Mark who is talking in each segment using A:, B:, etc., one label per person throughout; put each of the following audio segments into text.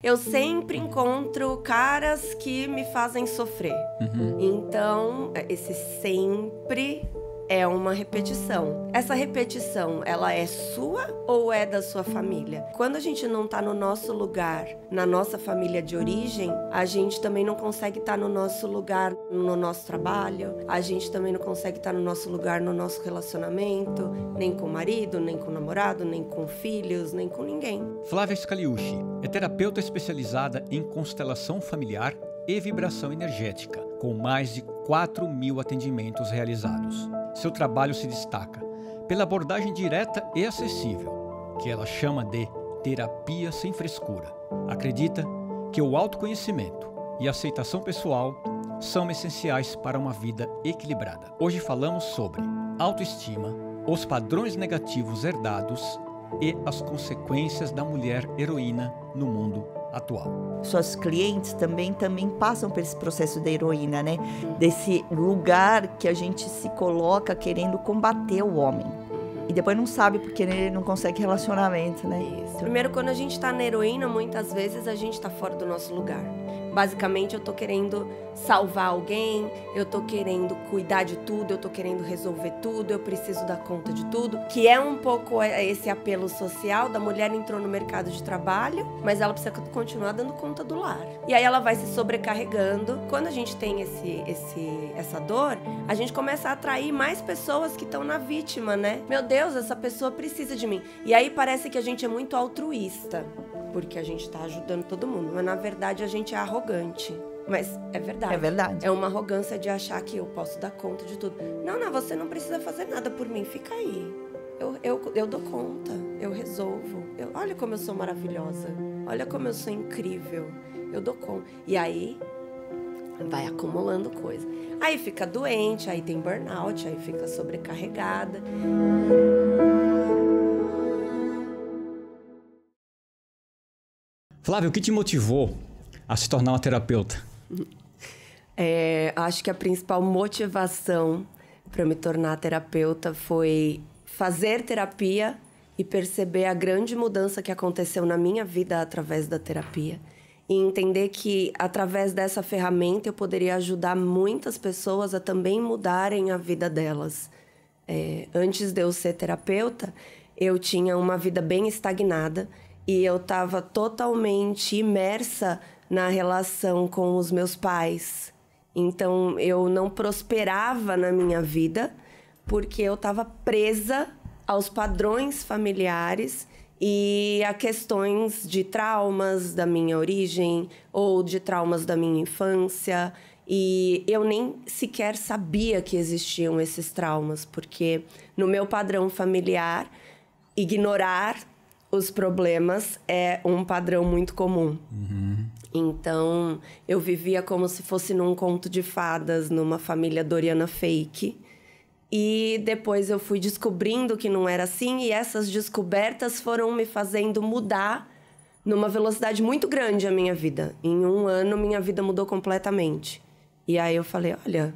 A: eu sempre encontro caras que me fazem sofrer. Então, esse sempre é uma repetição. Essa repetição, ela é sua ou é da sua família? Quando a gente não tá no nosso lugar, na nossa família de origem, a gente também não consegue estar no nosso lugar no nosso trabalho, a gente também não consegue estar no nosso lugar no nosso relacionamento, nem com o marido, nem com o namorado, nem com filhos, nem com ninguém.
B: Flávia Scaliucci é terapeuta especializada em constelação familiar e vibração energética, com mais de 4.000 atendimentos realizados. Seu trabalho se destaca pela abordagem direta e acessível, que ela chama de terapia sem frescura. Acredita que o autoconhecimento e a aceitação pessoal são essenciais para uma vida equilibrada. Hoje falamos sobre autoestima, os padrões negativos herdados e as consequências da mulher heroína no mundo atual.
C: Suas clientes também passam por esse processo da heroína, né? Desse lugar que a gente se coloca querendo combater o homem. E depois não sabe porque ele não consegue relacionamento, né?
A: Isso. Primeiro, quando a gente tá na heroína, muitas vezes a gente tá fora do nosso lugar. Basicamente, eu tô querendo salvar alguém, eu tô querendo cuidar de tudo, eu tô querendo resolver tudo, eu preciso dar conta de tudo. Que é um pouco esse apelo social da mulher entrou no mercado de trabalho, mas ela precisa continuar dando conta do lar. E aí ela vai se sobrecarregando. Quando a gente tem essa dor, a gente começa a atrair mais pessoas que estão na vítima, né? Meu Deus, essa pessoa precisa de mim. E aí parece que a gente é muito altruísta, porque a gente tá ajudando todo mundo, mas na verdade a gente é arrogante. Mas é verdade.
C: É verdade.
A: É uma arrogância de achar que eu posso dar conta de tudo. Não, você não precisa fazer nada por mim, fica aí. Eu dou conta, eu resolvo. Olha como eu sou maravilhosa, olha como eu sou incrível, eu dou conta. E aí vai acumulando coisa. Aí fica doente, aí tem burnout, aí fica sobrecarregada.
B: Flávia, o que te motivou a se tornar uma terapeuta?
A: Acho que a principal motivação para me tornar terapeuta foi fazer terapia e perceber a grande mudança que aconteceu na minha vida através da terapia. E entender que, através dessa ferramenta, eu poderia ajudar muitas pessoas a também mudarem a vida delas. Antes de eu ser terapeuta, eu tinha uma vida bem estagnada e eu estava totalmente imersa na relação com os meus pais. Então, eu não prosperava na minha vida porque eu estava presa aos padrões familiares e a questões de traumas da minha origem ou de traumas da minha infância. E eu nem sequer sabia que existiam esses traumas, porque no meu padrão familiar, ignorar os problemas é um padrão muito comum. Então, eu vivia como se fosse num conto de fadas, numa família Doriana fake. E depois eu fui descobrindo que não era assim, e essas descobertas foram me fazendo mudar numa velocidade muito grande a minha vida. Em 1 ano, minha vida mudou completamente. E aí eu falei, olha,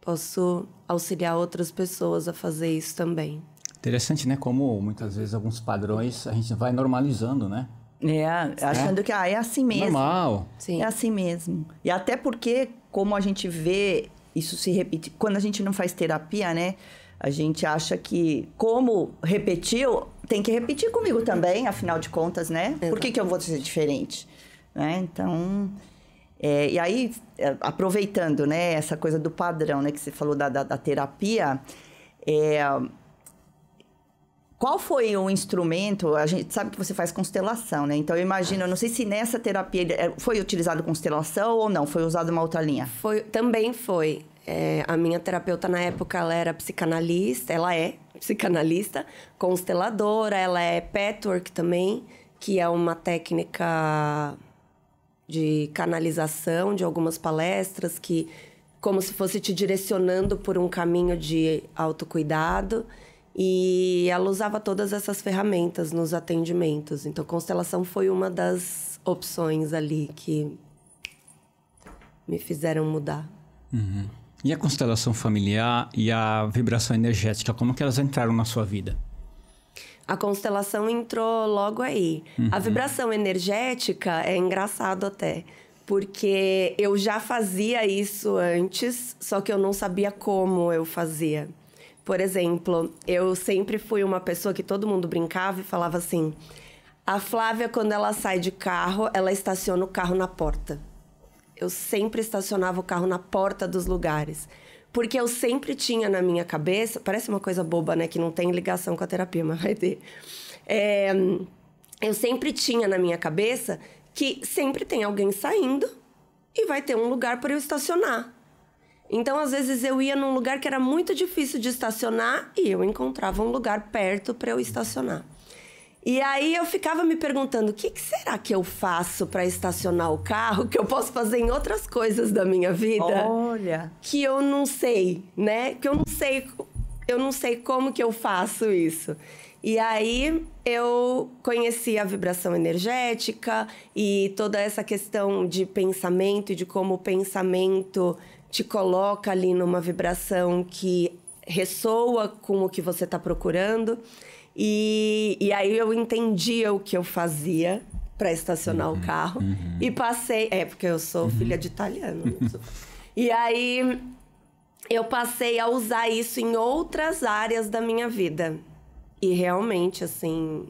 A: posso auxiliar outras pessoas a fazer isso também.
B: Interessante, né? Como muitas vezes alguns padrões a gente vai normalizando, né?
C: Achando que é assim mesmo.
B: Normal.
A: Sim.
C: É assim mesmo. E até porque, como a gente vê isso se repetir, quando a gente não faz terapia, né? A gente acha que, como repetiu, tem que repetir comigo também, afinal de contas, né? Por que eu vou ser diferente? Né? Então, e aí, aproveitando, né, essa coisa do padrão, né, que você falou da terapia, qual foi o instrumento? A gente sabe que você faz constelação, né? Então, eu imagino, eu não sei se nessa terapia foi utilizado constelação ou não, foi usada uma outra linha.
A: Também foi. A minha terapeuta, na época, ela era psicanalista, ela é psicanalista, consteladora, ela é pathwork também, que é uma técnica de canalização de algumas palestras, que como se fosse te direcionando por um caminho de autocuidado. E ela usava todas essas ferramentas nos atendimentos. Então, constelação foi uma das opções ali que me fizeram mudar.
B: E a constelação familiar e a vibração energética, como que elas entraram na sua vida?
A: A constelação entrou logo aí. A vibração energética é engraçado até, porque eu já fazia isso antes, só que eu não sabia como eu fazia. Por exemplo, eu sempre fui uma pessoa que todo mundo brincava e falava assim: a Flávia, quando ela sai de carro, ela estaciona o carro na porta. Eu sempre estacionava o carro na porta dos lugares. Porque eu sempre tinha na minha cabeça... Parece uma coisa boba, né? Que não tem ligação com a terapia, mas vai ter. Eu sempre tinha na minha cabeça que sempre tem alguém saindo e vai ter um lugar para eu estacionar. Então, às vezes, eu ia num lugar que era muito difícil de estacionar e eu encontrava um lugar perto para eu estacionar. E aí eu ficava me perguntando, o que será que eu faço para estacionar o carro que eu posso fazer em outras coisas da minha vida?
C: Olha!
A: Que eu não sei, né? Que eu não sei como que eu faço isso. E aí eu conheci a vibração energética e toda essa questão de pensamento e de como o pensamento te coloca ali numa vibração que ressoa com o que você está procurando. E aí eu entendia o que eu fazia para estacionar o carro. E passei... porque eu sou filha de italiano. E aí eu passei a usar isso em outras áreas da minha vida. E realmente, assim,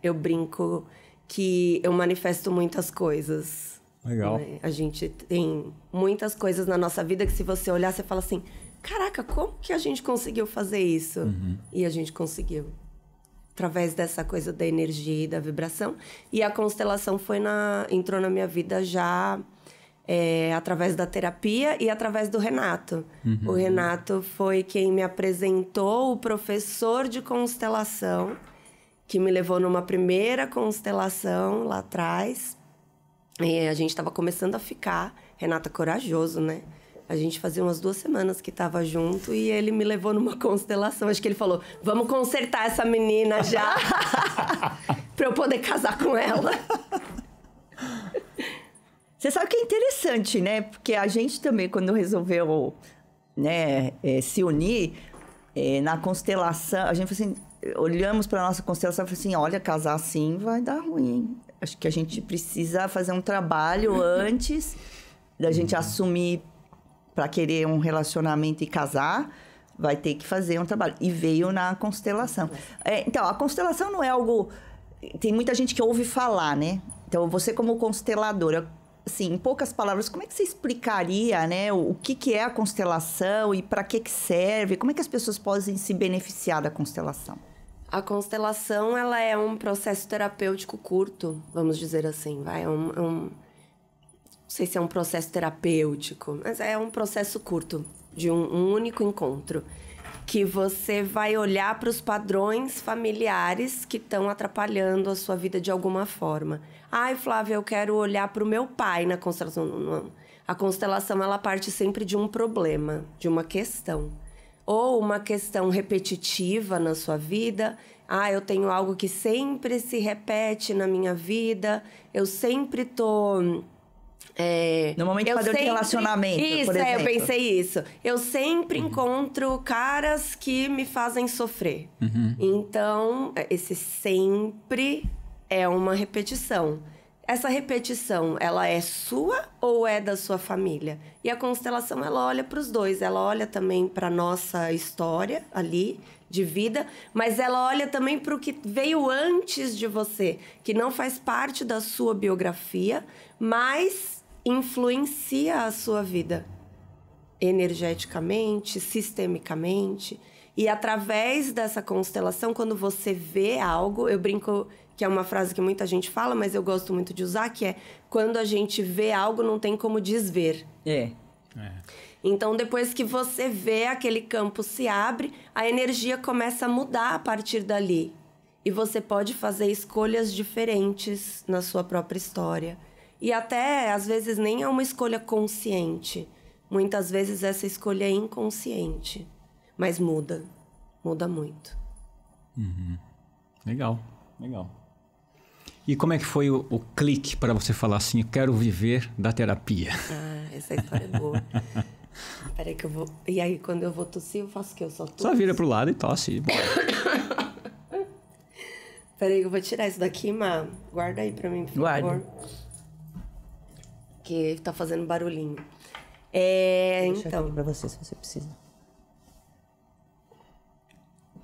A: eu brinco que eu manifesto muitas coisas.
B: Legal.
A: Né? A gente tem muitas coisas na nossa vida que se você olhar, você fala assim... Caraca, como que a gente conseguiu fazer isso? E a gente conseguiu. Através dessa coisa da energia e da vibração. E a constelação entrou na minha vida já através da terapia e através do Renato. O Renato foi quem me apresentou o professor de constelação, que me levou numa primeira constelação lá atrás. E a gente estava começando a ficar. Renato é corajoso, né? A gente fazia umas 2 semanas que tava junto e ele me levou numa constelação. Acho que ele falou, vamos consertar essa menina já pra eu poder casar com ela.
C: Você sabe que é interessante, né? Porque a gente também, quando resolveu, né, se unir na constelação, a gente falou assim, olhamos para nossa constelação e falamos assim, olha, casar assim vai dar ruim, hein? Acho que a gente precisa fazer um trabalho antes da gente assumir para querer um relacionamento e casar, vai ter que fazer um trabalho. E veio na constelação. Então, a constelação não é algo... Tem muita gente que ouve falar, né? Então, você como consteladora, assim, em poucas palavras, como é que você explicaria, né? O que é a constelação e para que serve? Como é que as pessoas podem se beneficiar da constelação?
A: A constelação, ela é um processo terapêutico curto, vamos dizer assim, vai. Não sei se é um processo terapêutico, mas é um processo curto, de um único encontro. Que você vai olhar para os padrões familiares que estão atrapalhando a sua vida de alguma forma. Ai, Flávia, eu quero olhar para o meu pai na constelação. Não. A constelação, ela parte sempre de um problema, de uma questão. Ou uma questão repetitiva na sua vida. Ah, eu tenho algo que sempre se repete na minha vida. Eu sempre tô...
C: Normalmente padrão de relacionamento,
A: isso,
C: por exemplo.
A: Eu pensei isso. Eu sempre encontro caras que me fazem sofrer. Então, esse sempre é uma repetição. Essa repetição, ela é sua ou é da sua família? E a constelação, ela olha para os dois. Ela olha também para nossa história ali, de vida, mas ela olha também para o que veio antes de você, que não faz parte da sua biografia, mas influencia a sua vida energeticamente, sistemicamente. E através dessa constelação, quando você vê algo, eu brinco que é uma frase que muita gente fala, mas eu gosto muito de usar, que é quando a gente vê algo, não tem como desver. Então, depois que você vê, aquele campo se abre, a energia começa a mudar a partir dali. E você pode fazer escolhas diferentes na sua própria história. E até, às vezes, nem é uma escolha consciente. Muitas vezes essa escolha é inconsciente. Mas muda. Muda muito.
B: Legal. E como é que foi o clique para você falar assim, eu quero viver da terapia?
A: Essa história é boa. Peraí que eu vou... E aí, quando eu vou tossir, eu faço o quê? Eu só tosso?
B: Só vira pro lado e tosse.
A: Peraí, eu vou tirar isso daqui, Má. Guarda aí pra mim, por favor. Que tá fazendo barulhinho.
C: Deixa
A: Então...
C: aqui pra você, se você precisa.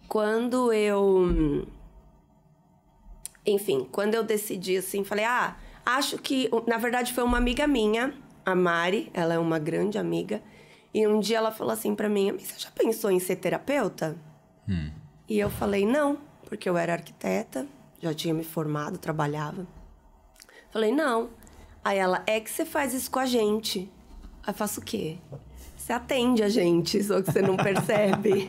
A: Quando eu... Enfim, quando eu decidi, assim, falei... acho que... Na verdade, foi uma amiga minha, a Mari. Ela é uma grande amiga. E um dia ela falou assim pra mim... Você já pensou em ser terapeuta? E eu falei, não. Porque eu era arquiteta. Já tinha me formado, trabalhava. Falei, não. Aí ela, é que você faz isso com a gente. Aí eu faço o quê? Você atende a gente, só que você não percebe.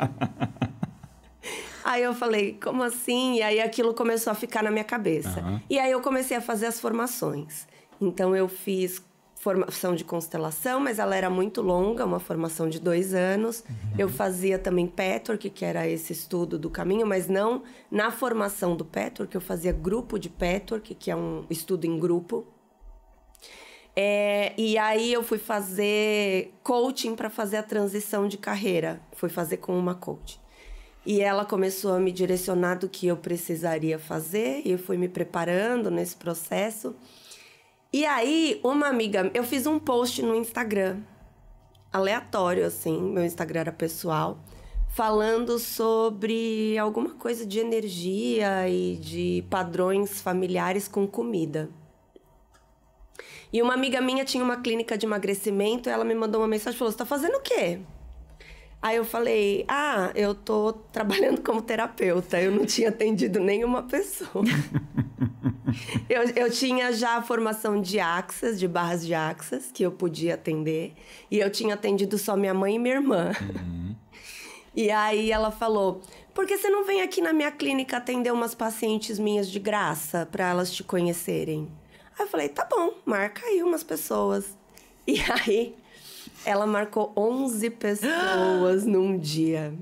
A: Aí eu falei, como assim? E aí aquilo começou a ficar na minha cabeça. E aí eu comecei a fazer as formações. Então eu fiz formação de constelação, mas ela era muito longa, uma formação de 2 anos. Eu fazia também Patchwork, que era esse estudo do caminho, mas não na formação do Patchwork, eu fazia grupo de Patchwork, que é um estudo em grupo. E aí eu fui fazer coaching para fazer a transição de carreira. Fui fazer com uma coach. E ela começou a me direcionar do que eu precisaria fazer. E eu fui me preparando nesse processo. E aí, uma amiga... Eu fiz um post no Instagram. Aleatório, assim. Meu Instagram era pessoal. Falando sobre alguma coisa de energia e de padrões familiares com comida. E uma amiga minha tinha uma clínica de emagrecimento, e ela me mandou uma mensagem e falou, você tá fazendo o quê? Aí eu falei, eu tô trabalhando como terapeuta, eu não tinha atendido nenhuma pessoa. eu tinha já a formação de Access, de barras de Access, que eu podia atender, e eu tinha atendido só minha mãe e minha irmã. E aí ela falou, por que você não vem aqui na minha clínica atender umas pacientes minhas de graça, pra elas te conhecerem? Aí eu falei, tá bom, marca aí umas pessoas. E aí, ela marcou 11 pessoas num dia.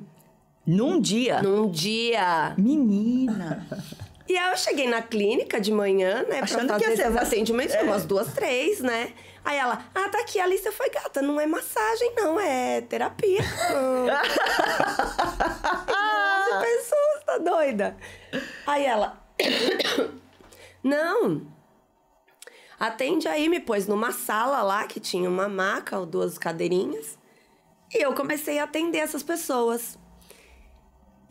C: Num dia?
A: Num dia.
C: Menina!
A: E aí eu cheguei na clínica de manhã, né?
C: Achando
A: pra
C: que ia
A: fazer
C: ser
A: atendimentos, umas 2, 3, né? Aí ela, tá aqui, a lista foi gata, não é massagem, não, é terapia. 11 pessoas, tá doida? Aí ela, não, atende aí, me pôs numa sala lá, que tinha uma maca ou 2 cadeirinhas. E eu comecei a atender essas pessoas.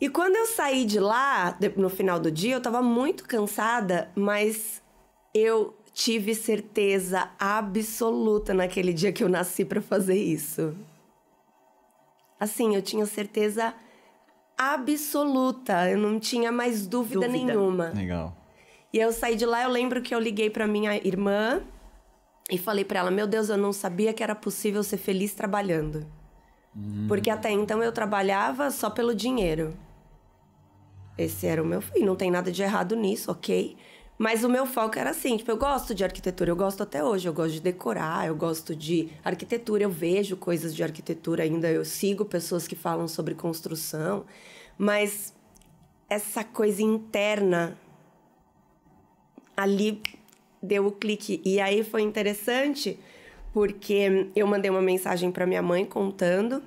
A: E quando eu saí de lá, no final do dia, eu tava muito cansada, mas eu tive certeza absoluta naquele dia que eu nasci pra fazer isso. Assim, eu tinha certeza absoluta, eu não tinha mais dúvida nenhuma.
B: Legal.
A: E eu saí de lá, eu lembro que eu liguei pra minha irmã e falei pra ela, meu Deus, eu não sabia que era possível ser feliz trabalhando. Porque até então eu trabalhava só pelo dinheiro. Esse era o meu fim, não tem nada de errado nisso, ok? Mas o meu foco era assim, tipo, eu gosto de arquitetura, eu gosto até hoje, eu gosto de decorar, eu gosto de arquitetura, eu vejo coisas de arquitetura ainda, eu sigo pessoas que falam sobre construção, mas essa coisa interna ali deu o clique. E aí foi interessante, porque eu mandei uma mensagem para minha mãe contando,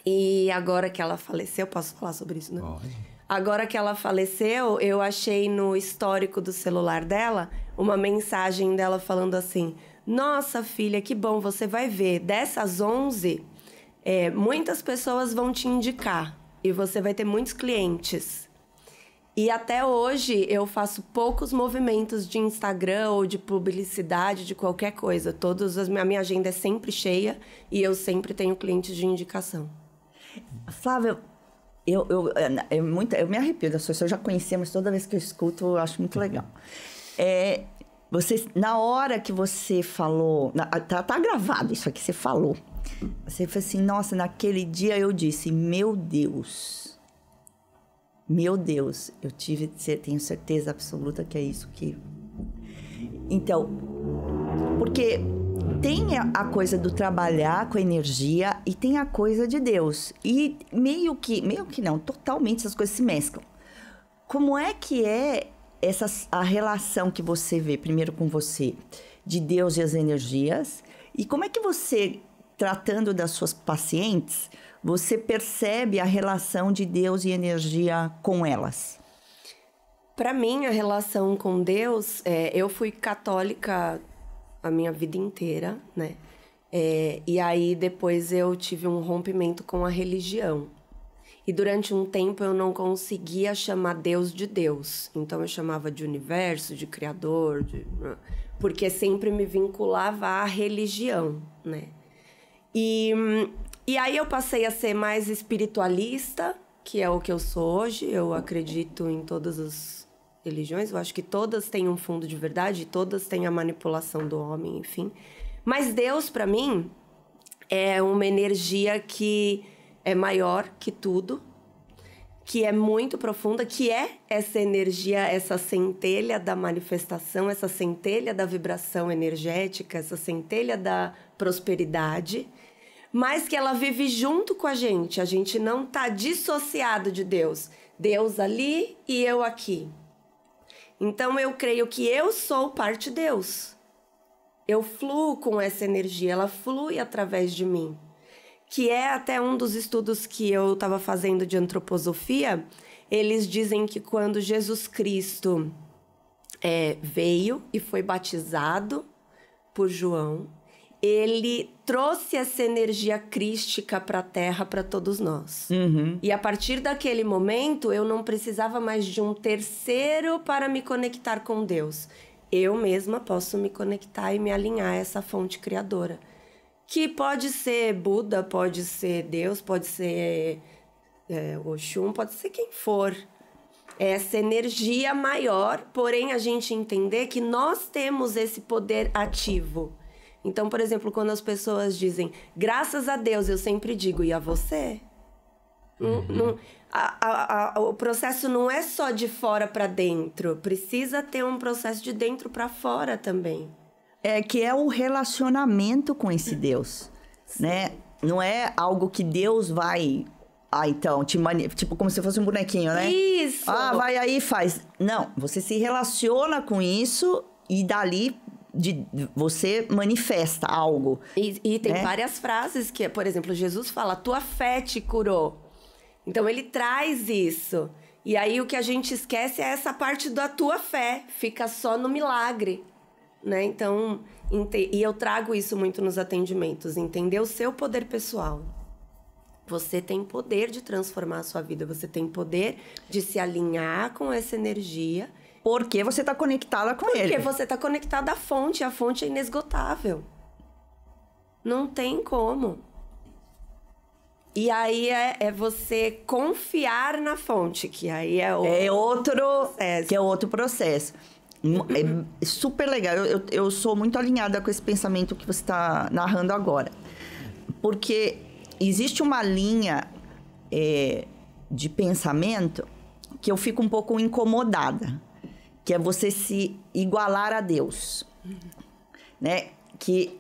A: e agora que ela faleceu, posso falar sobre isso, né?
B: Pode.
A: Agora que ela faleceu, eu achei no histórico do celular dela uma mensagem dela falando assim, nossa, filha, que bom, você vai ver, dessas 11, muitas pessoas vão te indicar e você vai ter muitos clientes. E até hoje eu faço poucos movimentos de Instagram ou de publicidade, de qualquer coisa. A minha agenda é sempre cheia e eu sempre tenho clientes de indicação.
C: Flávia, eu me arrepio das coisas, eu já conhecia, mas toda vez que eu escuto eu acho muito legal. Na hora que você falou, tá gravado isso aqui, você falou. Você falou assim, nossa, naquele dia eu disse, meu Deus, eu tenho certeza absoluta que é isso que... Então, porque tem a coisa do trabalhar com a energia e tem a coisa de Deus. E meio que não, totalmente essas coisas se mesclam. Como é que é a relação que você vê, primeiro com você, de Deus e as energias? E como é que você, tratando das suas pacientes, você percebe a relação de Deus e energia com elas?
A: Para mim, a relação com Deus, eu fui católica a minha vida inteira, né? E aí, depois eu tive um rompimento com a religião. E durante um tempo eu não conseguia chamar Deus de Deus. Então eu chamava de universo, de criador, porque sempre me vinculava à religião, né? E aí eu passei a ser mais espiritualista, que é o que eu sou hoje. Eu acredito em todas as religiões. Eu acho que todas têm um fundo de verdade, todas têm a manipulação do homem, enfim. Mas Deus, para mim, é uma energia que é maior que tudo, que é muito profunda, que é essa energia, essa centelha da manifestação, essa centelha da vibração energética, essa centelha da prosperidade, mas que ela vive junto com a gente não está dissociado de Deus. Deus ali e eu aqui. Então eu creio que eu sou parte de Deus. Eu fluo com essa energia, ela flui através de mim. Que é até um dos estudos que eu estava fazendo de antroposofia. Eles dizem que quando Jesus Cristo veio e foi batizado por João, ele trouxe essa energia crística para a Terra, para todos nós.
C: Uhum.
A: E a partir daquele momento, eu não precisava mais de um terceiro para me conectar com Deus. Eu mesma posso me conectar e me alinhar a essa fonte criadora. Que pode ser Buda, pode ser Deus, pode ser Oxum, pode ser quem for. Essa energia maior, porém a gente entender que nós temos esse poder ativo. Então, por exemplo, quando as pessoas dizem, graças a Deus, eu sempre digo, e a você? O processo não é só de fora para dentro, precisa ter um processo de dentro para fora também.
C: Que é o relacionamento com esse Deus, né? Não é algo que Deus vai... então, tipo como se fosse um bonequinho, né?
A: Isso!
C: Vai aí e faz. Não, você se relaciona com isso e dali você manifesta algo.
A: E tem várias frases que, por exemplo, Jesus fala, tua fé te curou. Então, ele traz isso. E aí, o que a gente esquece é essa parte da tua fé. Fica só no milagre. Né? Então, e eu trago isso muito nos atendimentos, entender o seu poder pessoal. Você tem poder de transformar a sua vida, você tem poder de se alinhar com essa energia.
C: Porque você está conectada com ele.
A: Porque você está conectada à fonte, a fonte é inesgotável. Não tem como. E aí é você confiar na fonte, que aí é outro processo.
C: Que é outro processo. É super legal. Eu sou muito alinhada com esse pensamento que você está narrando agora. Porque existe uma linha de pensamento que eu fico um pouco incomodada. Que é você se igualar a Deus. Né? Que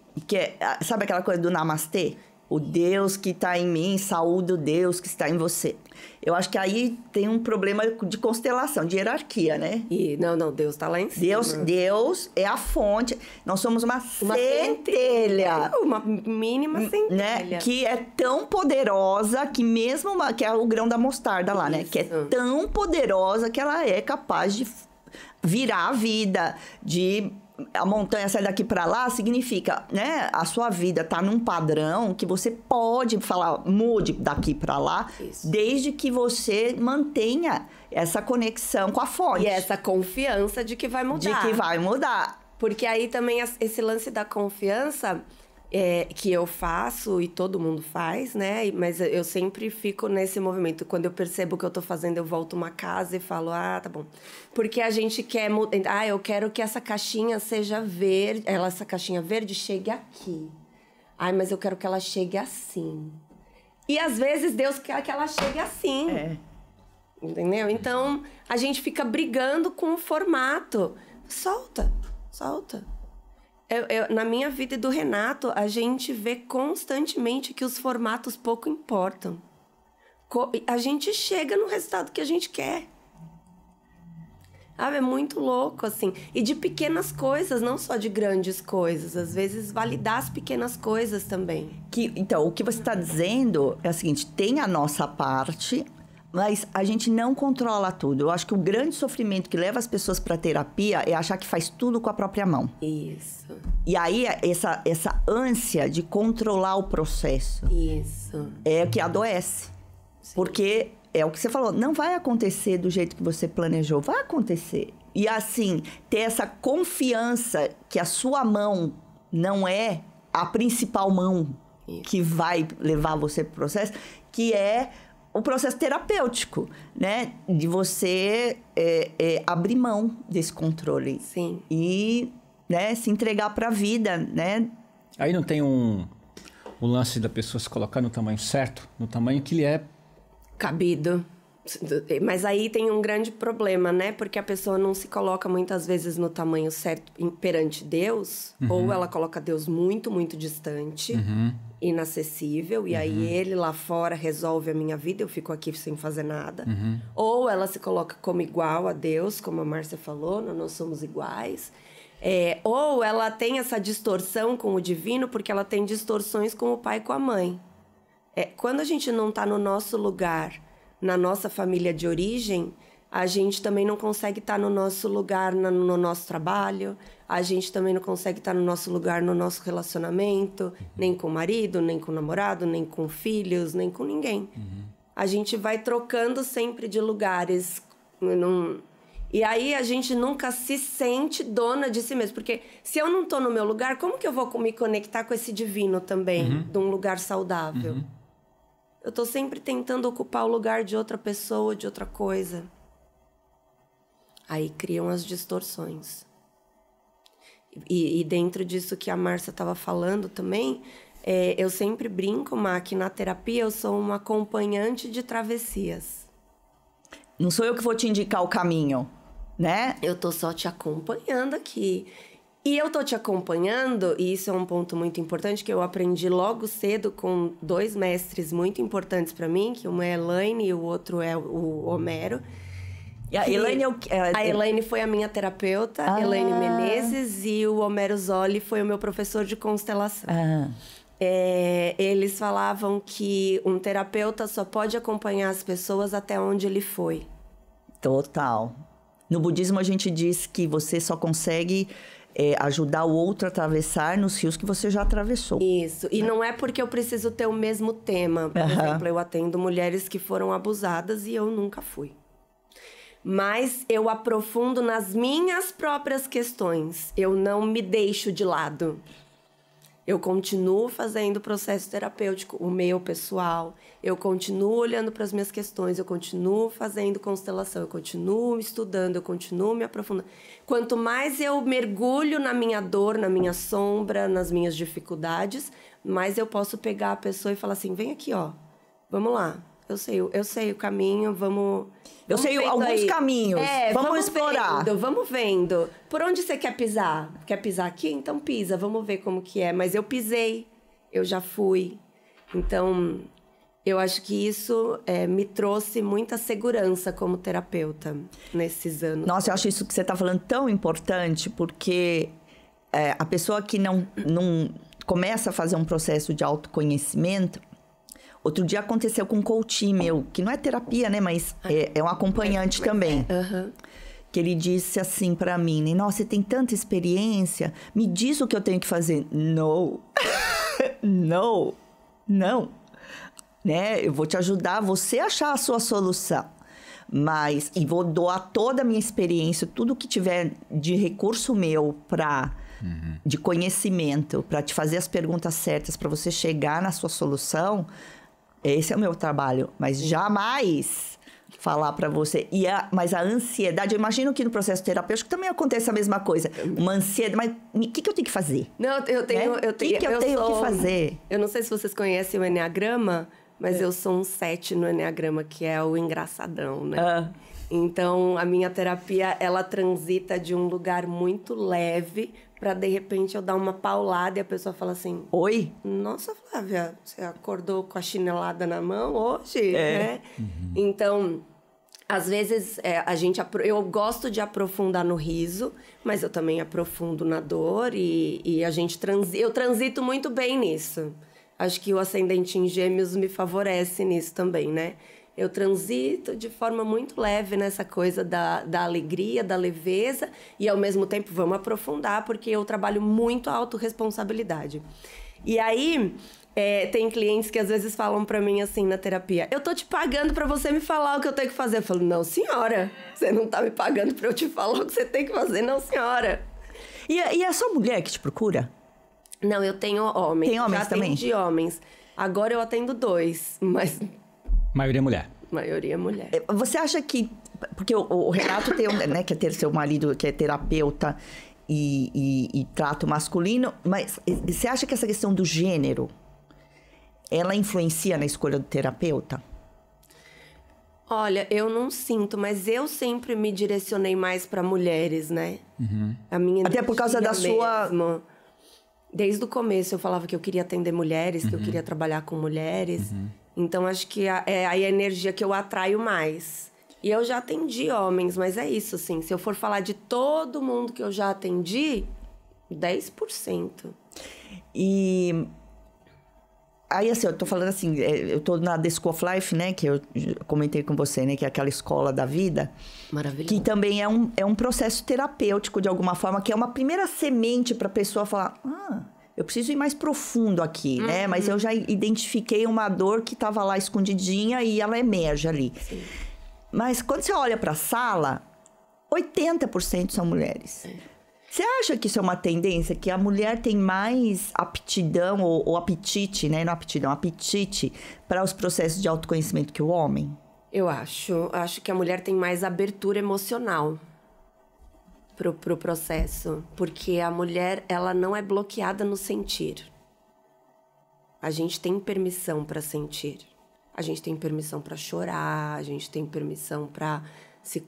C: sabe aquela coisa do namastê? O Deus que está em mim, saúde o Deus que está em você. Eu acho que aí tem um problema de constelação, de hierarquia, né?
A: Não, Deus está lá em cima.
C: Deus é a fonte. Nós somos uma centelha.
A: Uma mínima centelha.
C: Né? Que é tão poderosa que mesmo... que é o grão da mostarda lá, né? Que é tão poderosa que ela é capaz de virar a vida, a montanha sai daqui para lá, significa, né? A sua vida tá num padrão que você pode falar, mude daqui para lá, desde que você mantenha essa conexão com a fonte.
A: E essa confiança de que vai mudar. Porque aí também esse lance da confiança que eu faço e todo mundo faz, né? Mas eu sempre fico nesse movimento. Quando eu percebo que eu tô fazendo, eu volto uma casa e falo, tá bom. Porque a gente quer mudar. Eu quero que essa caixinha seja verde. Essa caixinha verde chegue aqui. Mas eu quero que ela chegue assim. E às vezes Deus quer que ela chegue assim. Entendeu? Então, a gente fica brigando com o formato. Solta. Na minha vida e do Renato, a gente vê constantemente que os formatos pouco importam. A gente chega no resultado que a gente quer. É muito louco, assim. E de pequenas coisas, não só de grandes coisas. Às vezes, validar as pequenas coisas também.
C: Então, o que você está dizendo é o seguinte, tem a nossa parte, Mas a gente não controla tudo. Eu acho que o grande sofrimento que leva as pessoas para terapia é achar que faz tudo com a própria mão.
A: Isso.
C: E aí, essa ânsia de controlar o processo.
A: Isso.
C: É o que adoece. Sim. Porque é o que você falou, não vai acontecer do jeito que você planejou. Vai acontecer. E assim, ter essa confiança que a sua mão não é a principal mão que vai levar você para o processo, que é o processo terapêutico, né? De você abrir mão desse controle.
A: Sim.
C: E, né, se entregar para a vida, né?
B: Aí não tem o lance da pessoa se colocar no tamanho certo, no tamanho que lhe é
A: cabido. Mas aí tem um grande problema, né? Porque a pessoa não se coloca muitas vezes no tamanho certo perante Deus, ou ela coloca Deus muito, muito distante, inacessível, e aí ele lá fora resolve a minha vida, eu fico aqui sem fazer nada. Ou ela se coloca como igual a Deus, como a Márcia falou, nós somos iguais. Ou ela tem essa distorção com o divino, porque ela tem distorções com o pai e com a mãe. Quando a gente não está no nosso lugar, na nossa família de origem, a gente também não consegue estar no nosso lugar no nosso trabalho, a gente também não consegue estar no nosso lugar no nosso relacionamento, nem com o marido, nem com o namorado, nem com filhos, nem com ninguém. A gente vai trocando sempre de lugares. E aí a gente nunca se sente dona de si mesmo. Porque se eu não estou no meu lugar, como que eu vou me conectar com esse divino também, de um lugar saudável? Eu estou sempre tentando ocupar o lugar de outra pessoa, de outra coisa. Aí criam as distorções. E dentro disso que a Márcia estava falando também, eu sempre brinco, Má, que na terapia eu sou uma acompanhante de travessias.
C: Não sou eu que vou te indicar o caminho, né?
A: Eu tô só te acompanhando aqui. E eu tô te acompanhando, e isso é um ponto muito importante, que eu aprendi logo cedo com 2 mestres muito importantes para mim, que um é a Elaine e o outro é o Homero.
C: E a Elaine
A: A Elaine foi a minha terapeuta, Elaine Menezes, e o Homero Zolli foi o meu professor de constelação. Eles falavam que um terapeuta só pode acompanhar as pessoas até onde ele foi.
C: Total. No budismo a gente diz que você só consegue ajudar o outro a atravessar nos rios que você já atravessou.
A: Isso. E não é porque eu preciso ter o mesmo tema. Por exemplo, eu atendo mulheres que foram abusadas e eu nunca fui. Mas eu aprofundo nas minhas próprias questões. Eu não me deixo de lado. Eu continuo fazendo o processo terapêutico, o meu pessoal. Eu continuo olhando para as minhas questões, eu continuo fazendo constelação, eu continuo estudando, eu continuo me aprofundando. Quanto mais eu mergulho na minha dor, na minha sombra, nas minhas dificuldades, mais eu posso pegar a pessoa e falar assim, vem aqui, ó, vamos lá. Eu sei o caminho, vamos
C: eu sei alguns caminhos, vamos explorar.
A: Vamos vendo. Por onde você quer pisar? Quer pisar aqui? Então pisa, vamos ver como que é. Mas eu pisei, eu já fui. Então, eu acho que isso me trouxe muita segurança como terapeuta nesses anos.
C: Nossa, eu acho isso que você está falando tão importante, porque a pessoa que não começa a fazer um processo de autoconhecimento. Outro dia aconteceu com um coach meu, que não é terapia, né? Mas é um acompanhante também. Que ele disse assim pra mim, nossa, você tem tanta experiência, me diz o que eu tenho que fazer. Não. Não. Né? Eu vou te ajudar a você achar a sua solução. E vou doar toda a minha experiência, tudo que tiver de recurso meu de conhecimento, para te fazer as perguntas certas, para você chegar na sua solução. Esse é o meu trabalho, mas jamais falar para você. Mas a ansiedade, eu imagino que no processo terapêutico também acontece a mesma coisa. Uma ansiedade, mas o que eu tenho que fazer?
A: Não, eu tenho
C: que fazer?
A: Eu não sei se vocês conhecem o Enneagrama, mas eu sou um 7 no Enneagrama, que é o engraçadão, né? Então, a minha terapia, ela transita de um lugar muito leve para, de repente, eu dar uma paulada e a pessoa fala assim...
C: Oi?
A: Nossa, Flávia, você acordou com a chinelada na mão hoje, né? Então, às vezes, eu gosto de aprofundar no riso, mas eu também aprofundo na dor e eu transito muito bem nisso. Acho que o ascendente em Gêmeos me favorece nisso também, né? Eu transito de forma muito leve nessa coisa da alegria, da leveza. E, ao mesmo tempo, vamos aprofundar, porque eu trabalho muito a autorresponsabilidade. E aí, tem clientes que às vezes falam pra mim assim na terapia: eu tô te pagando pra você me falar o que eu tenho que fazer. Eu falo: não, senhora. Você não tá me pagando pra eu te falar o que você tem que fazer, não, senhora.
C: E é só mulher que te procura?
A: Não, eu tenho homens.
C: Tem homens também?
A: Já atendi homens. Agora eu atendo 2, mas...
B: Maioria mulher.
A: Maioria mulher.
C: Você acha que... Porque o Renato tem, né, que é ter seu marido, que é terapeuta e trato masculino, mas você acha que essa questão do gênero, ela influencia na escolha do terapeuta?
A: Olha, eu não sinto, mas eu sempre me direcionei mais para mulheres, né? A minha
C: até por causa da sua...
A: Desde o começo eu falava que eu queria atender mulheres, que eu queria trabalhar com mulheres. Então, acho que é a energia que eu atraio mais. E eu já atendi homens, mas é isso, assim. Se eu for falar de todo mundo que eu já atendi, 10%.
C: E... Aí, assim, eu tô falando assim, eu tô na The School of Life, né? Que eu comentei com você, né? Que é aquela escola da vida.
A: Maravilhoso.
C: Que também é um processo terapêutico, de alguma forma, que é uma primeira semente pra pessoa falar... eu preciso ir mais profundo aqui, né? Mas eu já identifiquei uma dor que tava lá escondidinha e ela emerge ali.
A: Sim.
C: Mas quando você olha pra sala, 80% são mulheres. Você acha que isso é uma tendência? Que a mulher tem mais aptidão ou apetite, né? Não aptidão, apetite para os processos de autoconhecimento que o homem?
A: Eu acho que a mulher tem mais abertura emocional pro processo. Porque a mulher, ela não é bloqueada no sentir. A gente tem permissão para sentir. A gente tem permissão para chorar, a gente tem permissão para se...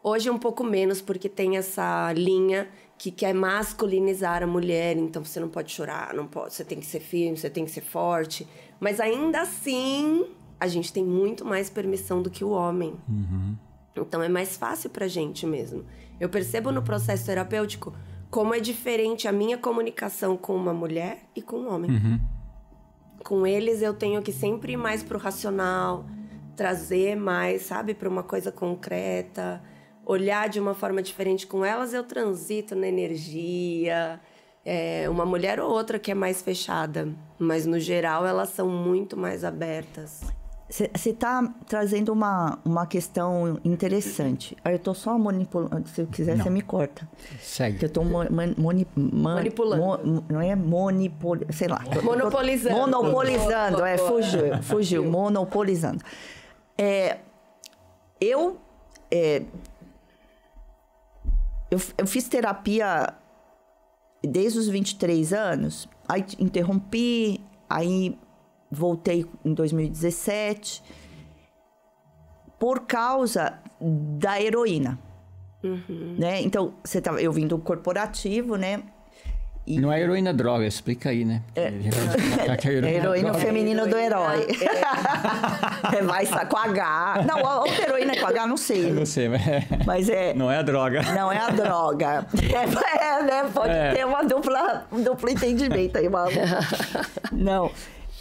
A: Hoje é um pouco menos, porque tem essa linha que quer masculinizar a mulher. Então, você não pode chorar, não pode, você tem que ser firme, você tem que ser forte. Mas, ainda assim, a gente tem muito mais permissão do que o homem. Então, é mais fácil pra gente mesmo. Eu percebo no processo terapêutico como é diferente a minha comunicação com uma mulher e com um homem. Com eles, eu tenho que sempre ir mais pro racional, trazer mais, sabe, pra uma coisa concreta... Olhar de uma forma diferente com elas, eu transito na energia. Uma mulher ou outra que é mais fechada. Mas, no geral, elas são muito mais abertas.
C: Você está trazendo uma questão interessante. Eu estou só manipulando. Se eu quiser, você me corta.
B: Segue.
C: Eu estou manipulando. Não é manipulando. Sei lá.
A: Monopolizando.
C: Monopolizando. Fugiu. Monopolizando. Eu fiz terapia desde os 23 anos, aí interrompi, aí voltei em 2017, por causa da heroína. Né? Então, eu vim do corporativo, né?
B: E... Não é heroína droga, explica aí, né?
C: Heroína feminino do herói. Vai com H. Não, a heroína é com H, não sei.
B: Não sei,
C: mas é...
B: Não é a droga.
C: Não é a droga. Né? Pode ter um duplo entendimento aí. Não.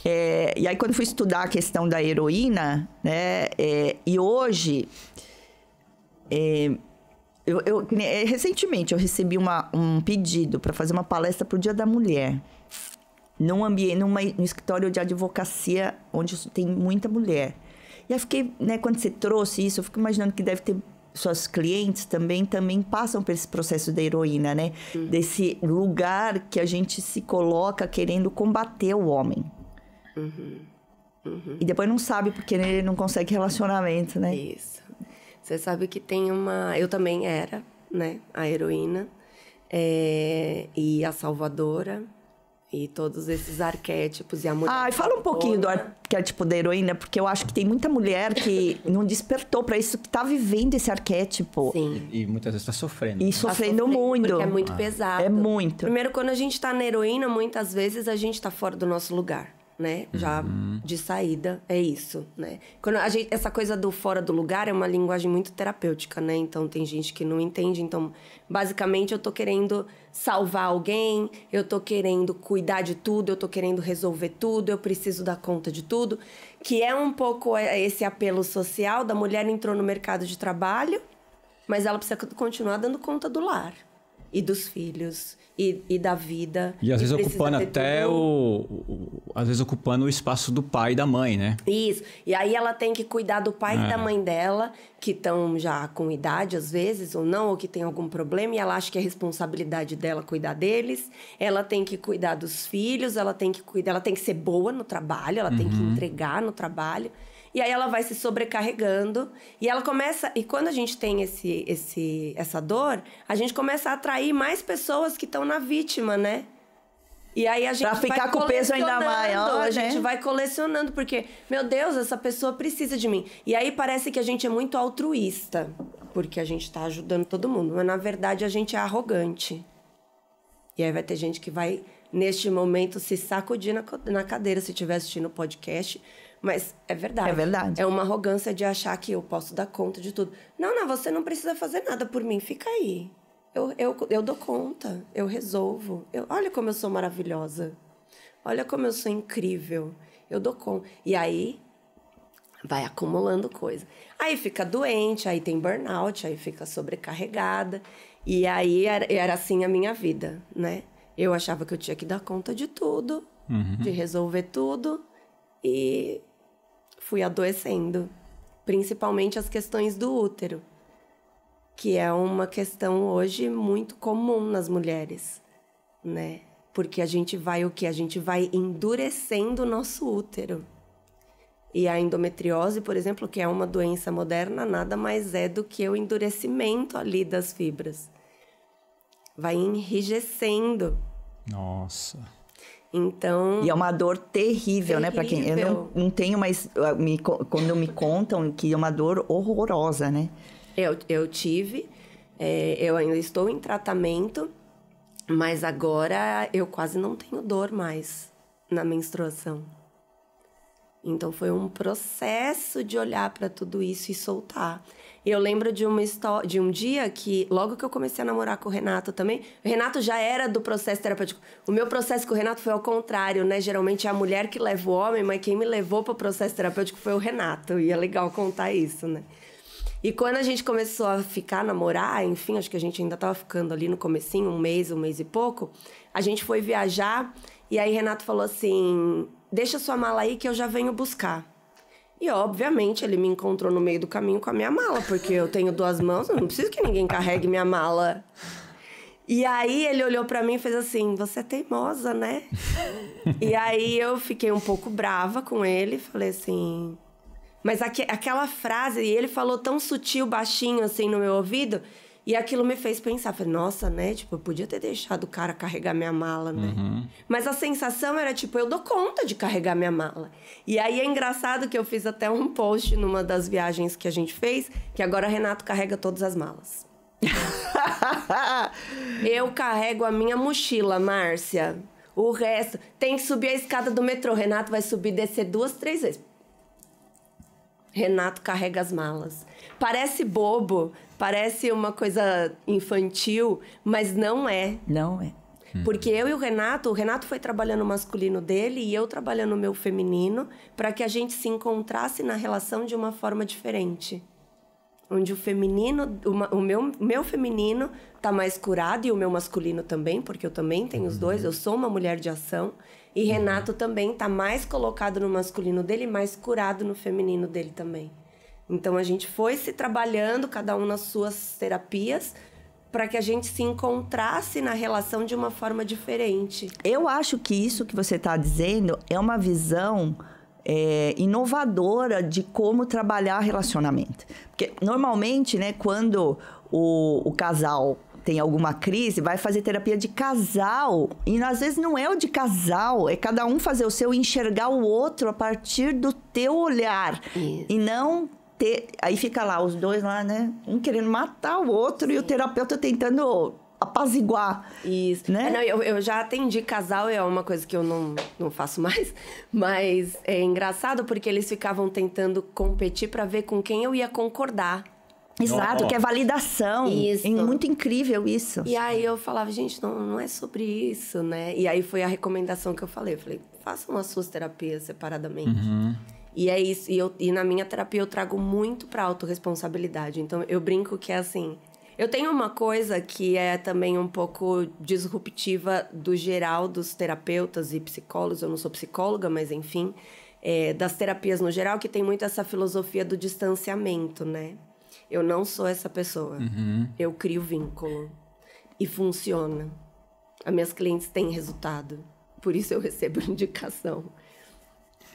C: E aí, quando fui estudar a questão da heroína, né? E hoje... recentemente eu recebi um pedido para fazer uma palestra para o Dia da Mulher num escritório de advocacia onde tem muita mulher. E aí fiquei, né, quando você trouxe isso, eu fico imaginando que deve ter suas clientes também passam por esse processo da heroína, né? Desse lugar que a gente se coloca querendo combater o homem. E depois não sabe porque ele não consegue relacionamento, né?
A: Isso. Você sabe que tem uma... Eu também era, né? A heroína. E a salvadora. E todos esses arquétipos. E a mulher...
C: fala um pouquinho do arquétipo da heroína. Porque eu acho que tem muita mulher que não despertou para isso. Que tá vivendo esse arquétipo.
A: Sim.
B: E muitas vezes tá sofrendo.
C: E sofrendo muito.
A: Porque é muito pesado.
C: É muito.
A: Primeiro, quando a gente tá na heroína, muitas vezes a gente tá fora do nosso lugar. né? Já de saída, é isso, né? Quando essa coisa do fora do lugar é uma linguagem muito terapêutica, né? Então, tem gente que não entende. Então, basicamente, eu tô querendo salvar alguém, eu tô querendo cuidar de tudo, eu tô querendo resolver tudo, eu preciso dar conta de tudo. Que é um pouco esse apelo social da mulher entrou no mercado de trabalho, mas ela precisa continuar dando conta do lar. E dos filhos, e da vida.
B: E às vezes ocupando até às vezes ocupando o espaço do pai e da mãe, né?
A: Isso. E aí ela tem que cuidar do pai e da mãe dela, que estão já com idade, às vezes, ou não, ou que tem algum problema, e ela acha que é responsabilidade dela cuidar deles. Ela tem que cuidar dos filhos, ela tem que ser boa no trabalho, ela tem que entregar no trabalho. E aí ela vai se sobrecarregando. E ela começa... E quando a gente tem essa dor, a gente começa a atrair mais pessoas que estão na vítima, né? E aí a gente
C: pra ficar com o peso ainda maior,
A: a gente
C: né?
A: vai colecionando, porque, meu Deus, essa pessoa precisa de mim. E aí parece que a gente é muito altruísta, porque a gente tá ajudando todo mundo. Mas, na verdade, a gente é arrogante. E aí vai ter gente que vai, neste momento, se sacudir na cadeira, se estiver assistindo o podcast... Mas é verdade.
C: É verdade.
A: É uma arrogância de achar que eu posso dar conta de tudo. Não, você não precisa fazer nada por mim. Fica aí. Eu dou conta. Eu resolvo. Olha como eu sou maravilhosa. Olha como eu sou incrível. Eu dou conta. E aí, vai acumulando coisa. Aí fica doente, aí tem burnout, aí fica sobrecarregada. E aí, era assim a minha vida, né? Eu achava que eu tinha que dar conta de tudo, de resolver tudo. E... fui adoecendo, principalmente as questões do útero, que é uma questão hoje muito comum nas mulheres, né? Porque a gente vai o quê? A gente vai endurecendo o nosso útero. E a endometriose, por exemplo, que é uma doença moderna, nada mais é do que o endurecimento ali das fibras. Vai enrijecendo.
B: Nossa...
A: Então...
C: E é uma dor terrível, né? Para quem... Eu não tenho mais... Quando me contam que é uma dor horrorosa, né?
A: Eu tive. Eu ainda estou em tratamento. Mas agora eu quase não tenho dor mais na menstruação. Então foi um processo de olhar para tudo isso e soltar. Eu lembro de um dia que, logo que eu comecei a namorar com o Renato também, o Renato já era do processo terapêutico. O meu processo com o Renato foi ao contrário, né? Geralmente é a mulher que leva o homem, mas quem me levou para o processo terapêutico foi o Renato. E é legal contar isso, né? E quando a gente começou a namorar, enfim, acho que a gente ainda estava ficando ali no comecinho, um mês e pouco, a gente foi viajar e aí Renato falou assim, deixa sua mala aí que eu já venho buscar. E, obviamente, ele me encontrou no meio do caminho com a minha mala, porque eu tenho 2 mãos, eu não preciso que ninguém carregue minha mala. E aí, ele olhou pra mim e fez assim, você é teimosa, né? E aí, eu fiquei um pouco brava com ele, falei assim... Mas aquela frase, e ele falou tão sutil, baixinho, assim, no meu ouvido... E aquilo me fez pensar, falei, nossa, né? Tipo, eu podia ter deixado o cara carregar minha mala, né? Mas a sensação era, tipo, eu dou conta de carregar minha mala. E aí é engraçado que eu fiz até um post numa das viagens que a gente fez, que agora Renato carrega todas as malas. Eu carrego a minha mochila, Márcia. O resto, tem que subir a escada do metrô. Renato vai subir e descer 2, 3 vezes. Renato carrega as malas. Parece bobo, parece uma coisa infantil, mas não é.
C: Não é.
A: Porque eu e o Renato foi trabalhando o masculino dele e eu trabalhando o meu feminino para que a gente se encontrasse na relação de uma forma diferente. Onde o feminino, o meu feminino tá mais curado e o meu masculino também, porque eu também tenho os dois, eu sou uma mulher de ação. E Renato também tá mais colocado no masculino dele e mais curado no feminino dele também. Então, a gente foi se trabalhando, cada um nas suas terapias, para que a gente se encontrasse na relação de uma forma diferente.
C: Eu acho que isso que você está dizendo é uma visão inovadora de como trabalhar relacionamento. Porque, normalmente, né, quando o casal tem alguma crise, vai fazer terapia de casal. E, às vezes, não é o de casal. É cada um fazer o seu, enxergar o outro a partir do teu olhar. Isso. E não... Aí fica lá, os dois lá, né? Um querendo matar o outro. Sim. E o terapeuta tentando apaziguar.
A: Isso.
C: Né?
A: Não, eu já atendi casal, é uma coisa que eu não faço mais. Mas é engraçado porque eles ficavam tentando competir para ver com quem eu ia concordar.
C: Exato, que é validação.
A: Isso.
C: É muito incrível isso.
A: E aí eu falava, gente, não é sobre isso, né? E aí foi a recomendação que eu falei. Eu falei, façam as suas terapias separadamente. E é isso. E na minha terapia eu trago muito pra autorresponsabilidade. Então eu brinco que é assim... Eu tenho uma coisa que é também um pouco disruptiva do geral dos terapeutas e psicólogos. Eu não sou psicóloga, mas enfim. Das terapias no geral, que tem muito essa filosofia do distanciamento, né? Eu não sou essa pessoa. Eu crio vínculo. E funciona. As minhas clientes têm resultado. Por isso eu recebo indicação.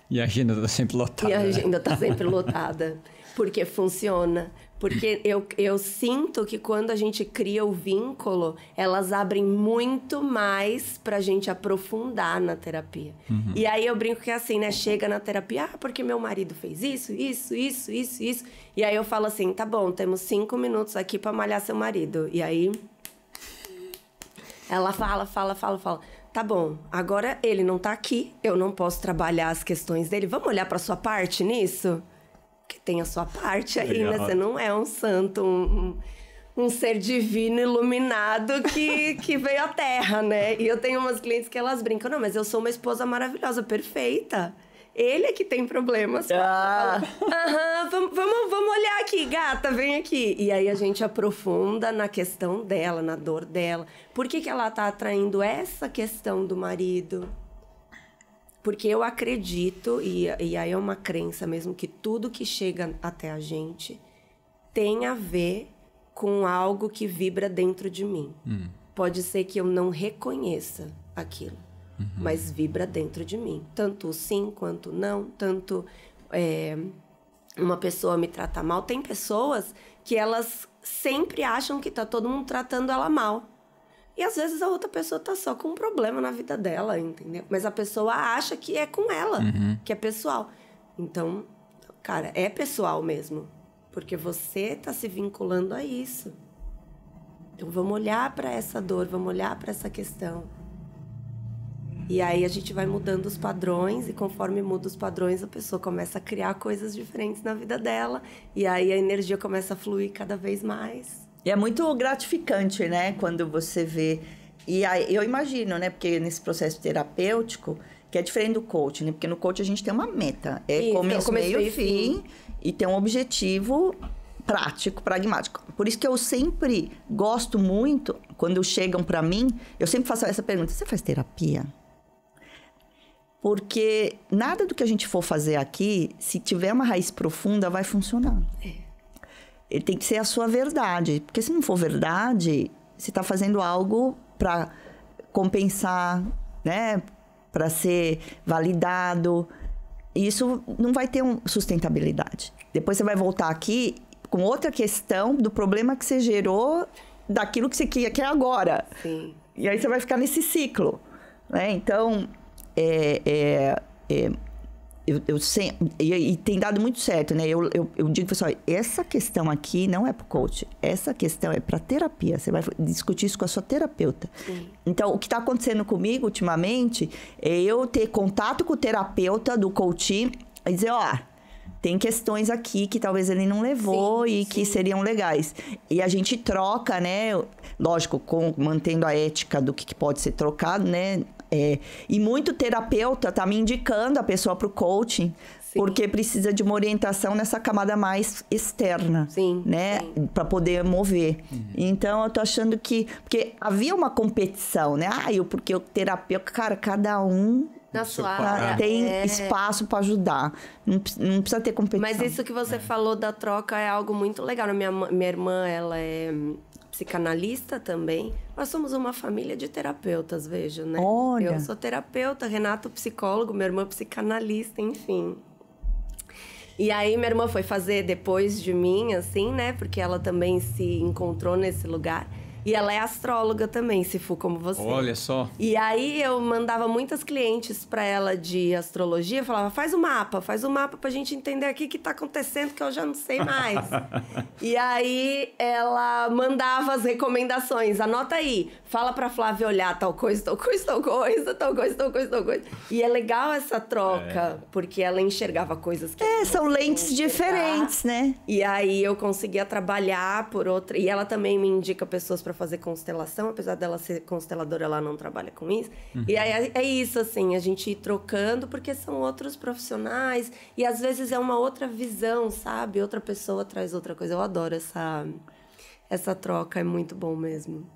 B: E a agenda está sempre lotada.
A: E a agenda está sempre lotada. Porque funciona. Porque eu sinto que quando a gente cria o vínculo, elas abrem muito mais pra gente aprofundar na terapia. E aí eu brinco que é assim, né? Chega na terapia, porque meu marido fez isso. E aí eu falo assim, tá bom, temos 5 minutos aqui pra malhar seu marido. E aí ela fala. Tá bom, agora ele não tá aqui, eu não posso trabalhar as questões dele. Vamos olhar pra sua parte nisso? Que tem a sua parte aí, né? Você não é um santo, um ser divino iluminado que veio à Terra, né? E eu tenho umas clientes que elas brincam, não, mas eu sou uma esposa maravilhosa, perfeita. Ele é que tem problemas. Vamos olhar aqui, gata, vem aqui. E aí a gente aprofunda na questão dela, na dor dela. Por que ela tá atraindo essa questão do marido? Porque eu acredito, e aí é uma crença mesmo, que tudo que chega até a gente tem a ver com algo que vibra dentro de mim. Pode ser que eu não reconheça aquilo, mas vibra dentro de mim. Tanto sim quanto não, tanto uma pessoa me trata mal. Tem pessoas que elas sempre acham que tá todo mundo tratando ela mal. E às vezes a outra pessoa tá só com um problema na vida dela, entendeu? Mas a pessoa acha que é com ela, que é pessoal. Então, cara, é pessoal mesmo. Porque você tá se vinculando a isso. Então vamos olhar para essa dor, vamos olhar para essa questão. E aí a gente vai mudando os padrões, e conforme muda os padrões, a pessoa começa a criar coisas diferentes na vida dela. E aí a energia começa a fluir cada vez mais.
C: E é muito gratificante, né? Quando você vê... E aí, eu imagino, né? Porque nesse processo terapêutico, que é diferente do coach, né? Porque no coach a gente tem uma meta. É começo, meio e fim. E tem um objetivo prático, pragmático. Por isso que eu sempre gosto muito, quando chegam pra mim, eu sempre faço essa pergunta. Você faz terapia? Porque nada do que a gente for fazer aqui, se tiver uma raiz profunda, vai funcionar. Ele tem que ser a sua verdade. Porque se não for verdade, você está fazendo algo para compensar, né? Para ser validado. E isso não vai ter sustentabilidade. Depois você vai voltar aqui com outra questão do problema que você gerou daquilo que você quer agora.
A: Sim.
C: E aí você vai ficar nesse ciclo, né? Então, e tem dado muito certo, né? Eu digo, pessoal, essa questão aqui não é pro coach. Essa questão é pra terapia. Você vai discutir isso com a sua terapeuta. Sim. Então, o que tá acontecendo comigo ultimamente é eu ter contato com o terapeuta do coach e dizer, tem questões aqui que talvez ele não levou e que seriam legais. E a gente troca, né? Lógico, mantendo a ética do que pode ser trocado, né? E muito terapeuta tá me indicando a pessoa pro coaching, porque precisa de uma orientação nessa camada mais externa, né? Para poder mover. Então, eu tô achando que... Porque havia uma competição, né? Porque o terapeuta... Cara, cada um...
A: Na sua área.
C: Tem espaço para ajudar. Não precisa ter competição.
A: Mas isso que você falou da troca é algo muito legal. Minha irmã, ela é psicanalista também. Nós somos uma família de terapeutas, vejo, né?
C: Olha.
A: Eu sou terapeuta, Renato psicólogo, minha irmã psicanalista, enfim. E aí minha irmã foi fazer depois de mim, assim, né? Porque ela também se encontrou nesse lugar. E ela é astróloga também, se for como você.
B: Olha só.
A: E aí eu mandava muitas clientes para ela de astrologia, falava, faz um mapa pra gente entender aqui o que tá acontecendo, que eu já não sei mais. E aí ela mandava as recomendações, anota aí, fala pra Flávia olhar tal coisa, tal coisa, tal coisa, tal coisa, tal coisa, tal coisa. E é legal essa troca, porque ela enxergava coisas que...
C: são lentes diferentes, né?
A: E aí eu conseguia trabalhar por outra... E ela também me indica pessoas para fazer constelação, apesar dela ser consteladora, ela não trabalha com isso. E aí é isso, assim, a gente ir trocando, porque são outros profissionais, e às vezes é uma outra visão, sabe? Outra pessoa traz outra coisa. Eu adoro essa troca, é muito bom mesmo.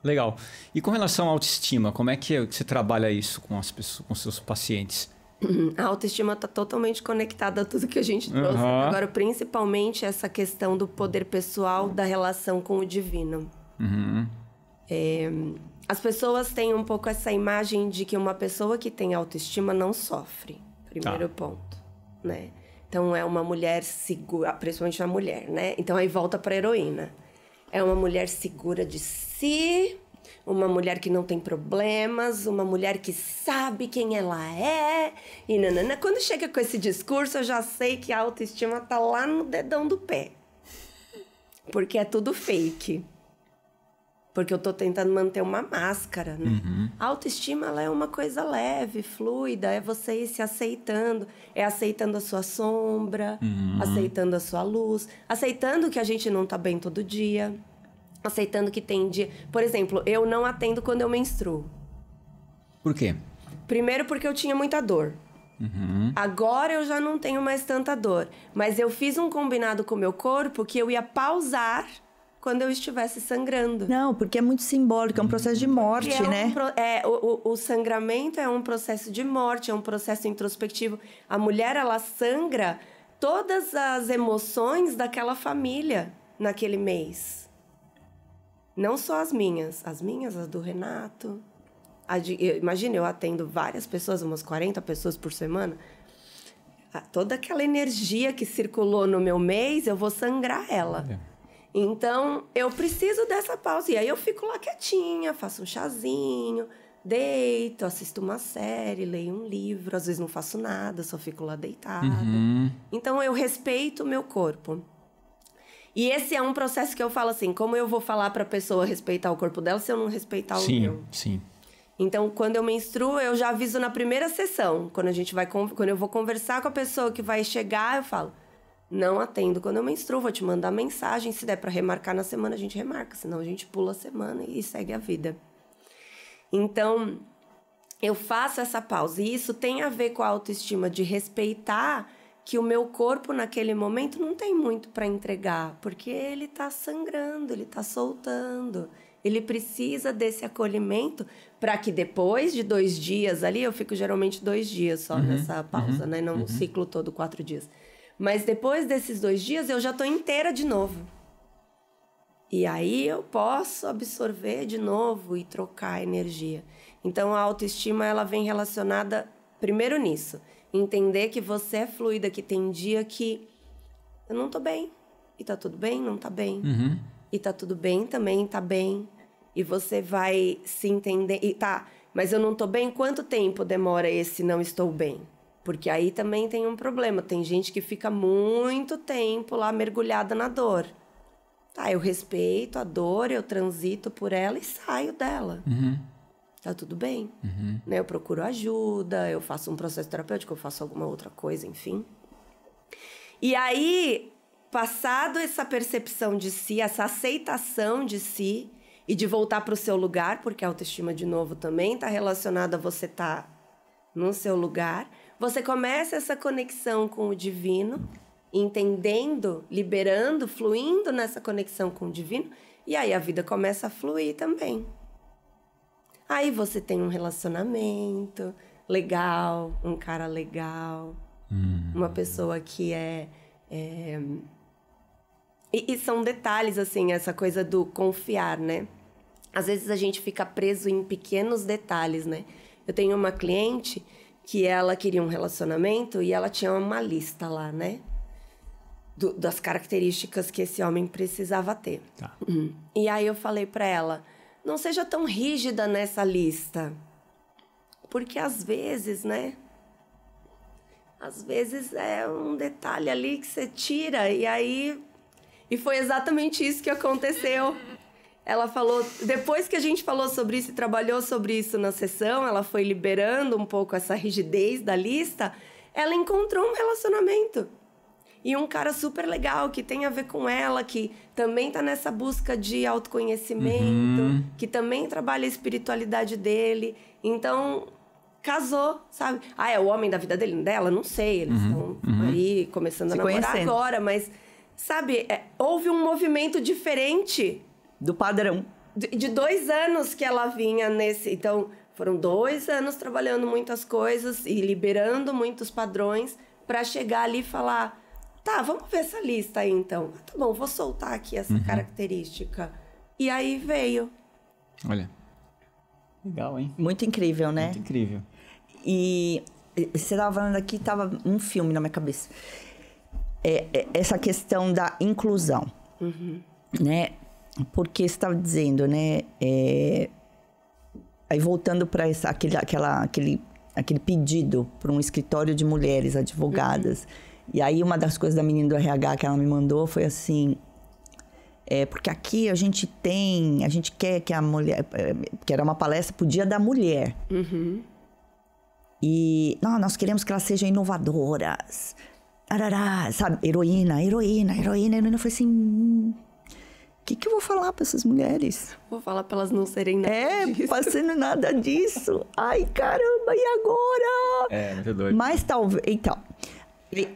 B: Legal. E com relação à autoestima, como é que você trabalha isso com as pessoas, com seus pacientes?
A: A autoestima está totalmente conectada a tudo que a gente trouxe. Agora, principalmente essa questão do poder pessoal, da relação com o divino. As pessoas têm um pouco essa imagem de que uma pessoa que tem autoestima não sofre. Primeiro ponto, né? Então, é uma mulher segura, principalmente a mulher, né? Então, aí volta para a heroína. É uma mulher segura de si, uma mulher que não tem problemas, uma mulher que sabe quem ela é. E nanana. Quando chega com esse discurso, eu já sei que a autoestima tá lá no dedão do pé. Porque é tudo fake. Porque eu tô tentando manter uma máscara, né? A autoestima, ela é uma coisa leve, fluida. É você ir se aceitando. É aceitando a sua sombra, aceitando a sua luz, aceitando que a gente não tá bem todo dia. Aceitando que tem dia... Por exemplo, eu não atendo quando eu menstruo.
B: Por quê?
A: Primeiro porque eu tinha muita dor. Agora eu já não tenho mais tanta dor. Mas eu fiz um combinado com o meu corpo que eu ia pausar quando eu estivesse sangrando.
C: Não, porque é muito simbólico, é um processo de morte, né?
A: O sangramento é um processo de morte, é um processo introspectivo. A mulher, ela sangra todas as emoções daquela família naquele mês. Não só as minhas, as do Renato. Imagina, eu atendo várias pessoas, umas 40 pessoas por semana. Toda aquela energia que circulou no meu mês, eu vou sangrar ela. Então, eu preciso dessa pausa. E aí eu fico lá quietinha, faço um chazinho, deito, assisto uma série, leio um livro. Às vezes não faço nada, só fico lá deitada. Então, eu respeito o meu corpo. E esse é um processo que eu falo assim, como eu vou falar para a pessoa respeitar o corpo dela se eu não respeitar o meu?
B: Sim.
A: Então, quando eu menstruo, eu já aviso na primeira sessão. Quando eu vou conversar com a pessoa que vai chegar, eu falo, não atendo quando eu menstruo, vou te mandar mensagem. Se der para remarcar na semana, a gente remarca. Senão, a gente pula a semana e segue a vida. Então, eu faço essa pausa. E isso tem a ver com a autoestima de respeitar que o meu corpo, naquele momento, não tem muito para entregar. Porque ele está sangrando, ele está soltando. Ele precisa desse acolhimento para que depois de 2 dias ali, eu fico geralmente 2 dias só nessa pausa, né? Não um ciclo todo 4 dias. Mas depois desses 2 dias, eu já estou inteira de novo. E aí eu posso absorver de novo e trocar a energia. Então, a autoestima, ela vem relacionada primeiro nisso. Entender que você é fluida, que tem dia que eu não tô bem. E tá tudo bem, não tá bem. E tá tudo bem também, tá bem. E você vai se entender. E tá, mas eu não tô bem, quanto tempo demora esse não estou bem? Porque aí também tem um problema. Tem gente que fica muito tempo lá mergulhada na dor. Tá, eu respeito a dor, eu transito por ela e saio dela. Tá tudo bem. Né? Eu procuro ajuda, eu faço um processo terapêutico, eu faço alguma outra coisa, enfim. E aí, passado essa percepção de si, essa aceitação de si e de voltar para o seu lugar, porque a autoestima, de novo, também está relacionada a você estar no seu lugar, você começa essa conexão com o divino, entendendo, liberando, fluindo nessa conexão com o divino, e aí a vida começa a fluir também. Aí você tem um relacionamento legal, um cara legal, uma pessoa que E são detalhes, assim, essa coisa do confiar, né? Às vezes a gente fica preso em pequenos detalhes, né? Eu tenho uma cliente que ela queria um relacionamento e ela tinha uma lista lá, né? das características que esse homem precisava ter.
B: Tá.
A: E aí eu falei pra ela, não seja tão rígida nessa lista. Porque às vezes, né? Às vezes é um detalhe ali que você tira e aí... E foi exatamente isso que aconteceu. Ela falou... Depois que a gente falou sobre isso e trabalhou sobre isso na sessão, ela foi liberando um pouco essa rigidez da lista, ela encontrou um relacionamento. E um cara super legal, que tem a ver com ela, que também tá nessa busca de autoconhecimento, que também trabalha a espiritualidade dele. Então... casou, sabe? Ah, é o homem da vida dela? Não sei, eles estão aí começando a namorar agora, mas, sabe, houve um movimento diferente.
C: Do padrão.
A: De 2 anos que ela vinha nesse... Então, foram 2 anos trabalhando muitas coisas e liberando muitos padrões para chegar ali e falar, tá, vamos ver essa lista aí, então. Tá bom, vou soltar aqui essa característica. E aí veio.
B: Olha... Legal, hein?
C: Muito incrível, né?
B: Muito incrível.
C: E você estava falando aqui, estava um filme na minha cabeça. Essa questão da inclusão, né? Porque você estava dizendo, né? Aí voltando para aquele pedido para um escritório de mulheres advogadas. E aí uma das coisas da menina do RH que ela me mandou foi assim... porque aqui a gente quer que a mulher... Que era uma palestra pro Dia da Mulher. E nós queremos que elas sejam inovadoras. Arará, sabe? Heroína. Eu falei assim... O que eu vou falar para essas mulheres?
A: Vou falar para elas não serem nada disso.
C: Fazendo nada disso. Ai, caramba, e agora?
B: Muito doido.
C: Mas talvez... Então,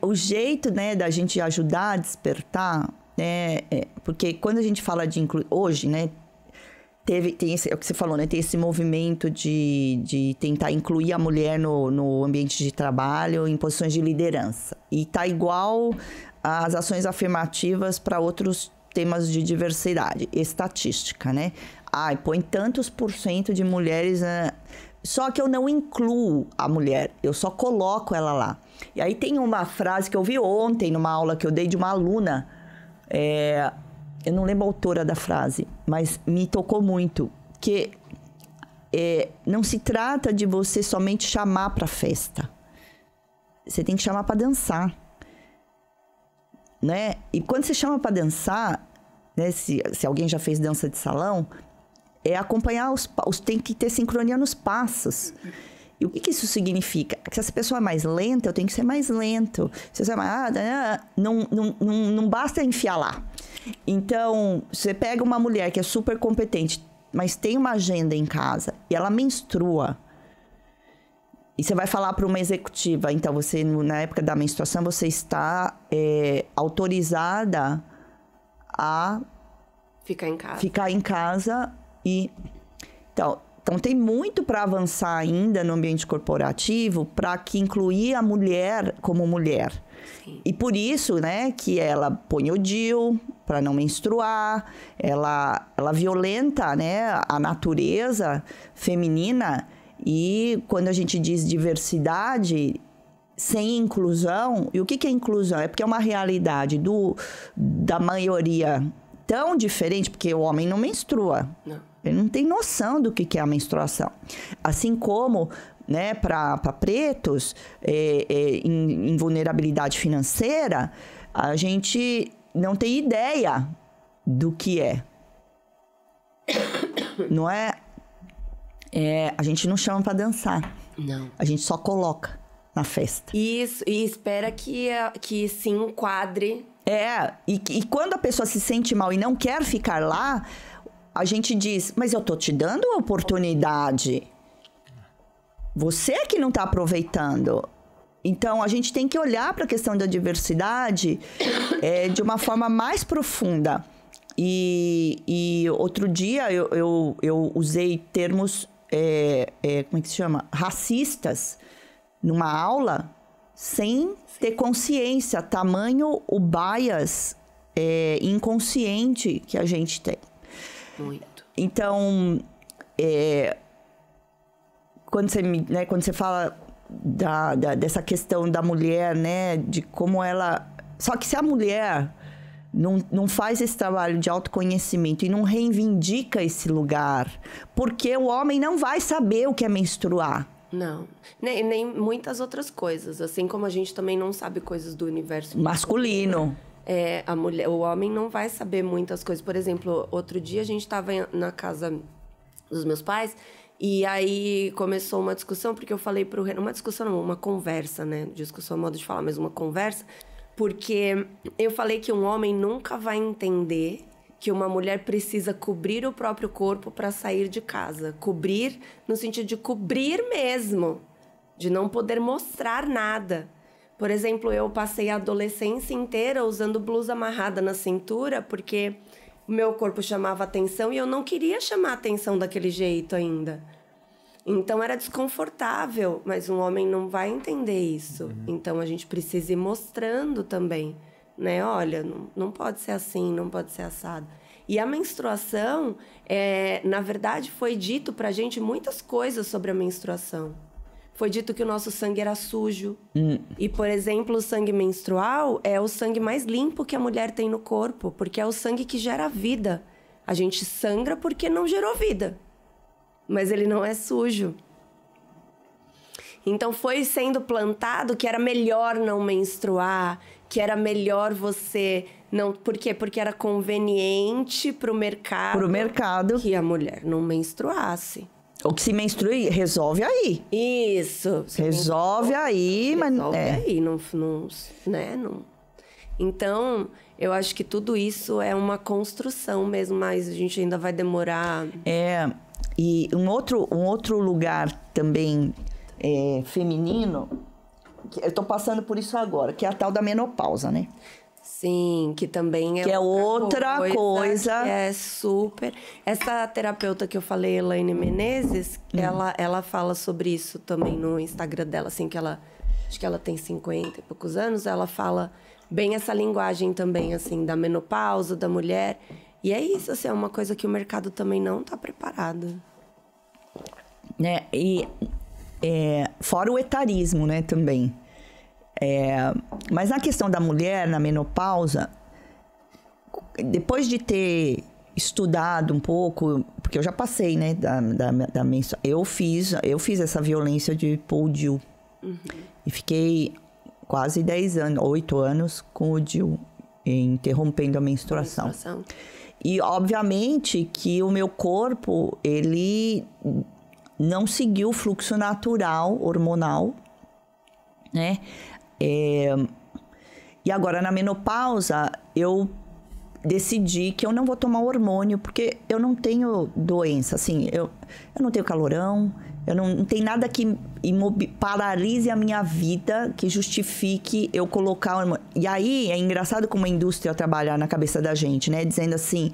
C: o jeito, né, da gente ajudar a despertar... porque quando a gente fala de incluir... Hoje, né? Tem esse, é o que você falou, né? Tem esse movimento de tentar incluir a mulher no ambiente de trabalho, em posições de liderança. E tá igual às ações afirmativas para outros temas de diversidade. Estatística, né? Põe tantos % de mulheres... Só que eu não incluo a mulher, eu só coloco ela lá. E aí tem uma frase que eu vi ontem numa aula que eu dei de uma aluna... eu não lembro a autora da frase, mas me tocou muito, que não se trata de você somente chamar para festa. Você tem que chamar para dançar, né? E quando você chama para dançar, né, se alguém já fez dança de salão, acompanhar tem que ter sincronia nos passos. E o que isso significa? Que se essa pessoa é mais lenta, eu tenho que ser mais lento. Se você é mais... não basta enfiar lá. Então, você pega uma mulher que é super competente, mas tem uma agenda em casa e ela menstrua. E você vai falar para uma executiva, então você, na época da menstruação, você está autorizada a... Ficar em casa e... Então, tem muito para avançar ainda no ambiente corporativo para que incluir a mulher como mulher. Sim. E por isso, né, que ela põe o DIU para não menstruar, ela violenta, né, a natureza feminina. E quando a gente diz diversidade, sem inclusão... E o que é inclusão? É porque é uma realidade da maioria tão diferente, porque o homem não menstrua. Não. Ele não tem noção do que é a menstruação. Assim como, né, para pretos em vulnerabilidade financeira, a gente não tem ideia do que é. Não é? A gente não chama para dançar.
A: Não.
C: A gente só coloca na festa.
A: Isso, e espera que se enquadre.
C: E quando a pessoa se sente mal e não quer ficar lá... A gente diz, mas eu tô te dando a oportunidade. Você que não tá aproveitando. Então, a gente tem que olhar para a questão da diversidade de uma forma mais profunda. E outro dia eu usei termos, como é que se chama? Racistas, numa aula, sem ter consciência. Tamanho o bias inconsciente que a gente tem.
A: Muito.
C: Então, quando você fala dessa questão da mulher, né, de como ela Só que se a mulher não faz esse trabalho de autoconhecimento e não reivindica esse lugar, porque o homem não vai saber o que é menstruar.
A: Não, nem muitas outras coisas. Assim como a gente também não sabe coisas do universo
C: masculino.
A: O homem não vai saber muitas coisas. Por exemplo, outro dia a gente estava na casa dos meus pais e aí começou uma discussão, porque eu falei pro Renan... Uma discussão não, uma conversa, né? Discussão é modo de falar, mas uma conversa. Porque eu falei que um homem nunca vai entender que uma mulher precisa cobrir o próprio corpo para sair de casa. Cobrir no sentido de cobrir mesmo, de não poder mostrar nada. Por exemplo, eu passei a adolescência inteira usando blusa amarrada na cintura porque o meu corpo chamava atenção e eu não queria chamar atenção daquele jeito ainda. Então era desconfortável, mas um homem não vai entender isso. Então a gente precisa ir mostrando também, né? Olha, não pode ser assim, não pode ser assado. E a menstruação, na verdade, foi dito pra gente muitas coisas sobre a menstruação. Foi dito que o nosso sangue era sujo. E, por exemplo, o sangue menstrual é o sangue mais limpo que a mulher tem no corpo, porque é o sangue que gera vida. A gente sangra porque não gerou vida. Mas ele não é sujo. Então foi sendo plantado que era melhor não menstruar, que era melhor você não... Por quê? Porque era conveniente pro mercado que a mulher não menstruasse.
C: Ou que se menstrue, resolve aí.
A: Isso.
C: Resolve aí, mas...
A: Resolve aí, não... Então, eu acho que tudo isso é uma construção mesmo, mas a gente ainda vai demorar...
C: E um outro lugar também feminino, que eu tô passando por isso agora, que é a tal da menopausa, né?
A: Sim, que também é
C: outra coisa.
A: Que é super... Essa terapeuta que eu falei, Elaine Menezes, ela fala sobre isso também no Instagram dela, assim, que ela... Acho que ela tem 50 e poucos anos, ela fala bem essa linguagem também, assim, da menopausa, da mulher... E é isso, assim, é uma coisa que o mercado também não está preparado.
C: Né? E fora o etarismo, né, também. Mas na questão da mulher, na menopausa, depois de ter estudado um pouco, porque eu já passei, né, da menstruação, eu fiz essa violência de pôr o DIU. E fiquei quase 10 anos, 8 anos com o DIU, interrompendo a menstruação. E, obviamente, que o meu corpo, ele não seguiu o fluxo natural, hormonal, né? E agora, na menopausa, eu decidi que eu não vou tomar hormônio, porque eu não tenho doença, assim, eu não tenho calorão, eu não tem nada que paralise a minha vida, que justifique eu colocar hormônio. E aí, é engraçado como a indústria trabalha na cabeça da gente, né? Dizendo assim,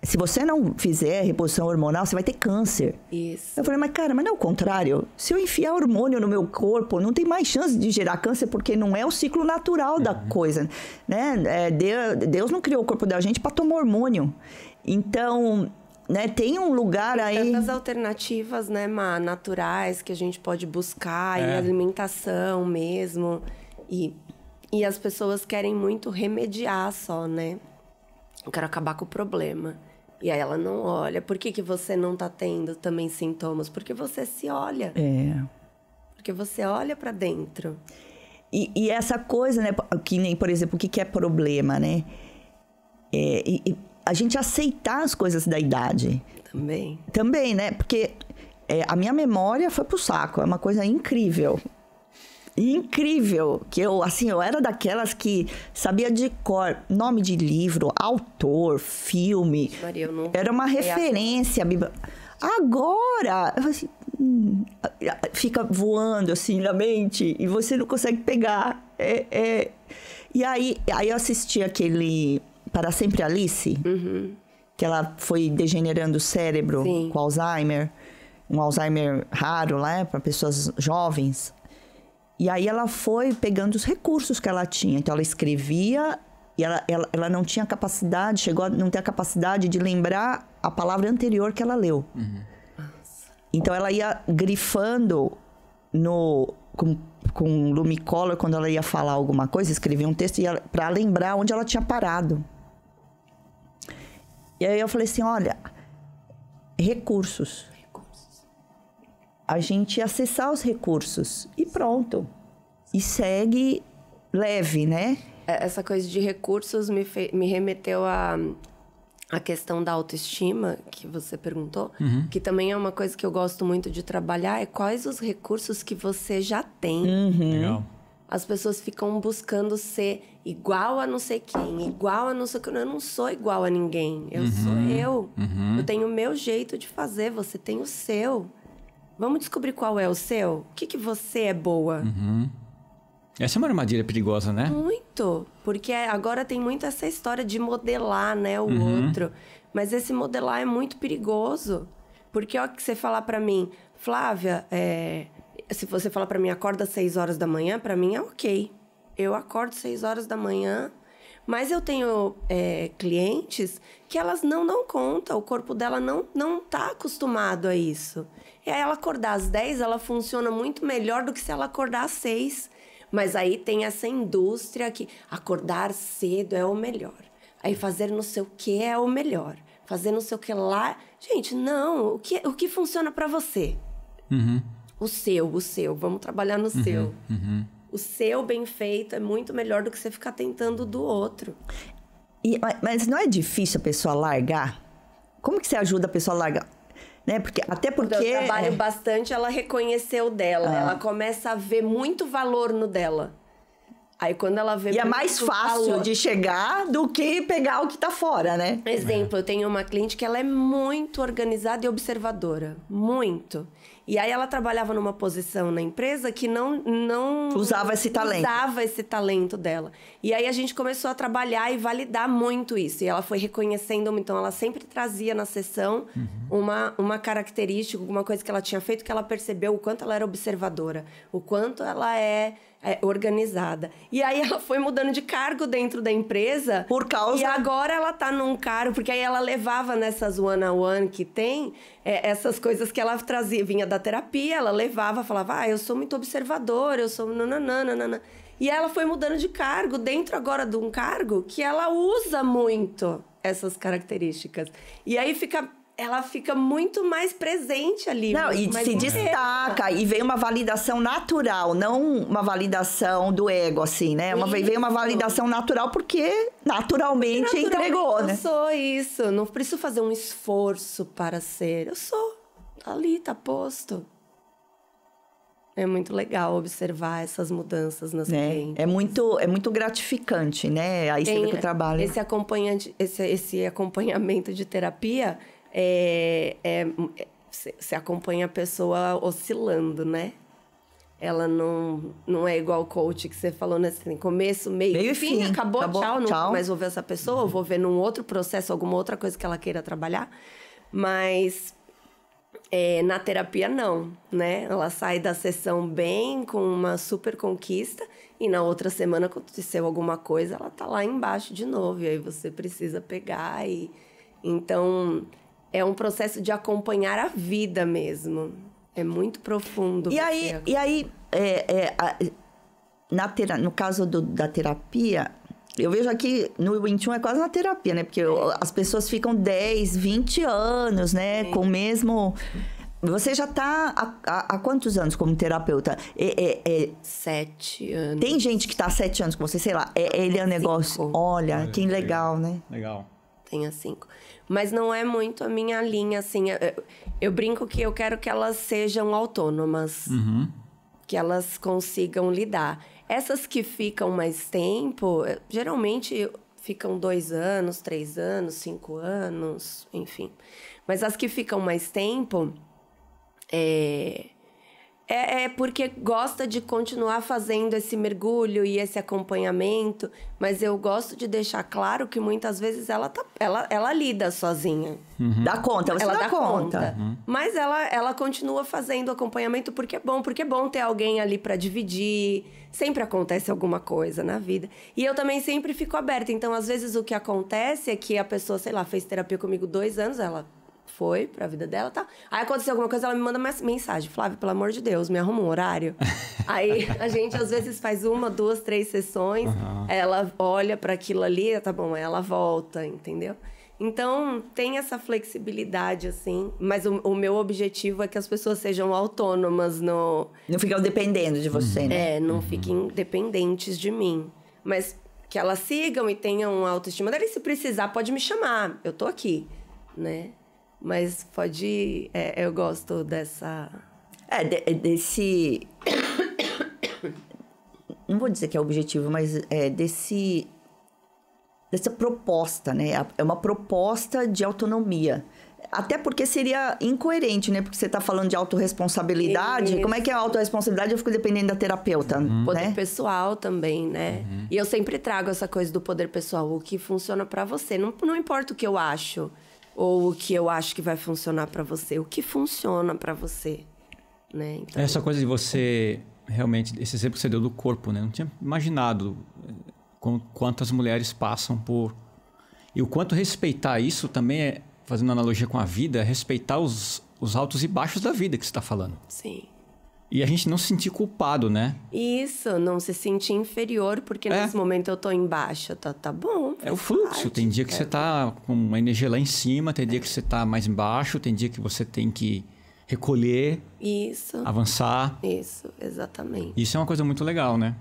C: se você não fizer reposição hormonal, você vai ter câncer.
A: Isso.
C: Eu falei, mas cara, mas não é o contrário. Se eu enfiar hormônio no meu corpo, não tem mais chance de gerar câncer, porque não é o ciclo natural da coisa, né? Deus não criou o corpo da gente para tomar hormônio. Então... Né, tem um lugar aí...
A: Tantas alternativas, né, naturais que a gente pode buscar, e alimentação mesmo. E as pessoas querem muito remediar só, né? Eu quero acabar com o problema. E aí ela não olha. Por que você não tá tendo também sintomas? Porque você se olha. Porque você olha pra dentro.
C: E essa coisa, né, que nem, por exemplo, o que é problema, né? A gente aceitar as coisas da idade. Também, né? Porque a minha memória foi pro saco. É uma coisa incrível. Incrível. Que eu era daquelas que sabia de cor nome de livro, autor, filme.
A: Maria, eu não...
C: Era uma referência. Agora, assim, fica voando assim na mente e você não consegue pegar. E aí eu assisti aquele... Para Sempre Alice, que ela foi degenerando o cérebro com Alzheimer, um Alzheimer raro, né, para pessoas jovens. E aí ela foi pegando os recursos que ela tinha. Então ela escrevia e ela não tinha capacidade, chegou a não ter a capacidade de lembrar a palavra anterior que ela leu. Então ela ia grifando com Lumicolor, quando ela ia falar alguma coisa, escrevia um texto para lembrar onde ela tinha parado. E aí eu falei assim, olha, recursos. A gente acessar os recursos e pronto. E segue leve, né?
A: Essa coisa de recursos me remeteu à questão da autoestima, que você perguntou, que também é uma coisa que eu gosto muito de trabalhar, é quais os recursos que você já tem.
B: Legal.
A: As pessoas ficam buscando ser igual a não sei quem, igual a não sei quem. Eu não sou igual a ninguém, eu sou eu. Eu tenho o meu jeito de fazer, você tem o seu. Vamos descobrir qual é o seu? O que você é boa?
B: Essa é uma armadilha perigosa, né?
A: Muito, porque agora tem muito essa história de modelar, né, o outro. Mas esse modelar é muito perigoso. Porque ó, que você falar pra mim, Flávia, se você falar pra mim, acorda às 6 horas da manhã, pra mim é ok. Eu acordo às 6 horas da manhã, mas eu tenho clientes que elas não dão conta, o corpo dela não tá acostumado a isso. E aí ela acordar às 10, ela funciona muito melhor do que se ela acordar às 6. Mas aí tem essa indústria que acordar cedo é o melhor. Aí fazer não sei o que é o melhor. Fazer não sei o que lá... Gente, não. O que funciona pra você? O seu. Vamos trabalhar no seu. O seu bem feito é muito melhor do que você ficar tentando do outro.
C: Mas não é difícil a pessoa largar? Como que você ajuda a pessoa a largar? Né? Até porque...
A: Eu trabalho bastante, ela reconheceu dela. Ela começa a ver muito valor no dela. Aí quando ela vê...
C: E é mais fácil de chegar do que pegar o que tá fora, né?
A: Exemplo, eu tenho uma cliente que ela é muito organizada e observadora. Muito. E aí ela trabalhava numa posição na empresa que não
C: usava esse talento.
A: Usava esse talento dela. E aí a gente começou a trabalhar e validar muito isso. E ela foi reconhecendo, então ela sempre trazia na sessão uma característica, alguma coisa que ela tinha feito, que ela percebeu o quanto ela era observadora, o quanto ela é organizada. E aí ela foi mudando de cargo dentro da empresa.
C: Por causa...
A: E agora ela tá num cargo... Porque aí ela levava nessas one-on-one que tem... essas coisas que ela trazia, vinha da terapia, ela levava, falava, eu sou muito observadora, eu sou nananana. E ela foi mudando de cargo, dentro agora de um cargo que ela usa muito essas características. E aí ela fica muito mais presente ali.
C: Não, e se destaca, e vem uma validação natural, não uma validação do ego, assim, né? Vem uma validação natural, porque naturalmente entregou, né?
A: Eu sou isso, não preciso fazer um esforço para ser. Eu sou, tá ali, tá posto. É muito legal observar essas mudanças nas clientes.
C: É muito gratificante, né? Aí você vê que o trabalho...
A: Esse acompanhamento de terapia... Você acompanha a pessoa oscilando, né? Ela não é igual o coach que você falou, né? Assim, começo, meio e fim. Acabou, tchau. Nunca mais vou ver essa pessoa. Eu vou ver num outro processo, alguma outra coisa que ela queira trabalhar. Mas na terapia, não, né? Ela sai da sessão bem, com uma super conquista. E na outra semana, aconteceu alguma coisa, ela tá lá embaixo de novo. E aí você precisa pegar e... Então... É um processo de acompanhar a vida mesmo. É muito profundo.
C: E aí no caso da terapia, eu vejo aqui no Wing Chun é quase uma terapia, né? Porque as pessoas ficam 10, 20 anos, né? Com o mesmo... Você já tá há quantos anos como terapeuta?
A: 7 anos.
C: Tem gente que tá há 7 anos com você, sei lá. Ele é um negócio... Olha, que legal, né?
B: Legal.
A: Tem 5. Mas não é muito a minha linha, assim. Eu brinco que eu quero que elas sejam autônomas. Que elas consigam lidar. Essas que ficam mais tempo, geralmente ficam 2 anos, 3 anos, 5 anos, enfim. Mas as que ficam mais tempo... É porque gosta de continuar fazendo esse mergulho e esse acompanhamento, mas eu gosto de deixar claro que muitas vezes ela lida sozinha.
C: Dá conta, você dá conta.
A: Mas ela continua fazendo acompanhamento porque é bom ter alguém ali para dividir. Sempre acontece alguma coisa na vida. E eu também sempre fico aberta. Então, às vezes, o que acontece é que a pessoa, sei lá, fez terapia comigo 2 anos, ela foi pra vida dela, tá? Aí aconteceu alguma coisa, ela me manda mensagem. Flávia, pelo amor de Deus, me arruma um horário. Aí a gente, às vezes, faz 1, 2, 3 sessões. Ela olha pra aquilo ali, tá bom, aí ela volta, entendeu? Então, tem essa flexibilidade, assim. Mas o meu objetivo é que as pessoas sejam autônomas no...
C: Não ficam dependendo de você, né?
A: não fiquem dependentes de mim. Mas que elas sigam e tenham autoestima. Daí, se precisar, pode me chamar. Eu tô aqui, né? Mas pode... eu gosto dessa...
C: Desse... Não vou dizer que é objetivo, mas dessa proposta, né? É uma proposta de autonomia. Até porque seria incoerente, né? Porque você tá falando de autorresponsabilidade.
A: Isso.
C: Como é que é a autorresponsabilidade? Eu fico dependendo da terapeuta,
A: Poder
C: né?
A: pessoal também, né? E eu sempre trago essa coisa do poder pessoal. O que funciona pra você. Não importa o que eu acho. Ou o que eu acho que vai funcionar pra você. O que funciona pra você, né? Então...
B: Essa coisa de você... Realmente, esse exemplo que você deu do corpo, né? Não tinha imaginado quantas mulheres passam por... E o quanto respeitar isso também fazendo analogia com a vida, é respeitar os altos e baixos da vida que você está falando.
A: Sim.
B: E a gente não se sentir culpado, né?
A: Isso, não se sentir inferior, porque nesse momento eu tô em baixa. Tá bom.
B: É o fluxo.
A: Parte.
B: Tem dia que você tá com uma energia lá em cima, tem dia que você tá mais embaixo, tem dia que você tem que recolher,
A: isso,
B: avançar.
A: Isso, exatamente.
B: Isso é uma coisa muito legal, né?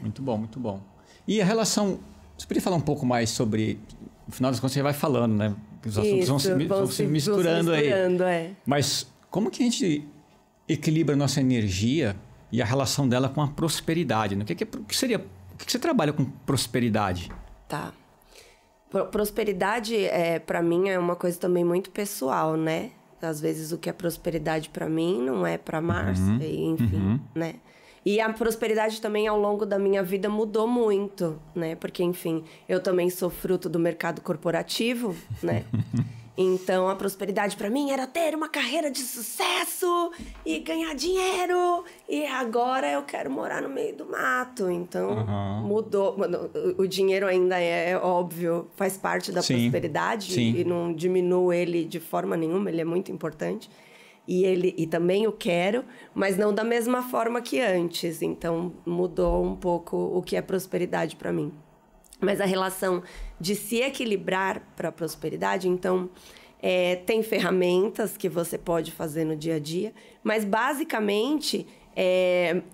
B: Muito bom, muito bom. E a relação... Você poderia falar um pouco mais sobre... No final das contas, você vai falando, né? Os assuntos vão se misturando aí. Mas como que a gente equilibra a nossa energia e a relação dela com a prosperidade, né? O que você trabalha com prosperidade?
A: Tá. Prosperidade, para mim, é uma coisa também muito pessoal, né? Às vezes, o que é prosperidade para mim não é para Márcia, enfim, né? E a prosperidade também, ao longo da minha vida, mudou muito, né? Porque, enfim, eu também sou fruto do mercado corporativo, né? Então, a prosperidade para mim era ter uma carreira de sucesso e ganhar dinheiro. E agora eu quero morar no meio do mato. Então, mudou. O dinheiro ainda é óbvio, faz parte da prosperidade.
B: Sim.
A: E não diminuo ele de forma nenhuma, ele é muito importante. E também o quero, mas não da mesma forma que antes. Então, mudou um pouco o que é prosperidade para mim. Mas a relação de se equilibrar para a prosperidade, então, tem ferramentas que você pode fazer no dia a dia, mas basicamente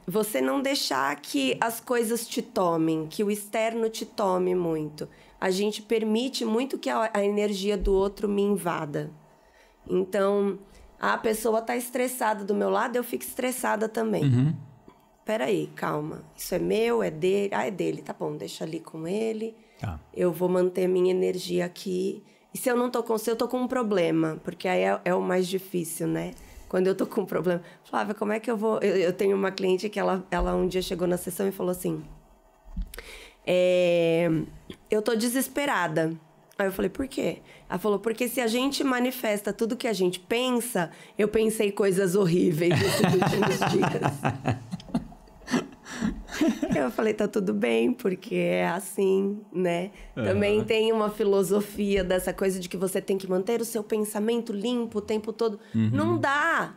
A: você não deixar que as coisas te tomem, que o externo te tome muito. A gente permite muito que a energia do outro me invada. Então, a pessoa está estressada do meu lado, eu fico estressada também. Peraí, calma. Isso é meu, é dele? Ah, é dele. Tá bom, deixa ali com ele.
B: Tá.
A: Eu vou manter minha energia aqui. E se eu não tô com você, eu tô com um problema. Porque aí é o mais difícil, né? Quando eu tô com um problema. Flávia, como é que eu vou... Eu tenho uma cliente que ela um dia chegou na sessão e falou assim... eu tô desesperada. Aí eu falei, por quê? Ela falou, porque se a gente manifesta tudo que a gente pensa... Eu pensei coisas horríveis nesses últimos dias. Eu falei, tá tudo bem, porque é assim, né? Também tem uma filosofia dessa coisa de que você tem que manter o seu pensamento limpo o tempo todo. Não dá.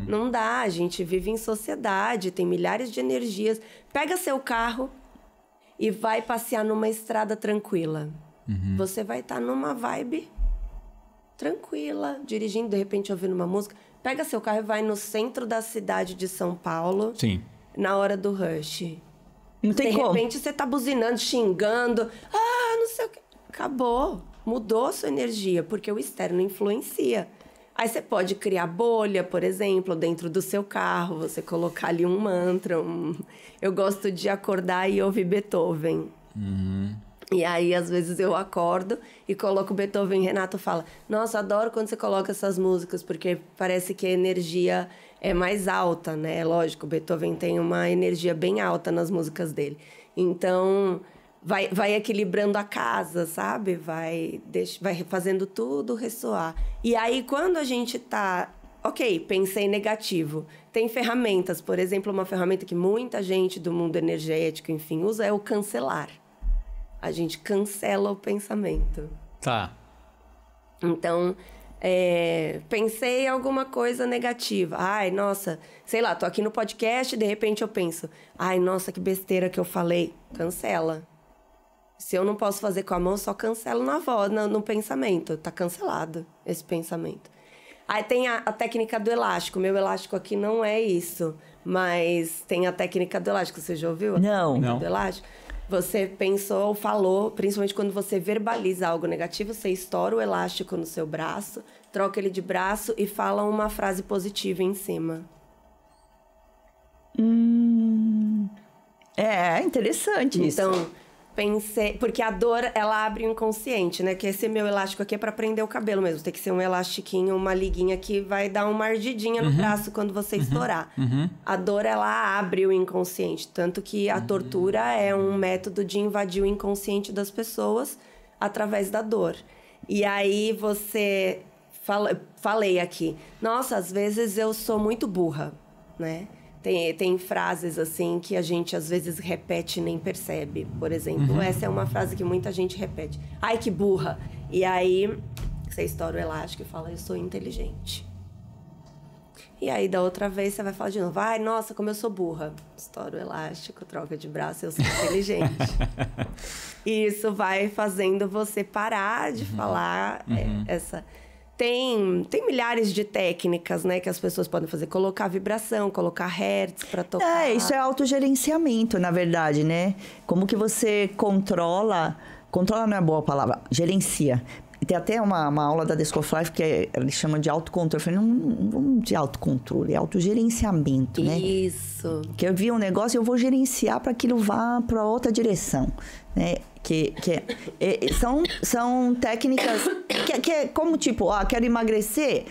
A: Não dá. A gente vive em sociedade, tem milhares de energias. Pega seu carro e vai passear numa estrada tranquila. Você vai estar numa vibe tranquila, dirigindo, de repente ouvindo uma música. Pega seu carro e vai no centro da cidade de São Paulo.
B: Sim.
A: Na hora do rush.
C: Não tem como.
A: De repente, você tá buzinando, xingando. Ah, não sei o que. Acabou. Mudou a sua energia, porque o externo influencia. Aí você pode criar bolha, por exemplo, dentro do seu carro. Você colocar ali um mantra. Eu gosto de acordar e ouvir Beethoven. E aí, às vezes, eu acordo e coloco Beethoven. Renato fala, nossa, adoro quando você coloca essas músicas, porque parece que a energia é mais alta, né? Lógico, Beethoven tem uma energia bem alta nas músicas dele. Então, vai equilibrando a casa, sabe? Vai fazendo tudo ressoar. E aí, quando a gente tá... Ok, pensei negativo. Tem ferramentas, por exemplo, uma ferramenta que muita gente do mundo energético, enfim, usa é o cancelar. A gente cancela o pensamento.
B: Tá.
A: Então, Pensei em alguma coisa negativa. Ai, nossa, sei lá, tô aqui no podcast e de repente eu penso, ai, nossa, que besteira que eu falei. Cancela. Se eu não posso fazer com a mão, só cancelo na voz, no pensamento. Tá cancelado esse pensamento. Aí tem a técnica do elástico. Meu elástico aqui não é isso, mas tem a técnica do elástico. Você já ouviu?
C: Não.
A: Do elástico? Você pensou ou falou, principalmente quando você verbaliza algo negativo, você estoura o elástico no seu braço, troca ele de braço e fala uma frase positiva em cima.
C: É interessante isso.
A: Então, pensei... Porque a dor, ela abre o inconsciente, né? Que esse meu elástico aqui é pra prender o cabelo mesmo. Tem que ser um elastiquinho, uma liguinha que vai dar uma ardidinha no braço quando você estourar. A dor, ela abre o inconsciente. Tanto que a tortura é um método de invadir o inconsciente das pessoas através da dor. E aí você... Falei aqui. Nossa, às vezes eu sou muito burra, né? Tem frases, assim, que a gente, às vezes, repete e nem percebe. Por exemplo, essa é uma frase que muita gente repete. Ai, que burra! E aí, você estoura o elástico e fala, eu sou inteligente. E aí, da outra vez, você vai falar de novo. Ai, nossa, como eu sou burra. Estoura o elástico, troca de braço, eu sou inteligente. E isso vai fazendo você parar de falar essa... Tem milhares de técnicas, né, que as pessoas podem fazer. Colocar vibração, colocar hertz para tocar.
C: Isso é autogerenciamento, na verdade, né? Como que você controla... Controla não é boa palavra. Gerencia. Tem até uma aula da Descof Life que eles chamam de autocontrole. Eu falei, não vamos de autocontrole, é autogerenciamento, né?
A: Isso.
C: Que eu vi um negócio e eu vou gerenciar para que aquilo vá para outra direção, né? São técnicas que é como tipo, quero emagrecer,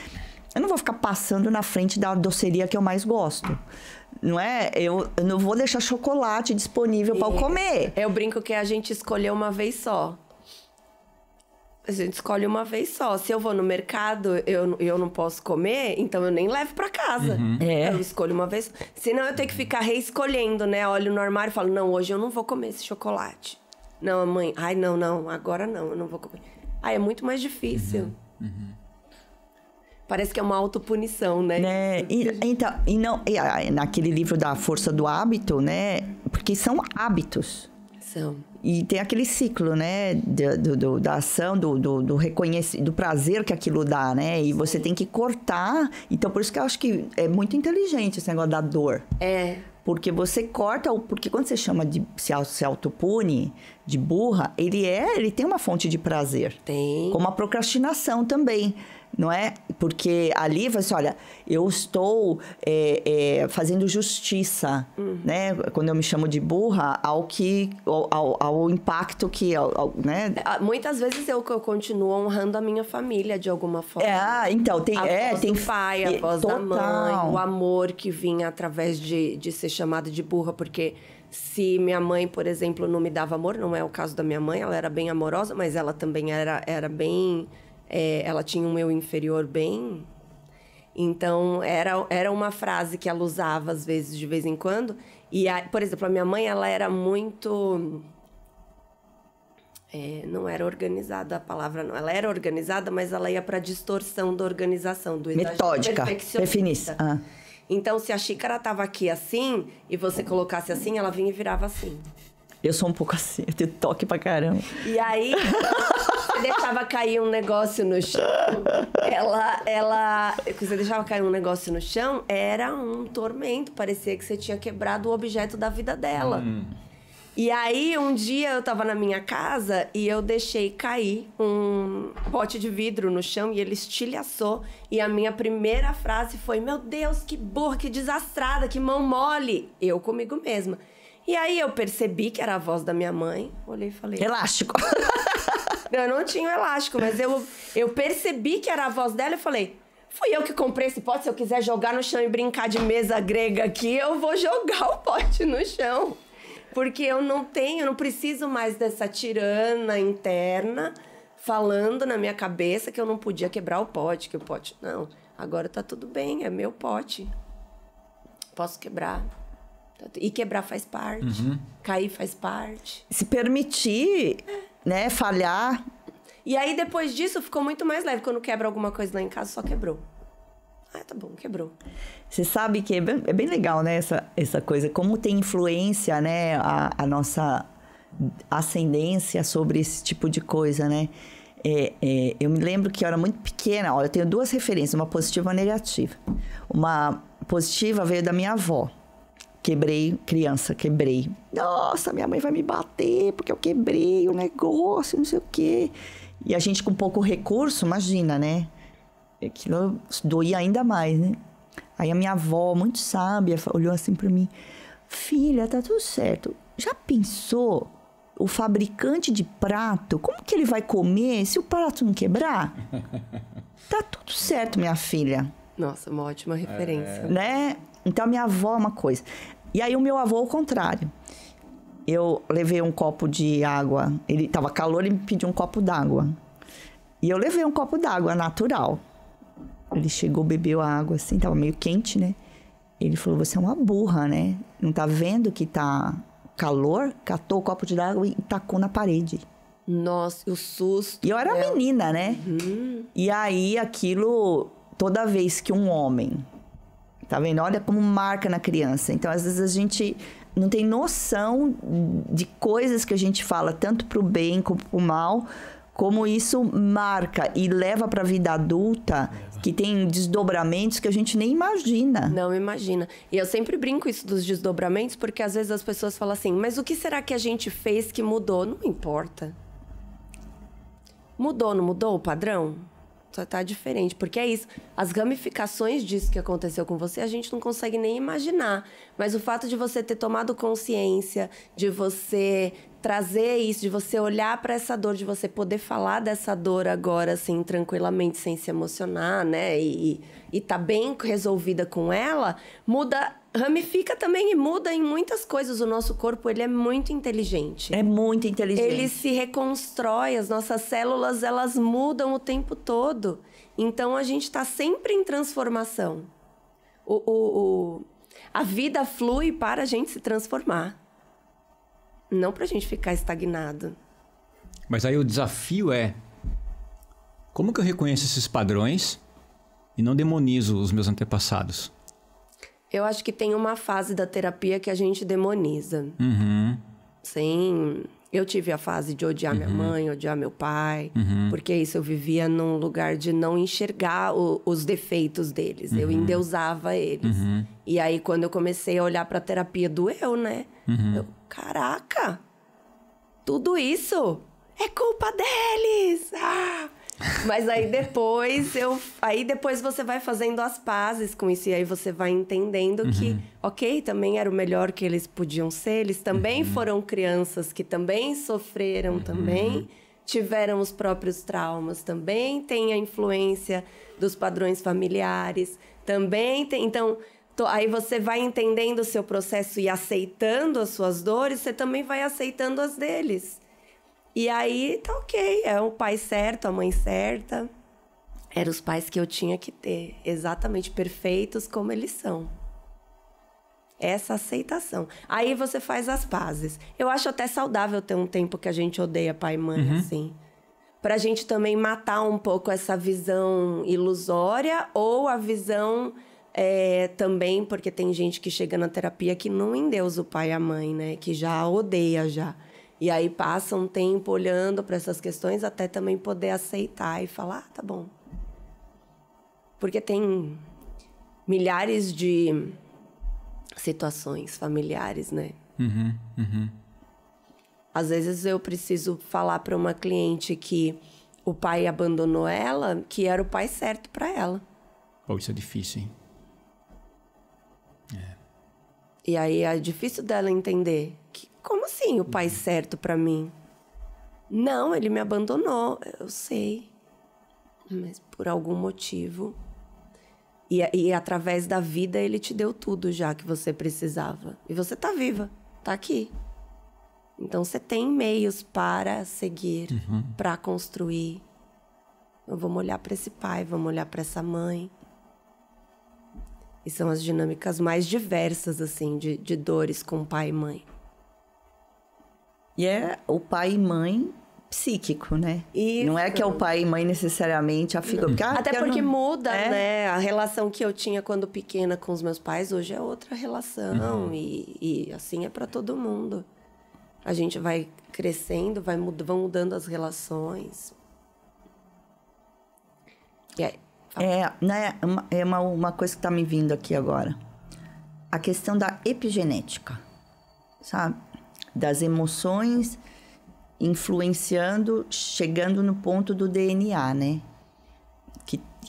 C: eu não vou ficar passando na frente da doceria que eu mais gosto. Não é? Eu não vou deixar chocolate disponível para eu comer.
A: Eu brinco que a gente escolheu uma vez só. A gente escolhe uma vez só. Se eu vou no mercado, eu não posso comer, então eu nem levo pra casa. Eu escolho uma vez. Senão eu tenho que ficar reescolhendo, né? Olho no armário e falo, não, hoje eu não vou comer esse chocolate. Não, mãe, ai, não, agora não, eu não vou comer. Ai, é muito mais difícil. Parece que é uma autopunição, né?
C: Naquele livro da Força do Hábito, né? Porque são hábitos.
A: São.
C: E tem aquele ciclo, né? Da ação, do reconhecimento, do prazer que aquilo dá, né? E você tem que cortar. Então, por isso que eu acho que é muito inteligente esse negócio da dor. Porque você corta, porque quando você chama de se autopune, de burra, ele tem uma fonte de prazer.
A: Tem.
C: Como a procrastinação também, não é? Porque ali você, olha, eu estou fazendo justiça, né? Quando eu me chamo de burra, ao impacto que, né?
A: Muitas vezes eu continuo honrando a minha família de alguma forma.
C: Então, tem...
A: A voz
C: tem
A: do pai, a voz da mãe, o amor que vinha através de ser chamada de burra, porque... Se minha mãe, por exemplo, não me dava amor, não é o caso da minha mãe, ela era bem amorosa, mas ela também era bem... ela tinha um eu inferior bem... Então, era uma frase que ela usava, às vezes, de vez em quando. E, por exemplo, a minha mãe, ela era muito... não era organizada a palavra, não. Ela era organizada, mas ela ia para a distorção da organização, do
C: metódica,
A: perfeccionista. Então, se a xícara estava aqui assim, e você colocasse assim, ela vinha e virava assim.
C: Eu sou um pouco assim, eu tenho toque pra caramba.
A: E aí, você deixava cair um negócio no chão, você deixava cair um negócio no chão, era um tormento, parecia que você tinha quebrado o objeto da vida dela. E aí, um dia eu tava na minha casa e eu deixei cair um pote de vidro no chão e ele estilhaçou. E a minha primeira frase foi, meu Deus, que burra, que desastrada, que mão mole. Eu comigo mesma. E aí eu percebi que era a voz da minha mãe. Olhei e falei...
C: Elástico.
A: Eu não tinha o elástico, mas eu percebi que era a voz dela e falei... Fui eu que comprei esse pote, se eu quiser jogar no chão e brincar de mesa grega aqui, eu vou jogar o pote no chão. Porque eu não preciso mais dessa tirana interna falando na minha cabeça que eu não podia quebrar o pote, que o pote... Não, agora tá tudo bem, é meu pote. Posso quebrar. E quebrar faz parte. Cair faz parte.
C: Se permitir, né, falhar.
A: E aí, depois disso, ficou muito mais leve. Quando quebra alguma coisa lá em casa, só quebrou. Ah, tá bom, quebrou.
C: Você sabe que é bem legal, né? Essa coisa. Como tem influência, né? A nossa ascendência sobre esse tipo de coisa, né? Eu me lembro que eu era muito pequena. Olha, eu tenho 2 referências, uma positiva e uma negativa. Uma positiva veio da minha avó. Quebrei. Nossa, minha mãe vai me bater porque eu quebrei o negócio, não sei o quê. E a gente com pouco recurso, imagina, né? Aquilo doía ainda mais, né? Aí a minha avó, muito sábia, olhou assim pra mim. Filha, tá tudo certo. Já pensou o fabricante de prato? Como que ele vai comer se o prato não quebrar? Tá tudo certo, minha filha.
A: Nossa, uma ótima referência.
C: Né? Então, a minha avó é uma coisa. E aí, o meu avô, ao contrário. Eu levei um copo de água. Ele tava calor e me pediu um copo d'água. E eu levei um copo d'água natural. Ele chegou, bebeu a água assim, tava meio quente, né? Ele falou, você é uma burra, né? Não tá vendo que tá calor? Catou o copo de água e tacou na parede.
A: Nossa, o susto.
C: E eu era menina, né? E aí, aquilo, toda vez que um homem... Tá vendo? Olha como marca na criança. Então, às vezes, a gente não tem noção de coisas que a gente fala, tanto pro bem como pro mal, como isso marca e leva pra vida adulta, que tem desdobramentos que a gente nem imagina.
A: Não imagina. E eu sempre brinco isso dos desdobramentos, porque às vezes as pessoas falam assim, mas o que será que a gente fez que mudou? Não importa. Mudou, não mudou o padrão? Só tá diferente, porque é isso. As ramificações disso que aconteceu com você, a gente não consegue nem imaginar. Mas o fato de você ter tomado consciência, de você trazer isso, de você olhar para essa dor, de você poder falar dessa dor agora, assim, tranquilamente, sem se emocionar, né? E tá bem resolvida com ela, muda, ramifica também e muda em muitas coisas. O nosso corpo, ele é muito inteligente.
C: É muito inteligente. Ele
A: se reconstrói, as nossas células, elas mudam o tempo todo. Então, a gente tá sempre em transformação. A vida flui para a gente se transformar. Não pra gente ficar estagnado.
B: Mas aí o desafio é... Como que eu reconheço esses padrões e não demonizo os meus antepassados?
A: Eu acho que tem uma fase da terapia que a gente demoniza. Sim. Eu tive a fase de odiar minha mãe, odiar meu pai. Porque isso, eu vivia num lugar de não enxergar os defeitos deles. Eu endeusava eles. E aí, quando eu comecei a olhar pra terapia, doeu, né? Caraca! Tudo isso é culpa deles! Ah! Mas aí depois você vai fazendo as pazes com isso. E aí você vai entendendo que, ok, também era o melhor que eles podiam ser. Eles também foram crianças que também sofreram, também tiveram os próprios traumas, também tem a influência dos padrões familiares, também tem... Então, aí você vai entendendo o seu processo e aceitando as suas dores, você também vai aceitando as deles. E aí, tá ok, é o pai certo, a mãe certa. Eram os pais que eu tinha que ter, exatamente perfeitos como eles são. Essa aceitação. Aí você faz as pazes. Eu acho até saudável ter um tempo que a gente odeia pai e mãe, assim. Pra gente também matar um pouco essa visão ilusória ou a visão... também, porque tem gente que chega na terapia que não endeusa o pai e a mãe, né? Que já odeia, já. E aí passa um tempo olhando para essas questões até também poder aceitar e falar, tá bom. Porque tem milhares de situações familiares, né? Às vezes eu preciso falar para uma cliente que o pai abandonou ela, que era o pai certo para ela.
B: Pô, isso é difícil, hein?
A: E aí é difícil dela entender que, como assim o pai certo pra mim? Não, ele me abandonou, eu sei. Mas por algum motivo. E através da vida ele te deu tudo já que você precisava. E você tá viva, tá aqui. Então você tem meios para seguir, para construir. Vamos olhar para esse pai, vamos olhar para essa mãe. E são as dinâmicas mais diversas, assim, de dores com pai e mãe.
C: E o pai e mãe psíquico, né?
A: Isso.
C: Não é que é o pai e mãe necessariamente a figura.
A: Até porque muda,
C: é.
A: né? A relação que eu tinha quando pequena com os meus pais, hoje é outra relação. E assim é para todo mundo. A gente vai crescendo, vão mudando as relações. E aí,
C: é uma coisa que tá me vindo aqui agora. A questão da epigenética, sabe? Das emoções influenciando, chegando no ponto do DNA, né?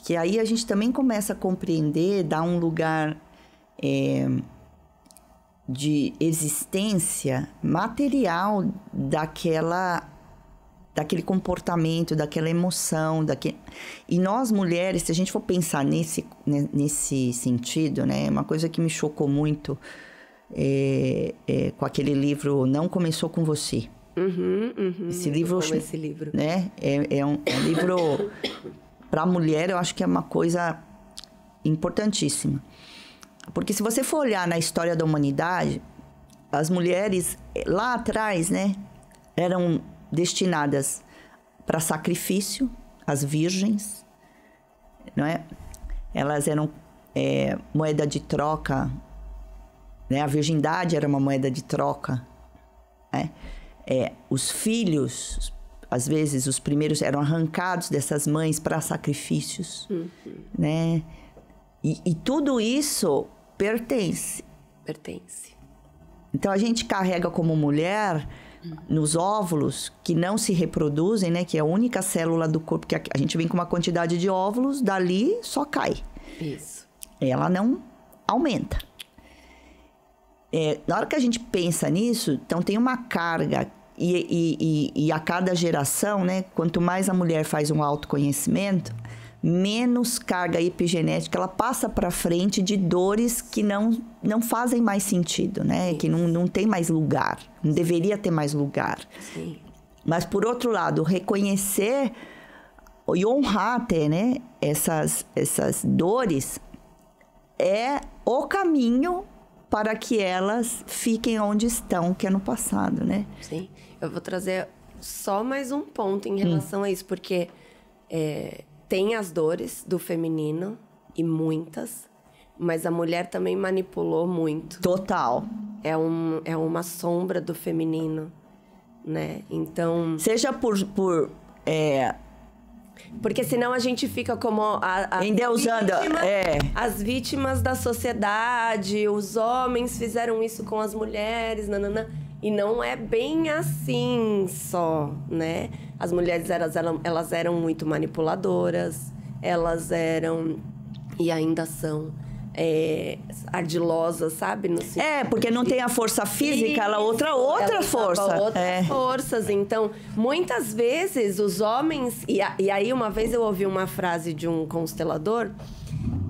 C: Que aí a gente também começa a compreender, dar um lugar de existência material daquele comportamento, daquela emoção, E nós mulheres, se a gente for pensar nesse sentido, né? Uma coisa que me chocou muito com aquele livro Não Começou Com Você. Esse livro,
A: esse livro,
C: né? É um livro para a mulher, eu acho que é uma coisa importantíssima. Porque se você for olhar na história da humanidade, as mulheres lá atrás, né, eram destinadas para sacrifício, as virgens, não é? Elas eram moeda de troca, né? A virgindade era uma moeda de troca, né? Os filhos, às vezes, os primeiros eram arrancados dessas mães para sacrifícios, né? E tudo isso pertence. Então, a gente carrega como mulher, nos óvulos, que não se reproduzem, né? Que é a única célula do corpo, que a gente vem com uma quantidade de óvulos, dali só cai.
A: Isso.
C: Ela não aumenta. Na hora que a gente pensa nisso, então tem uma carga, e a cada geração, né? Quanto mais a mulher faz um autoconhecimento, menos carga epigenética ela passa para frente de dores que não fazem mais sentido, né? Que não tem mais lugar, não deveria ter mais lugar.
A: Sim.
C: Mas, por outro lado, reconhecer e honrar até, né? Essas dores é o caminho para que elas fiquem onde estão, que é no passado, né?
A: Sim. Eu vou trazer só mais um ponto em relação a isso, porque tem as dores do feminino, e muitas, mas a mulher também manipulou muito.
C: Total.
A: É uma sombra do feminino, né? Então...
C: Seja
A: Porque senão a gente fica como
C: endeusando,
A: as vítimas da sociedade, os homens fizeram isso com as mulheres, nananã. E não é bem assim só, né? As mulheres, elas eram muito manipuladoras, elas eram, e ainda são, ardilosas, sabe?
C: Porque não tem a força física, ela outra força.
A: Outras forças. Então, muitas vezes, os homens... E aí, uma vez eu ouvi uma frase de um constelador...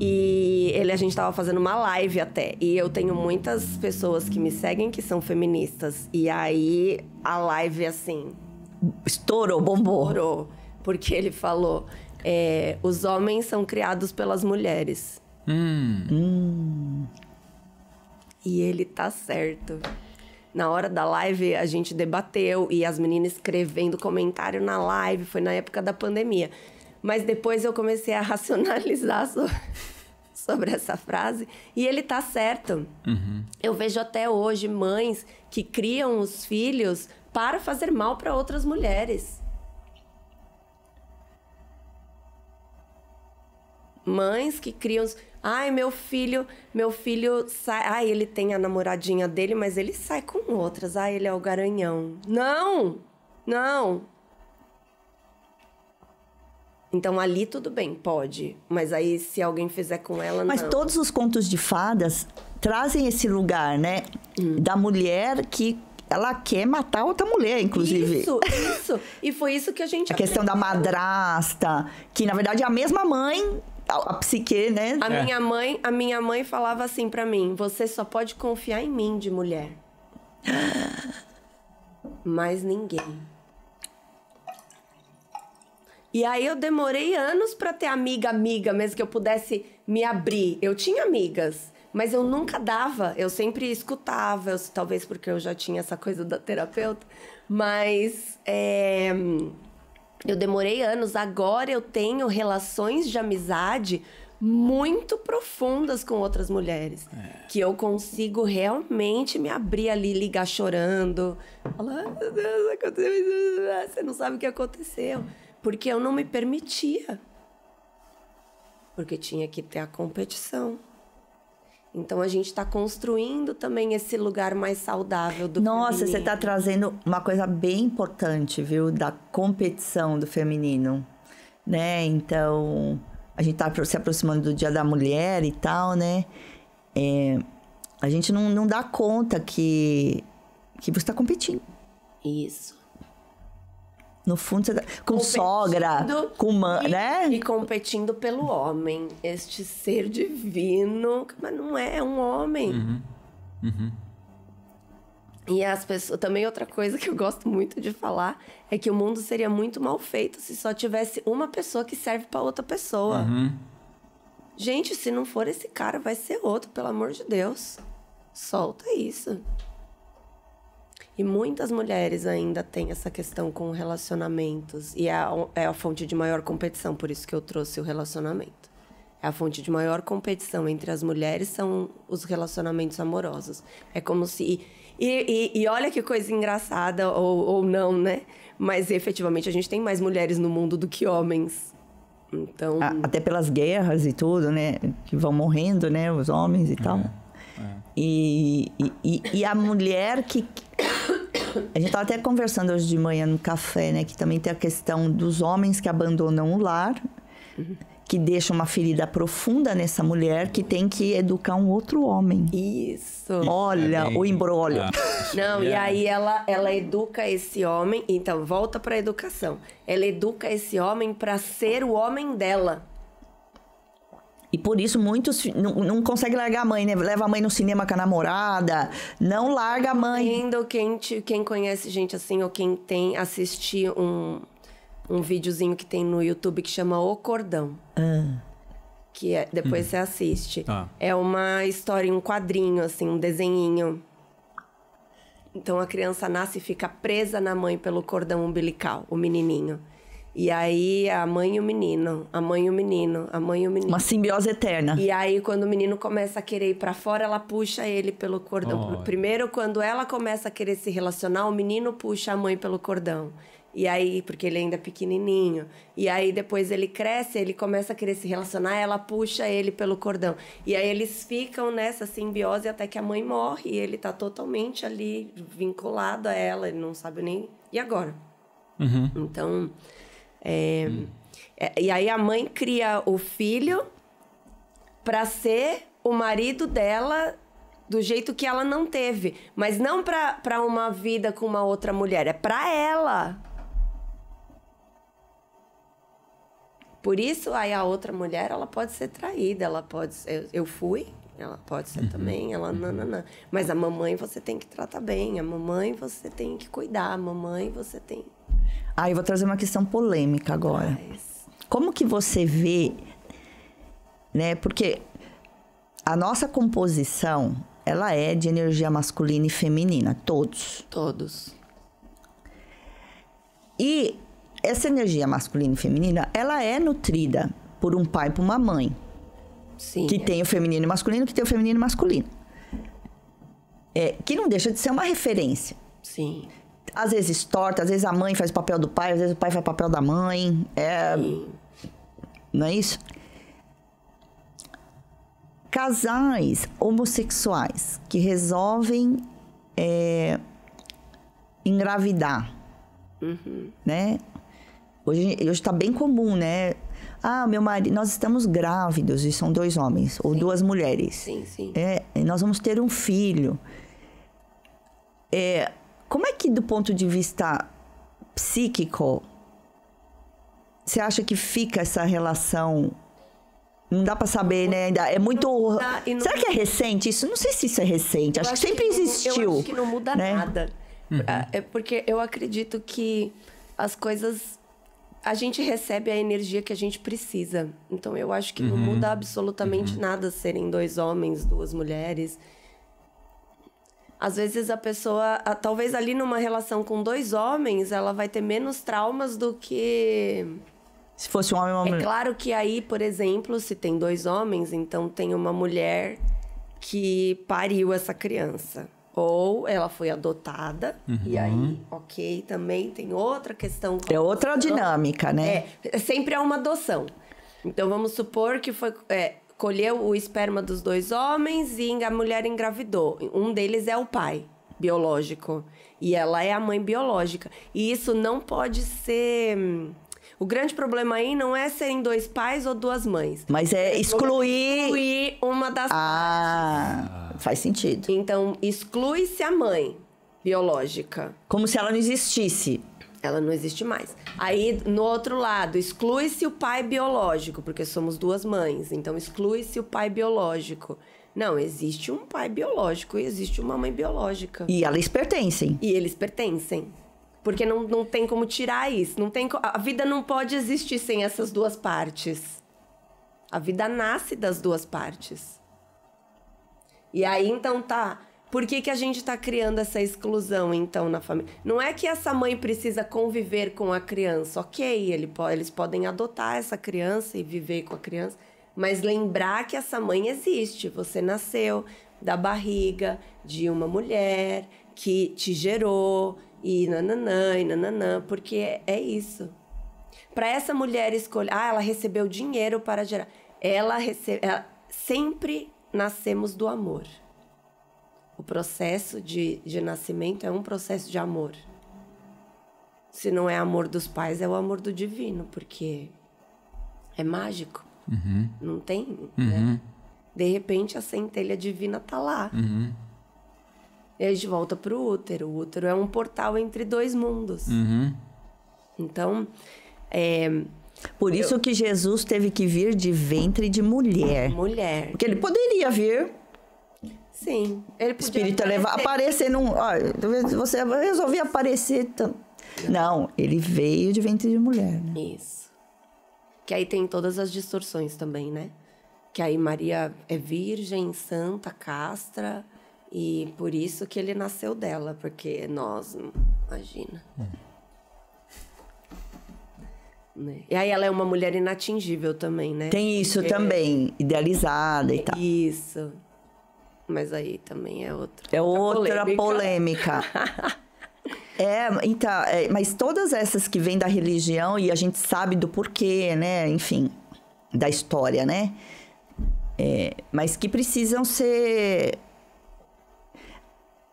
A: E a gente estava fazendo uma live até. E eu tenho muitas pessoas que me seguem que são feministas. E aí, a live, assim...
C: Estourou, bombou.
A: Estourou. Porque ele falou... os homens são criados pelas mulheres. E ele tá certo. Na hora da live, a gente debateu. E as meninas escrevendo comentário na live. Foi na época da pandemia. Mas depois eu comecei a racionalizar sobre essa frase. E ele tá certo. Eu vejo até hoje mães que criam os filhos para fazer mal para outras mulheres. Mães que criam... Ai, meu filho sai... Ai, ele tem a namoradinha dele, mas ele sai com outras. Ai, ele é o garanhão. Não! Então, ali tudo bem, pode. Mas aí, se alguém fizer com ela, não.
C: Mas todos os contos de fadas trazem esse lugar, né? Da mulher que ela quer matar outra mulher, inclusive.
A: Isso. E foi isso que a gente...
C: A questão da madrasta, que na verdade é a mesma mãe, a psique, né?
A: A minha mãe falava assim pra mim: você só pode confiar em mim de mulher. Mais ninguém. E aí eu demorei anos pra ter amiga, mesmo que eu pudesse me abrir. Eu tinha amigas, Mas eu nunca dava, eu sempre escutava, talvez porque eu já tinha essa coisa da terapeuta, mas eu demorei anos. Agora eu tenho relações de amizade muito profundas com outras mulheres. Que eu consigo realmente me abrir ali, ligar chorando. Falar, meu Deus, aconteceu isso. Você não sabe o que aconteceu. Porque eu não me permitia. Porque tinha que ter a competição. Então, a gente está construindo também esse lugar mais saudável do feminino.
C: Nossa, você está trazendo uma coisa bem importante, viu? Da competição do feminino, né? Então... A gente tá se aproximando do Dia da Mulher e tal, né? A gente não dá conta que você está competindo.
A: Isso.
C: No fundo, você tá com sogra, com mãe, né?
A: E competindo pelo homem. Este ser divino, mas não é um homem. E as pessoas... Também outra coisa que eu gosto muito de falar é que o mundo seria muito mal feito se só tivesse uma pessoa que serve para outra pessoa. Gente, se não for esse cara, vai ser outro, pelo amor de Deus. Solta isso. E muitas mulheres ainda têm essa questão com relacionamentos. E é a fonte de maior competição, por isso que eu trouxe o relacionamento. A fonte de maior competição entre as mulheres são os relacionamentos amorosos. É como se... E olha que coisa engraçada, ou não, né? Mas, efetivamente, a gente tem mais mulheres no mundo do que homens. Então...
C: Até pelas guerras e tudo, né? Que vão morrendo, né? Os homens e tal. E a mulher que... A gente estava até conversando hoje de manhã no café, né? Que também tem a questão dos homens que abandonam o lar... Que deixa uma ferida profunda nessa mulher que tem que educar um outro homem.
A: Isso.
C: Olha o imbróglio.
A: Não, e aí ela educa esse homem... Então, volta para a educação. Ela educa esse homem para ser o homem dela.
C: E por isso muitos não conseguem largar a mãe, né? Leva a mãe no cinema com a namorada. Não larga a mãe.
A: Quem conhece gente assim, ou quem tem assistir um videozinho que tem no YouTube que chama O Cordão. Que depois você assiste. É uma história, um quadrinho, assim, um desenhinho. Então a criança nasce e fica presa na mãe pelo cordão umbilical, o menininho. E aí a mãe e o menino, a mãe e o menino, a mãe e o menino.
C: Uma simbiose eterna.
A: E aí quando o menino começa a querer ir pra fora, ela puxa ele pelo cordão. Primeiro, quando ela começa a querer se relacionar, o menino puxa a mãe pelo cordão. E aí, porque ele ainda é pequenininho. E aí, depois ele cresce, ele começa a querer se relacionar, ela puxa ele pelo cordão. E aí, eles ficam nessa simbiose até que a mãe morre. E ele tá totalmente ali, vinculado a ela. Ele não sabe nem... E agora? Então... e aí, a mãe cria o filho pra ser o marido dela... Do jeito que ela não teve. Mas não pra uma vida com uma outra mulher. É pra ela. Por isso, aí a outra mulher, ela pode ser traída. Ela pode ser... Eu fui. Ela pode ser também. Ela... Não. Mas a mamãe você tem que tratar bem. A mamãe você tem que cuidar. A mamãe você tem...
C: Eu vou trazer uma questão polêmica agora. Como que você vê... Né? Porque a nossa composição... Ela é de energia masculina e feminina, todos.
A: Todos.
C: E essa energia masculina e feminina, ela é nutrida por um pai e por uma mãe.
A: Sim.
C: Que tem o feminino e masculino, que tem o feminino e masculino. Que não deixa de ser uma referência.
A: Sim.
C: Às vezes torta, às vezes a mãe faz o papel do pai, às vezes o pai faz o papel da mãe.
A: Sim.
C: Não é isso? Casais homossexuais que resolvem engravidar, né? Hoje está bem comum, né? Meu marido, nós estamos grávidos, e são 2 homens, ou 2 mulheres.
A: Sim.
C: Nós vamos ter um filho. Como é que, do ponto de vista psíquico, você acha que fica essa relação... Não dá pra saber, né? Ainda é muito... Será que é recente isso? Não sei se isso é recente. Acho que sempre existiu.
A: Eu acho que não muda
C: né?
A: nada. É porque eu acredito que as coisas a gente recebe a energia que a gente precisa. Então, eu acho que não muda absolutamente nada serem 2 homens, 2 mulheres. Às vezes, a pessoa, talvez ali numa relação com 2 homens, ela vai ter menos traumas do que...
C: Se fosse um homem e uma mulher.
A: É claro que aí, por exemplo, se tem 2 homens, então tem uma mulher que pariu essa criança. Ou ela foi adotada, e aí, ok, também tem outra questão.
C: É outra dinâmica, né?
A: Sempre é uma adoção. Então, vamos supor que foi... colheu o esperma dos 2 homens e a mulher engravidou. Um deles é o pai biológico. E ela é a mãe biológica. E isso não pode ser... O grande problema aí não é serem 2 pais ou 2 mães.
C: Mas é excluir
A: uma das partes.
C: Faz sentido.
A: Então, exclui-se a mãe biológica.
C: Como se ela não existisse.
A: Ela não existe mais. Aí, no outro lado, exclui-se o pai biológico, porque somos 2 mães. Então, exclui-se o pai biológico. Não, existe um pai biológico e existe uma mãe biológica.
C: E eles pertencem.
A: E eles pertencem. Porque não tem como tirar isso. A vida não pode existir sem essas 2 partes. A vida nasce das 2 partes. E aí, então, tá... Por que a gente tá criando essa exclusão, então, na família? Não é que essa mãe precisa conviver com a criança. Ok, eles podem adotar essa criança e viver com a criança. Mas lembrar que essa mãe existe. Você nasceu da barriga de uma mulher que te gerou... E nananã, porque é isso. Para essa mulher escolher... ela recebeu dinheiro para gerar. Sempre nascemos do amor. O processo de nascimento é um processo de amor. Se não é amor dos pais, é o amor do divino, porque é mágico. Não tem, né? De repente, a centelha divina tá lá. E a gente volta pro útero. O útero é um portal entre 2 mundos. Então,
C: Por isso que Jesus teve que vir de ventre de mulher. Porque ele poderia vir...
A: Sim. Ele podia
C: espírito aparecer num... você resolveu aparecer... Não, ele veio de ventre de mulher. Né?
A: Isso. Que aí tem todas as distorções também, né? Que aí Maria é virgem, santa, castra... E por isso que ele nasceu dela, porque nós, imagina. Né? E aí ela é uma mulher inatingível também, né?
C: Tem isso também, idealizada e tal.
A: Isso. Mas aí também é outra.
C: É outra polêmica. Então, mas todas essas que vêm da religião, e a gente sabe do porquê, né? Enfim, da história, né? Mas que precisam ser...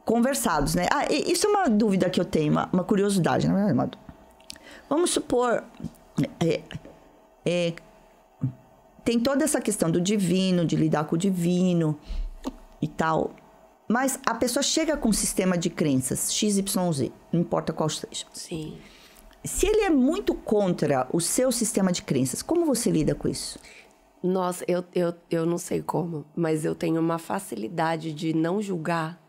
C: conversados, né? Isso é uma dúvida que eu tenho, uma curiosidade, não é, Amado? Vamos supor... tem toda essa questão do divino, de lidar com o divino e tal. Mas a pessoa chega com um sistema de crenças, XYZ, não importa qual seja.
A: Sim.
C: Se ele é muito contra o seu sistema de crenças, como você lida com isso?
A: Nossa, eu não sei como, mas eu tenho uma facilidade de não julgar.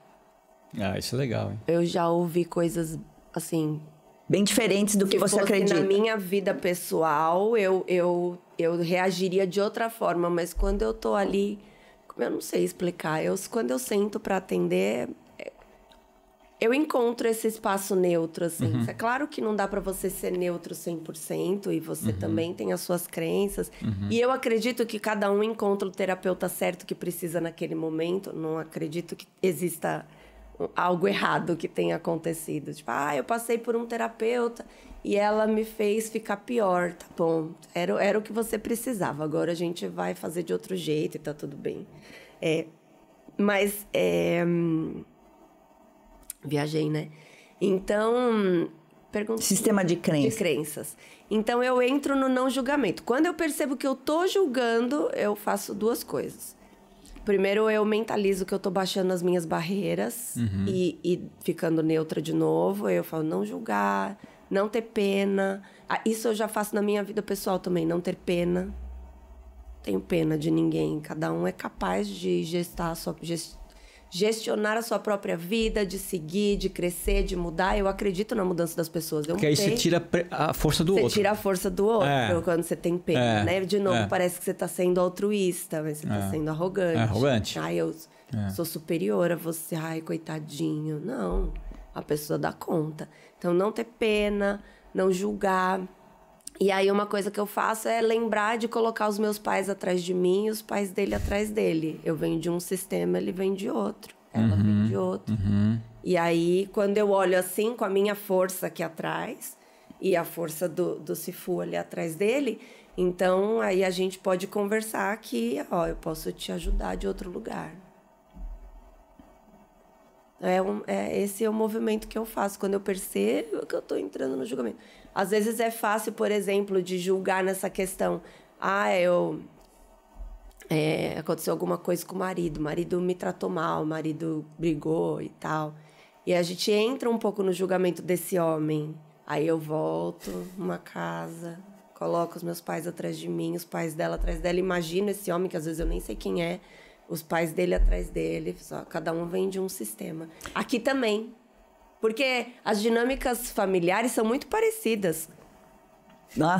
B: Isso é legal, hein?
A: Eu já ouvi coisas, assim...
C: bem diferentes do que você acredita.
A: Na minha vida pessoal, eu reagiria de outra forma. Mas quando eu tô ali... Eu não sei explicar. Quando eu sento pra atender... Eu encontro esse espaço neutro, assim. É claro que não dá pra você ser neutro 100%. E você também tem as suas crenças. E eu acredito que cada um encontra o terapeuta certo que precisa naquele momento. Não acredito que exista... algo errado que tenha acontecido. Tipo, eu passei por um terapeuta e ela me fez ficar pior. Tá bom, era o que você precisava. Agora a gente vai fazer de outro jeito e tá tudo bem. Viajei, né? Então,
C: sistema de crenças.
A: De crenças. Então, eu entro no não julgamento. Quando eu percebo que eu tô julgando, eu faço 2 coisas. Primeiro, eu mentalizo que eu tô baixando as minhas barreiras e ficando neutra de novo. Eu falo, não julgar, não ter pena. Isso eu já faço na minha vida pessoal também, não ter pena. Tenho pena de ninguém. Cada um é capaz de gestionar a sua própria vida, de seguir, de crescer, de mudar. Eu acredito na mudança das pessoas.
B: Porque aí você tira a força do outro.
A: Você tira a força do outro quando você tem pena, né? De novo, parece que você tá sendo altruísta, mas você tá sendo arrogante.
B: Arrogante.
A: Ai, eu sou superior a você. Ai, coitadinho. Não, a pessoa dá conta. Então, não ter pena, não julgar. E aí, uma coisa que eu faço é lembrar de colocar os meus pais atrás de mim e os pais dele atrás dele. Eu venho de um sistema, ele vem de outro. Ela vem de outro. E aí, quando eu olho assim, com a minha força aqui atrás e a força do Sifu ali atrás dele, então aí a gente pode conversar que, ó, eu posso te ajudar de outro lugar. Esse é o movimento que eu faço quando eu percebo que eu estou entrando no julgamento. Às vezes é fácil, por exemplo, de julgar nessa questão. Aconteceu alguma coisa com o marido me tratou mal, o marido brigou e tal. E a gente entra um pouco no julgamento desse homem. Aí eu volto numa casa, coloco os meus pais atrás de mim, os pais dela atrás dela. Imagino esse homem, que às vezes eu nem sei quem é, os pais dele atrás dele. Só, cada um vem de um sistema. Aqui também. Porque as dinâmicas familiares são muito parecidas.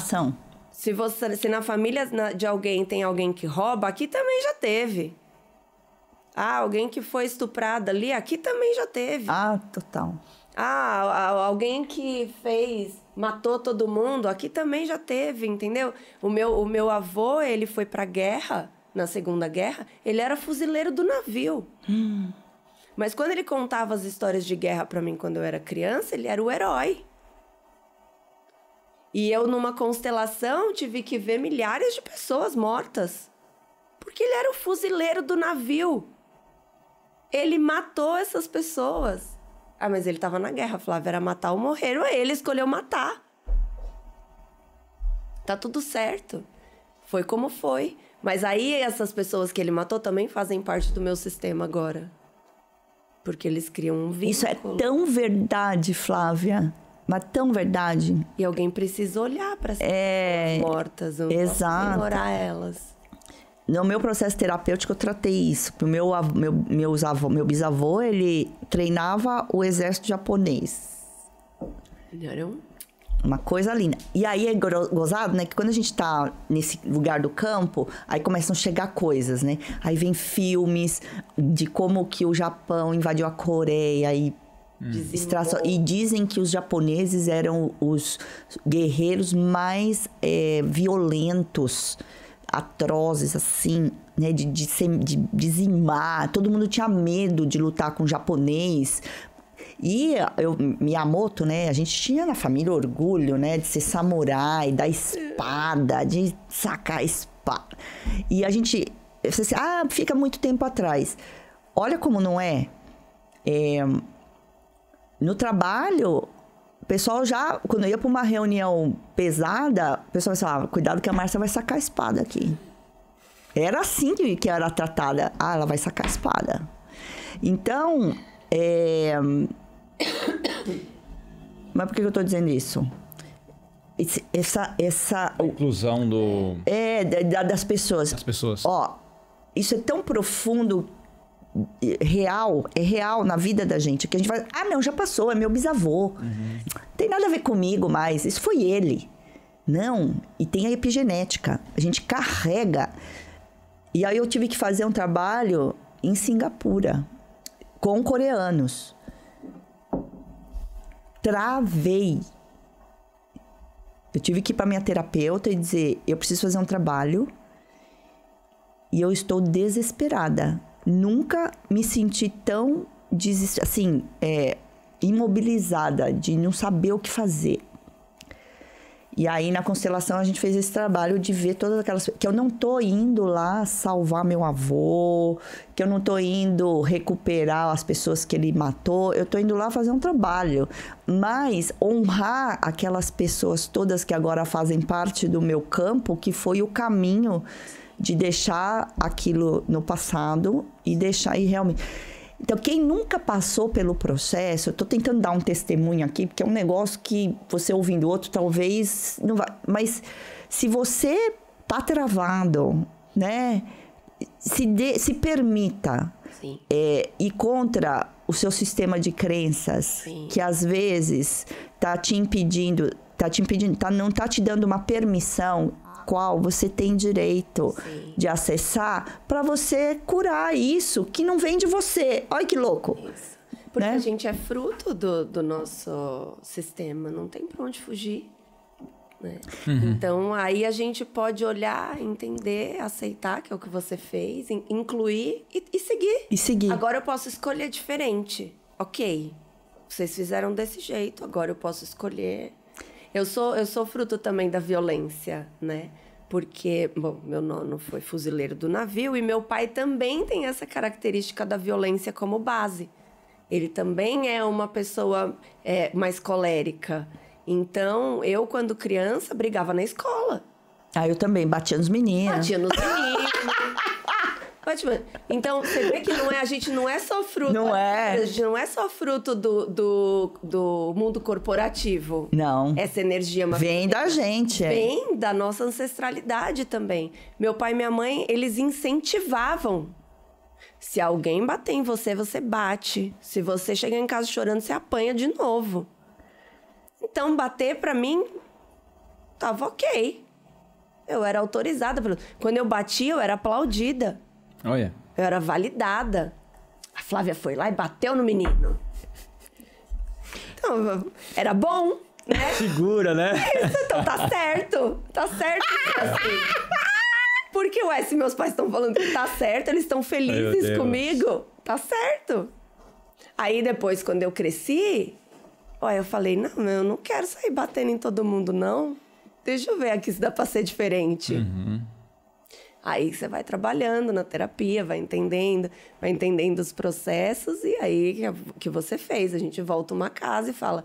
C: São.
A: Se na família de alguém tem alguém que rouba, aqui também já teve. Alguém que foi estuprada ali, aqui também já teve.
C: Total.
A: Alguém que matou todo mundo, aqui também já teve, entendeu? O meu avô, ele foi pra guerra, na Segunda Guerra, ele era fuzileiro do navio. Mas quando ele contava as histórias de guerra pra mim quando eu era criança, ele era o herói. E eu, numa constelação, tive que ver milhares de pessoas mortas. Porque ele era o fuzileiro do navio. Ele matou essas pessoas. Mas ele estava na guerra, Flávia, era matar ou morrer. Ele escolheu matar. Tá tudo certo. Foi como foi. Mas aí, essas pessoas que ele matou também fazem parte do meu sistema agora. Porque eles criam um vínculo.
C: Isso é tão verdade, Flávia. Mas tão verdade.
A: E alguém precisa olhar para essas pessoas mortas. Eu não posso ignorar elas.
C: No meu processo terapêutico, eu tratei isso. O meu bisavô, ele treinava o exército japonês. Uma coisa linda. E aí é gozado, né? Que quando a gente tá nesse lugar do campo, aí começam a chegar coisas, né? Aí vem filmes de como que o Japão invadiu a Coreia e dizem que os japoneses eram os guerreiros mais violentos, atrozes, assim, né? De dizimar. Todo mundo tinha medo de lutar com o japonês. E Miyamoto, né? A gente tinha na família orgulho, né? De ser samurai, da espada, de sacar a espada. E a gente... fica muito tempo atrás. Olha como não é. No trabalho, o pessoal já... Quando eu ia para uma reunião pesada, o pessoal falava, cuidado que a Márcia vai sacar a espada aqui. Era assim que era tratada. Ela vai sacar a espada. Então... Mas por que eu tô dizendo isso?
B: A inclusão do...
C: das pessoas.
B: Das pessoas.
C: Isso é tão profundo, é real na vida da gente, que a gente vai... não, já passou, é meu bisavô. Tem nada a ver comigo mais, isso foi ele. Não, e tem a epigenética, a gente carrega. E aí eu tive que fazer um trabalho em Singapura, com coreanos. Travei. Eu tive que ir para minha terapeuta e dizer, eu preciso fazer um trabalho e eu estou desesperada. Nunca me senti tão imobilizada, de não saber o que fazer. E aí, na constelação, a gente fez esse trabalho de ver todas aquelas... Que eu não tô indo lá salvar meu avô, que eu não tô indo recuperar as pessoas que ele matou, eu tô indo lá fazer um trabalho. Mas honrar aquelas pessoas todas que agora fazem parte do meu campo, que foi o caminho de deixar aquilo no passado e deixar ir realmente... Então, quem nunca passou pelo processo, eu tô tentando dar um testemunho aqui, porque é um negócio que você ouvindo o outro, talvez não vai... Mas se você tá travado, né? Se permita.
A: Sim.
C: E contra o seu sistema de crenças,
A: Sim.
C: que às vezes não tá te dando uma permissão qual você tem direito
A: Sim.
C: de acessar para você curar isso que não vem de você. Olha que louco.
A: Isso. Porque
C: Né?
A: a gente é fruto do nosso sistema, não tem pra onde fugir. Né? Então, aí a gente pode olhar, entender, aceitar que é o que você fez, incluir e seguir.
C: E seguir.
A: Agora eu posso escolher diferente. Ok, vocês fizeram desse jeito, agora eu posso escolher. Eu sou fruto também da violência, né? Porque, bom, meu nono foi fuzileiro do navio e meu pai também tem essa característica da violência como base. Ele também é uma pessoa mais colérica. Então, eu, quando criança, brigava na escola.
C: Eu também batia nos meninos.
A: Batia nos meninos. Então, você vê que a gente não é só fruto...
C: Não é.
A: A gente não é só fruto do mundo corporativo.
C: Não.
A: Essa energia...
C: Vem da gente.
A: Vem da nossa ancestralidade também. Meu pai e minha mãe, eles incentivavam. Se alguém bater em você, você bate. Se você chegar em casa chorando, você apanha de novo. Então, bater pra mim, tava ok. Eu era autorizada. Quando eu batia, eu era aplaudida.
B: Olha.
A: Eu era validada. A Flávia foi lá e bateu no menino. Então, era bom, né?
B: Segura, né?
A: Isso, então tá certo. Tá certo. Assim. Porque, se meus pais estão falando que tá certo, eles estão felizes comigo. Tá certo. Aí, depois, quando eu cresci... eu falei, não, eu não quero sair batendo em todo mundo, não. Deixa eu ver aqui se dá pra ser diferente. Aí você vai trabalhando na terapia, vai entendendo os processos. E aí, o que você fez? A gente volta uma casa e fala,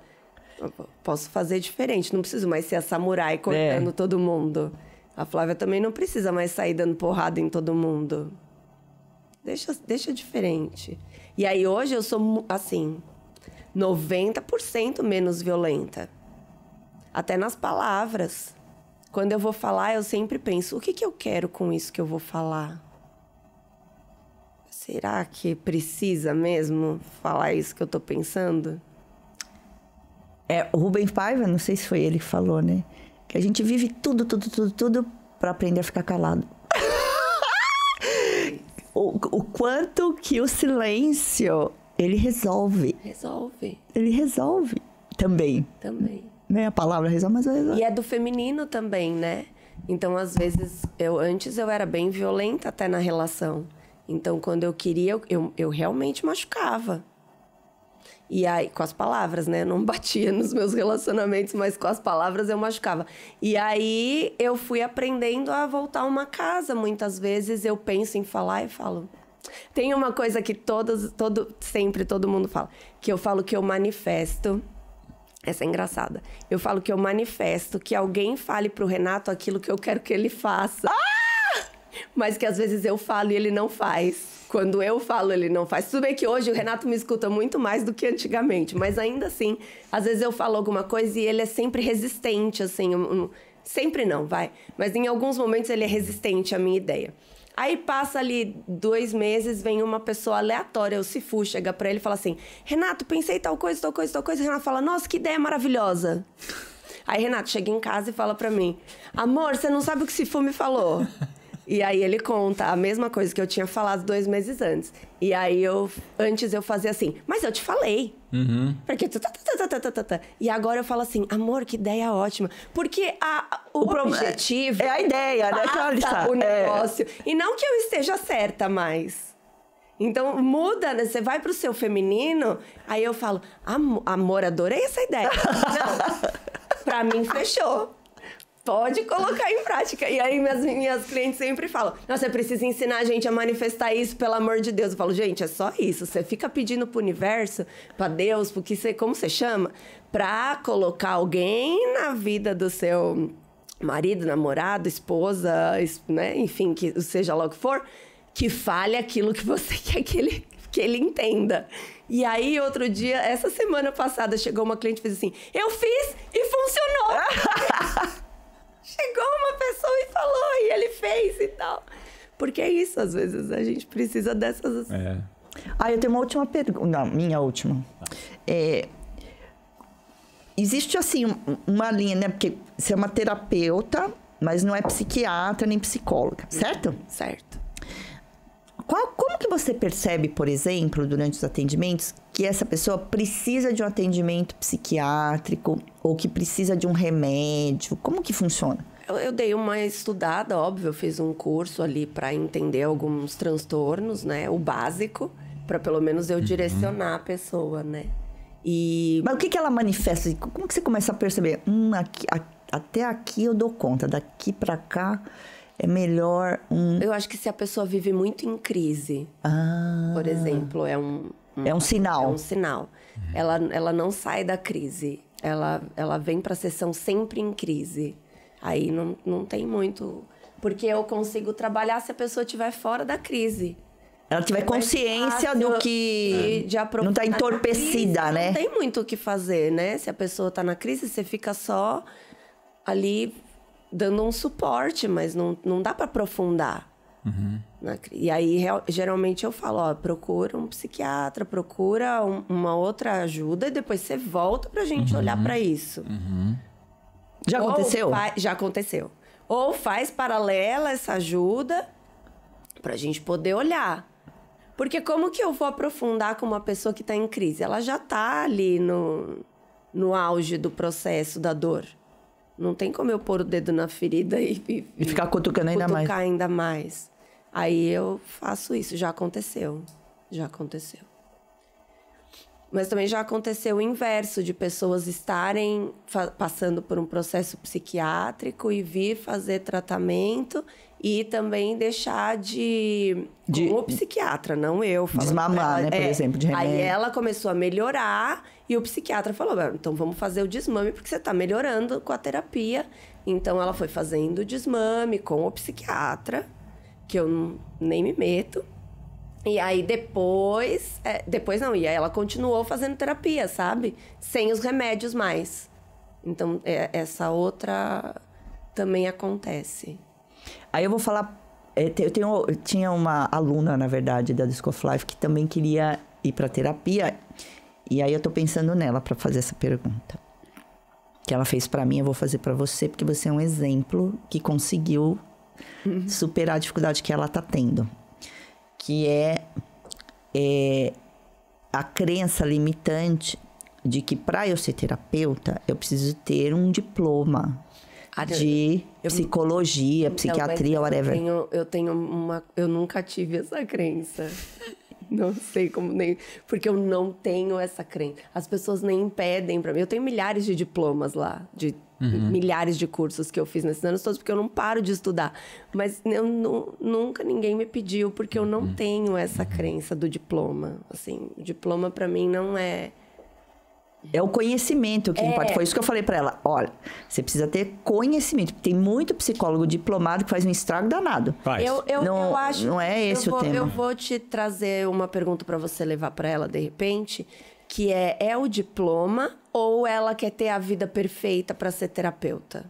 A: posso fazer diferente. Não preciso mais ser a samurai cortando todo mundo. A Flávia também não precisa mais sair dando porrada em todo mundo. Deixa diferente. E aí, hoje, eu sou, assim... 90% menos violenta. Até nas palavras. Quando eu vou falar, eu sempre penso, o que eu quero com isso que eu vou falar? Será que precisa mesmo falar isso que eu tô pensando?
C: O Rubem Paiva, não sei se foi ele que falou, né? Que a gente vive tudo pra aprender a ficar calado. o quanto que o silêncio... Ele resolve. Ele resolve também. Né? A palavra resolve, mas resolve.
A: E é do feminino também, né? Então, às vezes, antes eu era bem violenta até na relação. Então, quando eu queria, eu realmente machucava. E aí, com as palavras, né? Eu não batia nos meus relacionamentos, mas com as palavras eu machucava. E aí, eu fui aprendendo a voltar a uma casa. Muitas vezes eu penso em falar e falo... Tem uma coisa que sempre todo mundo fala, que eu falo que eu manifesto. Essa é engraçada. Eu falo que eu manifesto que alguém fale pro Renato aquilo que eu quero que ele faça. Mas que às vezes eu falo e ele não faz. Quando eu falo, ele não faz. Tudo bem que hoje o Renato me escuta muito mais do que antigamente. Mas ainda assim, às vezes eu falo alguma coisa e ele é sempre resistente, assim. Sempre não, vai. Mas em alguns momentos ele é resistente à minha ideia. Aí passa ali 2 meses, vem uma pessoa aleatória, o Cifu, chega pra ele e fala assim, Renato, pensei tal coisa. Renato fala, nossa, que ideia maravilhosa. Aí Renato chega em casa e fala pra mim, amor, você não sabe o que o Cifu me falou. E aí ele conta a mesma coisa que eu tinha falado 2 meses antes. E aí antes eu fazia assim, mas eu te falei. Porque E agora eu falo assim, amor, que ideia ótima. Porque o objetivo...
C: É a ideia, né?
A: Passa o negócio. E não que eu esteja certa mais. Então muda, né? Você vai pro seu feminino, aí eu falo, amor, adorei essa ideia. Não, pra mim fechou. Pode colocar em prática. E aí minhas clientes sempre falam, nossa, você precisa ensinar a gente a manifestar isso, pelo amor de Deus. Eu falo, gente, é só isso. Você fica pedindo pro universo, pra Deus, porque como você chama? Pra colocar alguém na vida do seu marido, namorado, esposa, né? Enfim, que seja lá o que for, que fale aquilo que você quer que ele entenda. E aí, outro dia, essa semana passada, chegou uma cliente e fez assim, eu fiz e funcionou! Chegou uma pessoa e falou, e ele fez e tal. Porque é isso, às vezes, a gente precisa dessas
C: Eu tenho uma última pergunta. Não, minha última. Existe, assim, uma linha, né? Porque você é uma terapeuta, mas não é psiquiatra nem psicóloga, certo?
A: Certo.
C: Como que você percebe, por exemplo, durante os atendimentos, que essa pessoa precisa de um atendimento psiquiátrico ou que precisa de um remédio? Como que funciona?
A: Eu dei uma estudada, óbvio, eu fiz um curso ali para entender alguns transtornos, né? O básico, para pelo menos eu direcionar a pessoa, né?
C: Mas o que ela manifesta? Como que você começa a perceber? Até aqui eu dou conta, daqui para cá é melhor...
A: Eu acho que se a pessoa vive muito em crise, por exemplo, é um
C: sinal.
A: É um sinal. Ela não sai da crise. Ela vem para a sessão sempre em crise. Aí não tem muito... Porque eu consigo trabalhar se a pessoa estiver fora da crise.
C: Ela tiver consciência do que... não está entorpecida,
A: crise,
C: né?
A: Não tem muito o que fazer, né? Se a pessoa está na crise, você fica só ali dando um suporte, mas não dá para aprofundar. E aí, geralmente, eu falo, procura um psiquiatra, procura uma outra ajuda e depois você volta pra gente olhar para isso.
C: Já aconteceu?
A: Já aconteceu. Ou faz paralela essa ajuda pra gente poder olhar. Porque como que eu vou aprofundar com uma pessoa que tá em crise? Ela já tá ali no auge do processo da dor. Não tem como eu pôr o dedo na ferida e
C: ficar cutucando ainda mais.
A: Cutucar ainda mais. Aí eu faço isso. Já aconteceu. Mas também já aconteceu o inverso, de pessoas estarem passando por um processo psiquiátrico e vir fazer tratamento e também deixar com o psiquiatra, não eu.
C: Desmamar, né, por exemplo, de remédio.
A: Aí ela começou a melhorar e o psiquiatra falou, então vamos fazer o desmame porque você está melhorando com a terapia. Então ela foi fazendo o desmame com o psiquiatra, que eu nem me meto. E aí depois não, e aí ela continuou fazendo terapia, sabe? Sem os remédios mais. Então, essa outra também acontece.
C: Aí eu vou falar, eu tinha uma aluna, na verdade, da Disc of Life, que também queria ir para terapia. E aí eu tô pensando nela para fazer essa pergunta. Que ela fez para mim, eu vou fazer para você, porque você é um exemplo que conseguiu superar a dificuldade que ela tá tendo. Que é a crença limitante de que para eu ser terapeuta, eu preciso ter um diploma de psicologia, psiquiatria, whatever.
A: Eu nunca tive essa crença. Não sei como nem... Porque eu não tenho essa crença. As pessoas nem pedem para mim. Eu tenho milhares de diplomas lá, de milhares de cursos que eu fiz nesses anos todos, porque eu não paro de estudar. Mas nunca ninguém me pediu, porque eu não tenho essa crença do diploma. Assim, o diploma para mim não é...
C: É o conhecimento que importa. Foi isso que eu falei para ela. Olha, você precisa ter conhecimento. Tem muito psicólogo diplomado que faz um estrago danado.
A: Eu acho...
C: Não é esse o tema.
A: Eu vou te trazer uma pergunta para você levar para ela, de repente, que é o diploma ou ela quer ter a vida perfeita para ser terapeuta?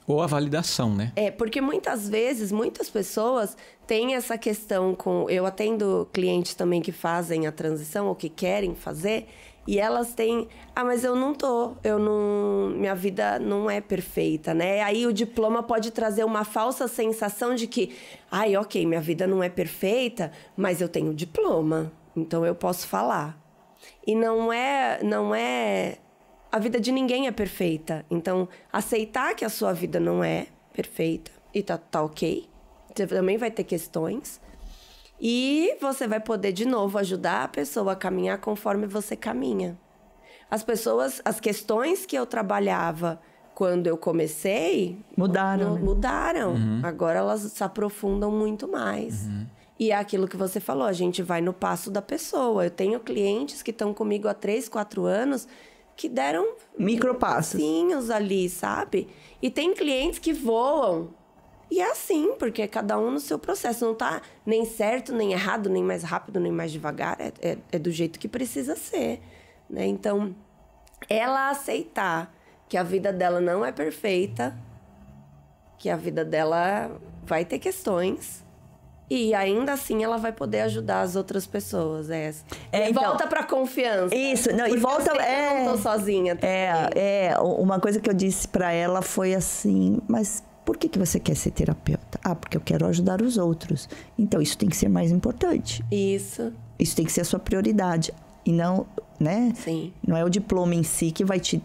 B: Ou a validação, né?
A: Porque muitas vezes, muitas pessoas têm essa questão com... Eu atendo clientes também que fazem a transição ou que querem fazer... E elas têm... mas eu não tô. Minha vida não é perfeita, né? Aí o diploma pode trazer uma falsa sensação de que... ok, minha vida não é perfeita, mas eu tenho diploma. Então eu posso falar. E não é... A vida de ninguém é perfeita. Então, aceitar que a sua vida não é perfeita e tá ok. Você também vai ter questões. E você vai poder, de novo, ajudar a pessoa a caminhar conforme você caminha. As questões que eu trabalhava quando eu comecei...
C: Mudaram.
A: Mudaram. Agora elas se aprofundam muito mais. E é aquilo que você falou, a gente vai no passo da pessoa. Eu tenho clientes que estão comigo há 3, 4 anos que deram...
C: Micropassos.
A: Ali, sabe? E tem clientes que voam. E é assim, porque cada um no seu processo. Não tá nem certo, nem errado, nem mais rápido, nem mais devagar. É do jeito que precisa ser, né? Então, ela aceitar que a vida dela não é perfeita, que a vida dela vai ter questões E ainda assim ela vai poder ajudar as outras pessoas. E
C: então,
A: volta pra confiança.
C: Isso, não, e volta...
A: Eu não tô sozinha também.
C: Uma coisa que eu disse pra ela foi assim, mas por que você quer ser terapeuta? Ah, porque eu quero ajudar os outros. Então isso tem que ser mais importante.
A: Isso
C: tem que ser a sua prioridade. E não, né?
A: Sim.
C: Não é o diploma em si que vai te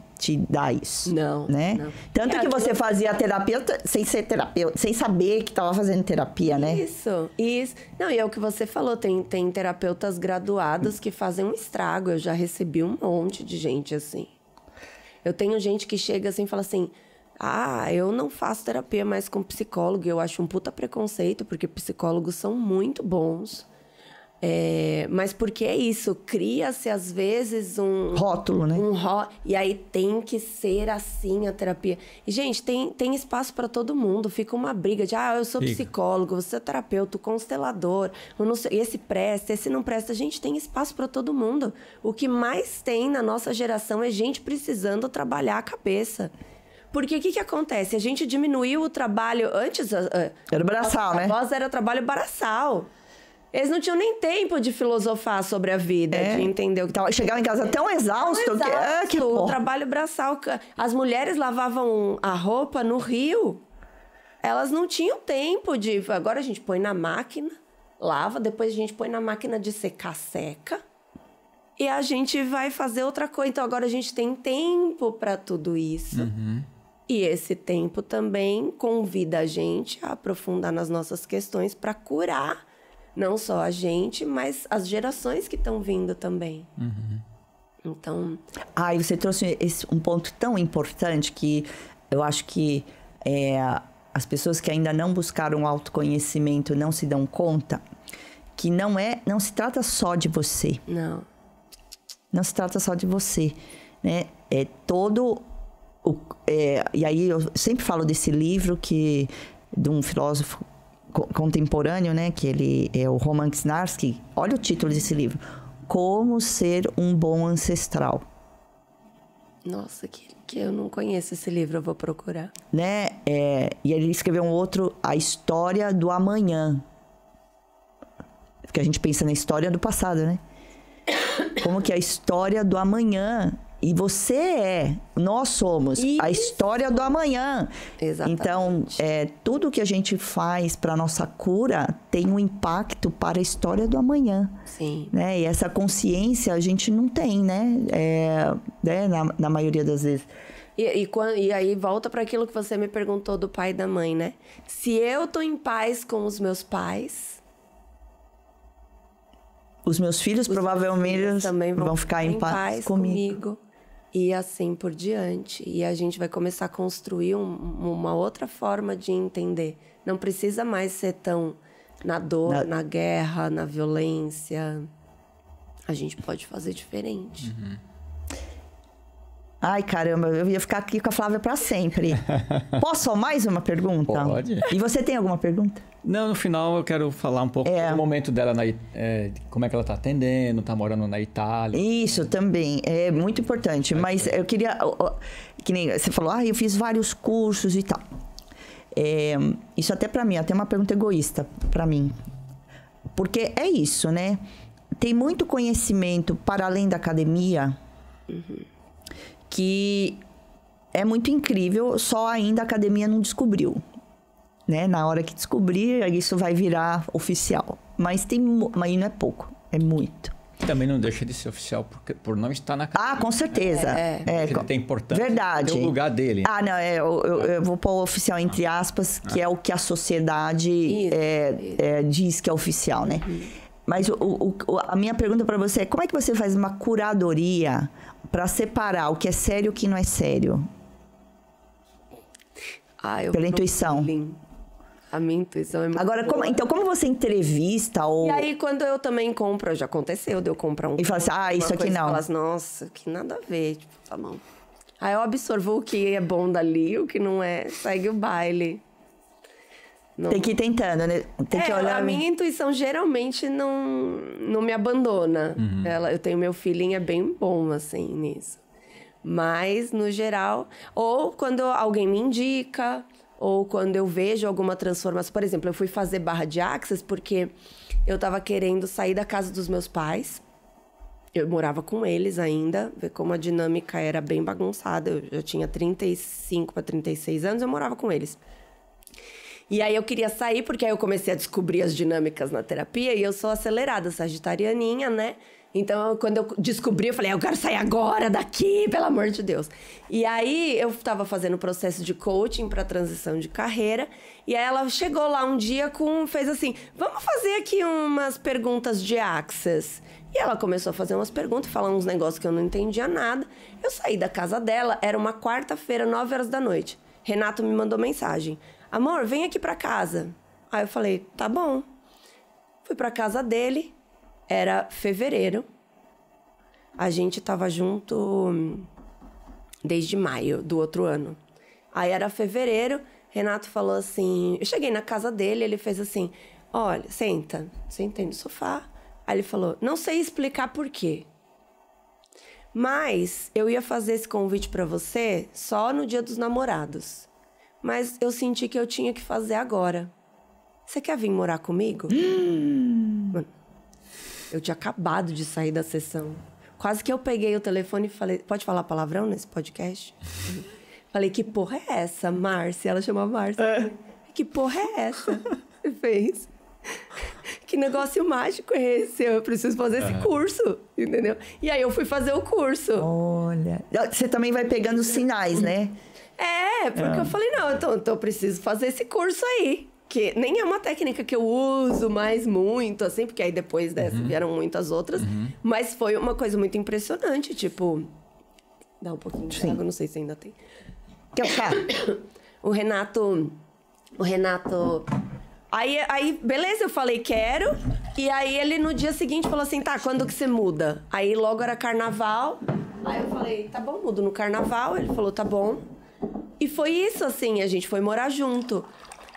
C: dar isso.
A: Não,
C: né?
A: não.
C: Tanto que você fazia terapeuta sem ser terapeuta, sem saber que estava fazendo terapia, né?
A: Isso. Não, e é o que você falou, tem terapeutas graduados que fazem um estrago. Eu já recebi um monte de gente assim. Eu tenho gente que chega assim e fala assim... eu não faço terapia mais com psicólogo. Eu acho um puta preconceito, porque psicólogos são muito bons. Mas porque é isso, cria-se às vezes um...
C: rótulo, né?
A: E aí tem que ser assim a terapia. E, gente, tem espaço para todo mundo. Fica uma briga de, eu sou psicólogo, você é terapeuta, constelador, não sei, esse presta, esse não presta. Gente, tem espaço para todo mundo. O que mais tem na nossa geração é gente precisando trabalhar a cabeça. Porque o que acontece? A gente diminuiu o trabalho... Antes...
C: Era braçal, né?
A: A voz era trabalho braçal. Eles não tinham nem tempo de filosofar sobre a vida, de entender o que...
C: Então, chegava em casa tão exausto. Que
A: o trabalho braçal. As mulheres lavavam a roupa no rio. Elas não tinham tempo de... Agora a gente põe na máquina, lava, depois a gente põe na máquina de secar, seca. E a gente vai fazer outra coisa. Então agora a gente tem tempo para tudo isso.
B: Uhum.
A: E esse tempo também convida a gente a aprofundar nas nossas questões para curar não só a gente, mas as gerações que estão vindo também.
B: Uhum.
A: Então...
C: E você trouxe um ponto tão importante que eu acho que as pessoas que ainda não buscaram autoconhecimento não se dão conta que não se trata só de você. Não se trata só de você, né? E aí eu sempre falo desse livro de um filósofo contemporâneo, né? Que ele é o Roman Ksnarsky. Olha o título desse livro. Como ser um bom ancestral.
A: Nossa, que eu não conheço esse livro, eu vou procurar.
C: Né? E ele escreveu um outro, A História do Amanhã. Porque a gente pensa na história do passado, né? Como que é a história do amanhã. E nós somos a história do amanhã.
A: Exatamente.
C: Então, tudo que a gente faz para nossa cura tem um impacto para a história do amanhã.
A: Sim.
C: Né? E essa consciência a gente não tem, né? Na maioria das vezes.
A: E aí volta para aquilo que você me perguntou do pai e da mãe, né? Se eu tô em paz com os meus pais...
C: Os meus filhos provavelmente
A: também
C: vão ficar em paz comigo.
A: E assim por diante. E a gente vai começar a construir uma outra forma de entender. Não precisa mais ser tão na dor, na guerra, na violência. A gente pode fazer diferente.
B: Uhum.
C: Ai, caramba, eu ia ficar aqui com a Flávia para sempre. Posso mais uma pergunta?
B: Pode.
C: E você tem alguma pergunta?
B: Não, no final eu quero falar um pouco do momento dela, como é que ela tá atendendo, tá morando na Itália.
C: Isso também, é muito importante. Mas eu queria, que nem você falou, eu fiz vários cursos e tal. Isso até para mim, até uma pergunta egoísta para mim. Porque é isso, né? Tem muito conhecimento para além da academia, que é muito incrível, só ainda a academia não descobriu. Né? Na hora que descobrir, isso vai virar oficial. Mas não é pouco, é muito.
B: Também não deixa de ser oficial por não estar na academia.
C: Com certeza.
B: Tem importância.
C: Verdade.
B: Tem o lugar dele.
C: Não, eu vou pôr oficial entre aspas, que é o que a sociedade diz que é oficial, né? Mas a minha pergunta para você é, como é que você faz uma curadoria para separar o que é sério e o que não é sério? Pela intuição.
A: A minha intuição é muito
C: Agora, como você entrevista ou...
A: E aí, quando eu também compro, já aconteceu de eu comprar um...
C: E fala assim, isso aqui não.
A: E fala assim, nossa, que nada a ver, tipo, tá bom. Aí eu absorvo o que é bom dali, o que não é, segue o baile. Não.
C: Tem que ir tentando, né? Tem que olhar...
A: A minha intuição geralmente não me abandona. Eu tenho meu feeling é bem bom, assim, nisso. Mas, no geral... Ou quando alguém me indica... ou quando eu vejo alguma transformação. Por exemplo, eu fui fazer barra de Access porque eu tava querendo sair da casa dos meus pais. Eu morava com eles ainda, ver como a dinâmica era bem bagunçada. Eu tinha 35 para 36 anos, eu morava com eles. E aí eu queria sair, porque aí eu comecei a descobrir as dinâmicas na terapia, e eu sou acelerada, sagitarianinha, né? Então, quando eu descobri, eu falei, eu quero sair agora daqui, pelo amor de Deus. E aí, eu tava fazendo o processo de coaching para transição de carreira. E aí, ela chegou lá um dia fez assim, vamos fazer aqui umas perguntas de Access. E ela começou a fazer umas perguntas, falar uns negócios que eu não entendia nada. Eu saí da casa dela, era uma quarta-feira, 9 horas da noite. Renato me mandou mensagem. Amor, vem aqui pra casa. Aí eu falei, tá bom. Fui pra casa dele. Era fevereiro. A gente tava junto desde maio do outro ano. Aí era fevereiro, Renato falou assim... Eu cheguei na casa dele, ele fez assim... Olha, senta. Sentei no sofá. Aí ele falou... Não sei explicar por quê. Mas eu ia fazer esse convite pra você só no Dia dos Namorados. Mas eu senti que eu tinha que fazer agora. Você quer vir morar comigo? Mano, eu tinha acabado de sair da sessão. Quase que eu peguei o telefone e falei... Pode falar palavrão nesse podcast? Falei, que porra é essa, Márcia? Ela chama Márcia. Que porra é essa? Você fez. Que negócio mágico é esse? Eu preciso fazer esse curso, entendeu? E aí eu fui fazer o curso.
C: Olha. Você também vai pegando sinais, né?
A: Porque eu falei, não, então eu preciso fazer esse curso aí. Que nem é uma técnica que eu uso mais muito, assim, porque aí depois dessa vieram muitas outras. Mas foi uma coisa muito impressionante, tipo... Dá um pouquinho de água, não sei se ainda tem. O Renato... Aí, beleza, eu falei, quero. E aí, ele no dia seguinte falou assim, tá, quando que você muda? Aí, logo era carnaval. Aí, eu falei, tá bom, mudo no carnaval. Ele falou, tá bom. E foi isso, assim, a gente foi morar junto.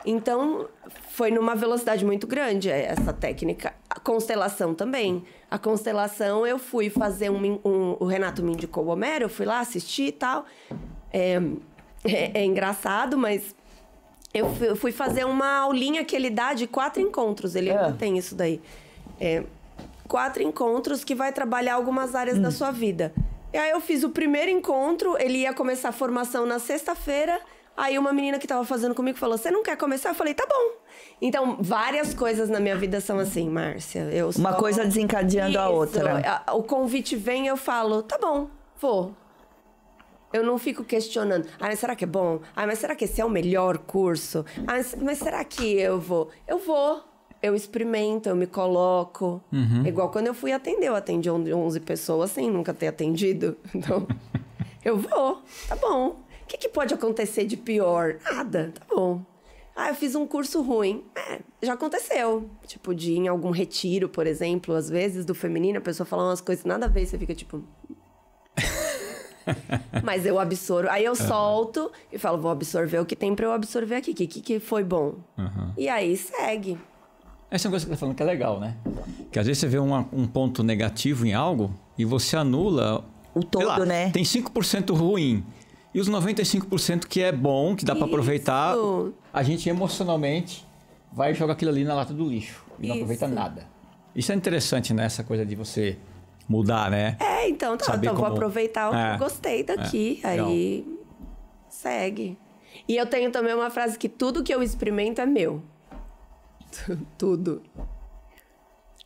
A: Então, foi numa velocidade muito grande essa técnica. A constelação também. A constelação, eu fui fazer o Renato me indicou o Homero, eu fui lá assistir e tal. É engraçado, mas eu fui fazer uma aulinha que ele dá de 4 encontros. Ele ainda tem isso daí. 4 encontros que vai trabalhar algumas áreas da sua vida. E aí eu fiz o primeiro encontro, ele ia começar a formação na sexta-feira. Aí uma menina que tava fazendo comigo falou, você não quer começar? Eu falei, tá bom. Então, várias coisas na minha vida são assim, Márcia. Uma
C: coisa desencadeando a outra.
A: O convite vem, eu falo, tá bom, vou. Eu não fico questionando. Mas será que é bom? Mas será que esse é o melhor curso? Mas será que eu vou? Eu vou. Eu experimento, eu me coloco. Igual quando eu fui atender. Eu atendi 11 pessoas sem nunca ter atendido. Então, eu vou. Tá bom. O que pode acontecer de pior? Nada. Tá bom. Eu fiz um curso ruim. Já aconteceu. Tipo, de ir em algum retiro, por exemplo. Às vezes, do feminino, a pessoa fala umas coisas nada a ver. Você fica tipo... Mas eu absorvo. Aí eu solto e falo, vou absorver o que tem pra eu absorver aqui. O que foi bom? E aí segue.
B: Essa é uma coisa que você tá falando que é legal, né? Que às vezes você vê um ponto negativo em algo e você anula...
C: O todo, né?
B: Tem 5% ruim. E os 95% que é bom, que dá pra aproveitar, a gente emocionalmente vai jogar aquilo ali na lata do lixo. E não aproveita nada. Isso é interessante, né? Essa coisa de você mudar, né?
A: Então tá. Então vou aproveitar o que eu gostei daqui. Aí segue. E eu tenho também uma frase que tudo que eu experimento é meu. Tudo.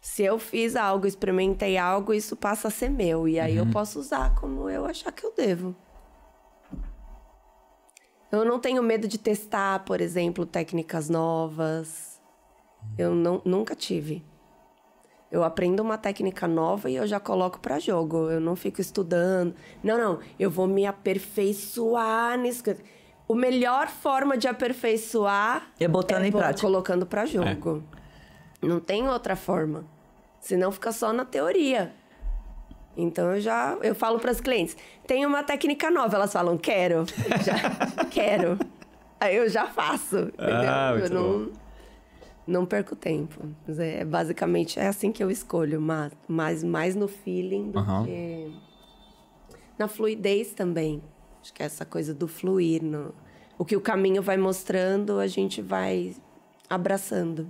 A: Se eu fiz algo, experimentei algo, isso passa a ser meu. E aí eu posso usar como eu achar que eu devo. Eu não tenho medo de testar, por exemplo, técnicas novas. Eu nunca tive. Eu aprendo uma técnica nova e eu já coloco pra jogo. Eu não fico estudando. Não. Eu vou me aperfeiçoar nisso. A melhor forma de aperfeiçoar
C: é botando em prática.
A: Colocando pra jogo. Não tem outra forma. Senão fica só na teoria. Então eu falo para as clientes, tem uma técnica nova, elas falam, quero. Quero. Aí eu já faço. Entendeu? Eu não perco tempo. Basicamente é assim que eu escolho, mas mais no feeling do que na fluidez também. Acho que é essa coisa do fluir. o que o caminho vai mostrando, a gente vai abraçando.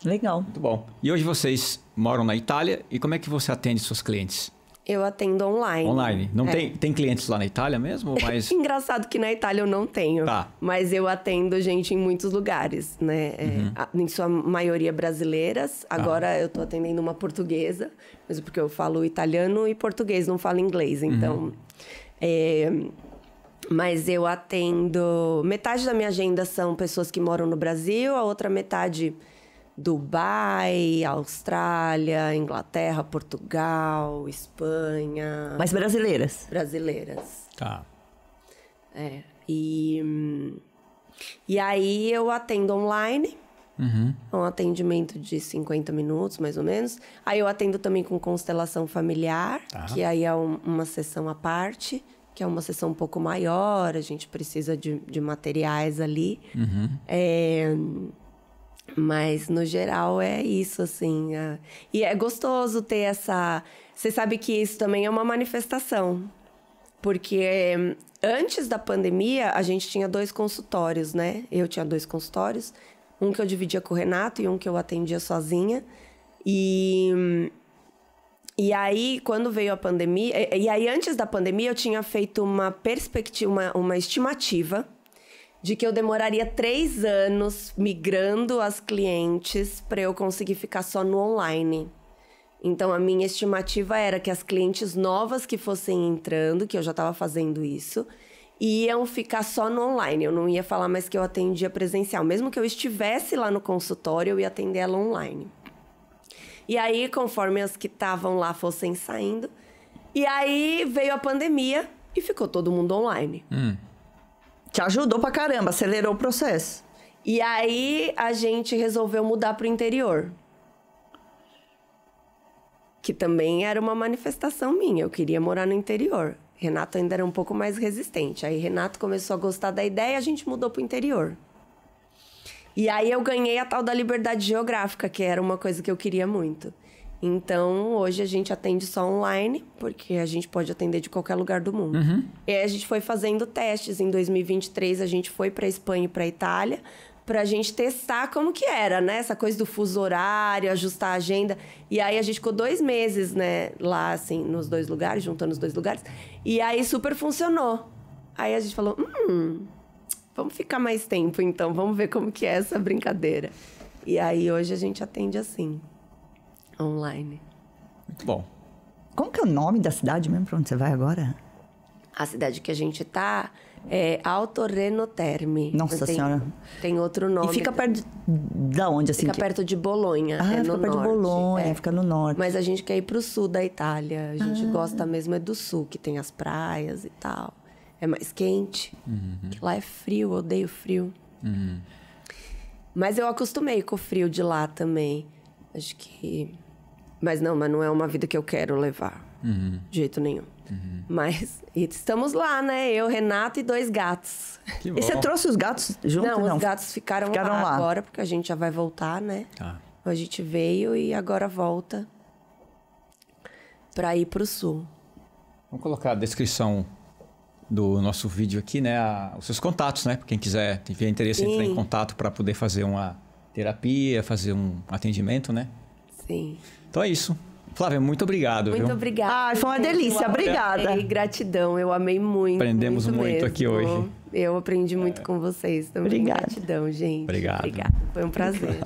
C: Legal.
B: Muito bom. E hoje vocês moram na Itália e como é que você atende seus clientes?
A: Eu atendo online.
B: Online? Não tem clientes lá na Itália mesmo? Mas...
A: Engraçado que na Itália eu não tenho.
B: Tá.
A: Mas eu atendo gente em muitos lugares, né? Em sua maioria brasileiras. Agora eu tô atendendo uma portuguesa. Mesmo porque eu falo italiano e português, não falo inglês. Então... Mas eu atendo... Metade da minha agenda são pessoas que moram no Brasil. A outra metade... Dubai, Austrália, Inglaterra, Portugal, Espanha...
C: Mas brasileiras?
A: Brasileiras.
B: Tá.
A: E aí eu atendo online, um atendimento de 50 minutos, mais ou menos. Aí eu atendo também com constelação familiar, que aí é uma sessão à parte, que é uma sessão um pouco maior, a gente precisa de materiais ali. Mas, no geral, é isso, assim. E é gostoso ter essa... Você sabe que isso também é uma manifestação. Porque antes da pandemia, a gente tinha 2 consultórios, né? Eu tinha 2 consultórios. Um que eu dividia com o Renato e um que eu atendia sozinha. E aí, quando veio a pandemia... E aí, antes da pandemia, eu tinha feito uma perspectiva, uma estimativa... de que eu demoraria 3 anos migrando as clientes para eu conseguir ficar só no online. Então, a minha estimativa era que as clientes novas que fossem entrando, que eu já estava fazendo isso, iam ficar só no online. Eu não ia falar mais que eu atendia presencial. Mesmo que eu estivesse lá no consultório, eu ia atender ela online. E aí, conforme as que estavam lá fossem saindo... E aí, veio a pandemia e ficou todo mundo online.
C: Te ajudou pra caramba, acelerou o processo.
A: E aí, a gente resolveu mudar pro interior. Que também era uma manifestação minha. Eu queria morar no interior. Renato ainda era um pouco mais resistente. Aí, Renato começou a gostar da ideia e a gente mudou pro interior. E aí, eu ganhei a tal da liberdade geográfica, que era uma coisa que eu queria muito. Então, hoje a gente atende só online, porque a gente pode atender de qualquer lugar do mundo. E aí a gente foi fazendo testes. Em 2023, a gente foi para Espanha e para Itália, pra gente testar como que era, né? Essa coisa do fuso horário, ajustar a agenda. E aí a gente ficou 2 meses, né? Lá, assim, nos 2 lugares, juntando os 2 lugares. E aí super funcionou. Aí a gente falou, vamos ficar mais tempo, então. Vamos ver como que é essa brincadeira. E aí hoje a gente atende assim. Online.
B: Muito bom.
C: Como que é o nome da cidade mesmo, pra onde você vai agora?
A: A cidade que a gente tá é Alto Reno Terme.
C: Nossa Senhora.
A: Tem outro nome.
C: E fica perto da onde, assim?
A: Fica perto de Bolonha.
C: Fica perto de Bolonha, fica no norte.
A: Mas a gente quer ir pro sul da Itália. A gente gosta mesmo do sul, que tem as praias e tal. É mais quente. Lá é frio, eu odeio frio. Mas eu acostumei com o frio de lá também. Acho que... Mas não é uma vida que eu quero levar. De jeito nenhum. Mas estamos lá, né? Eu, Renato e 2 gatos.
B: Que bom.
C: E você trouxe os gatos junto?
A: Não, os gatos ficaram lá agora, porque a gente já vai voltar, né?
B: Tá.
A: A gente veio e agora volta para ir pro sul.
B: Vamos colocar a descrição do nosso vídeo aqui, né? Os seus contatos, né? Pra quem quiser, tiver interesse em entrar em contato para poder fazer uma terapia, fazer um atendimento, né?
A: Sim.
B: Então é isso. Flávia, muito obrigado.
A: Muito obrigada.
C: Foi uma delícia. Obrigada.
A: Gratidão, eu amei muito.
B: Aprendemos muito aqui hoje.
A: Eu aprendi muito com vocês também.
C: Obrigada.
A: Gratidão, gente.
B: Obrigado.
A: Obrigada. Foi um prazer.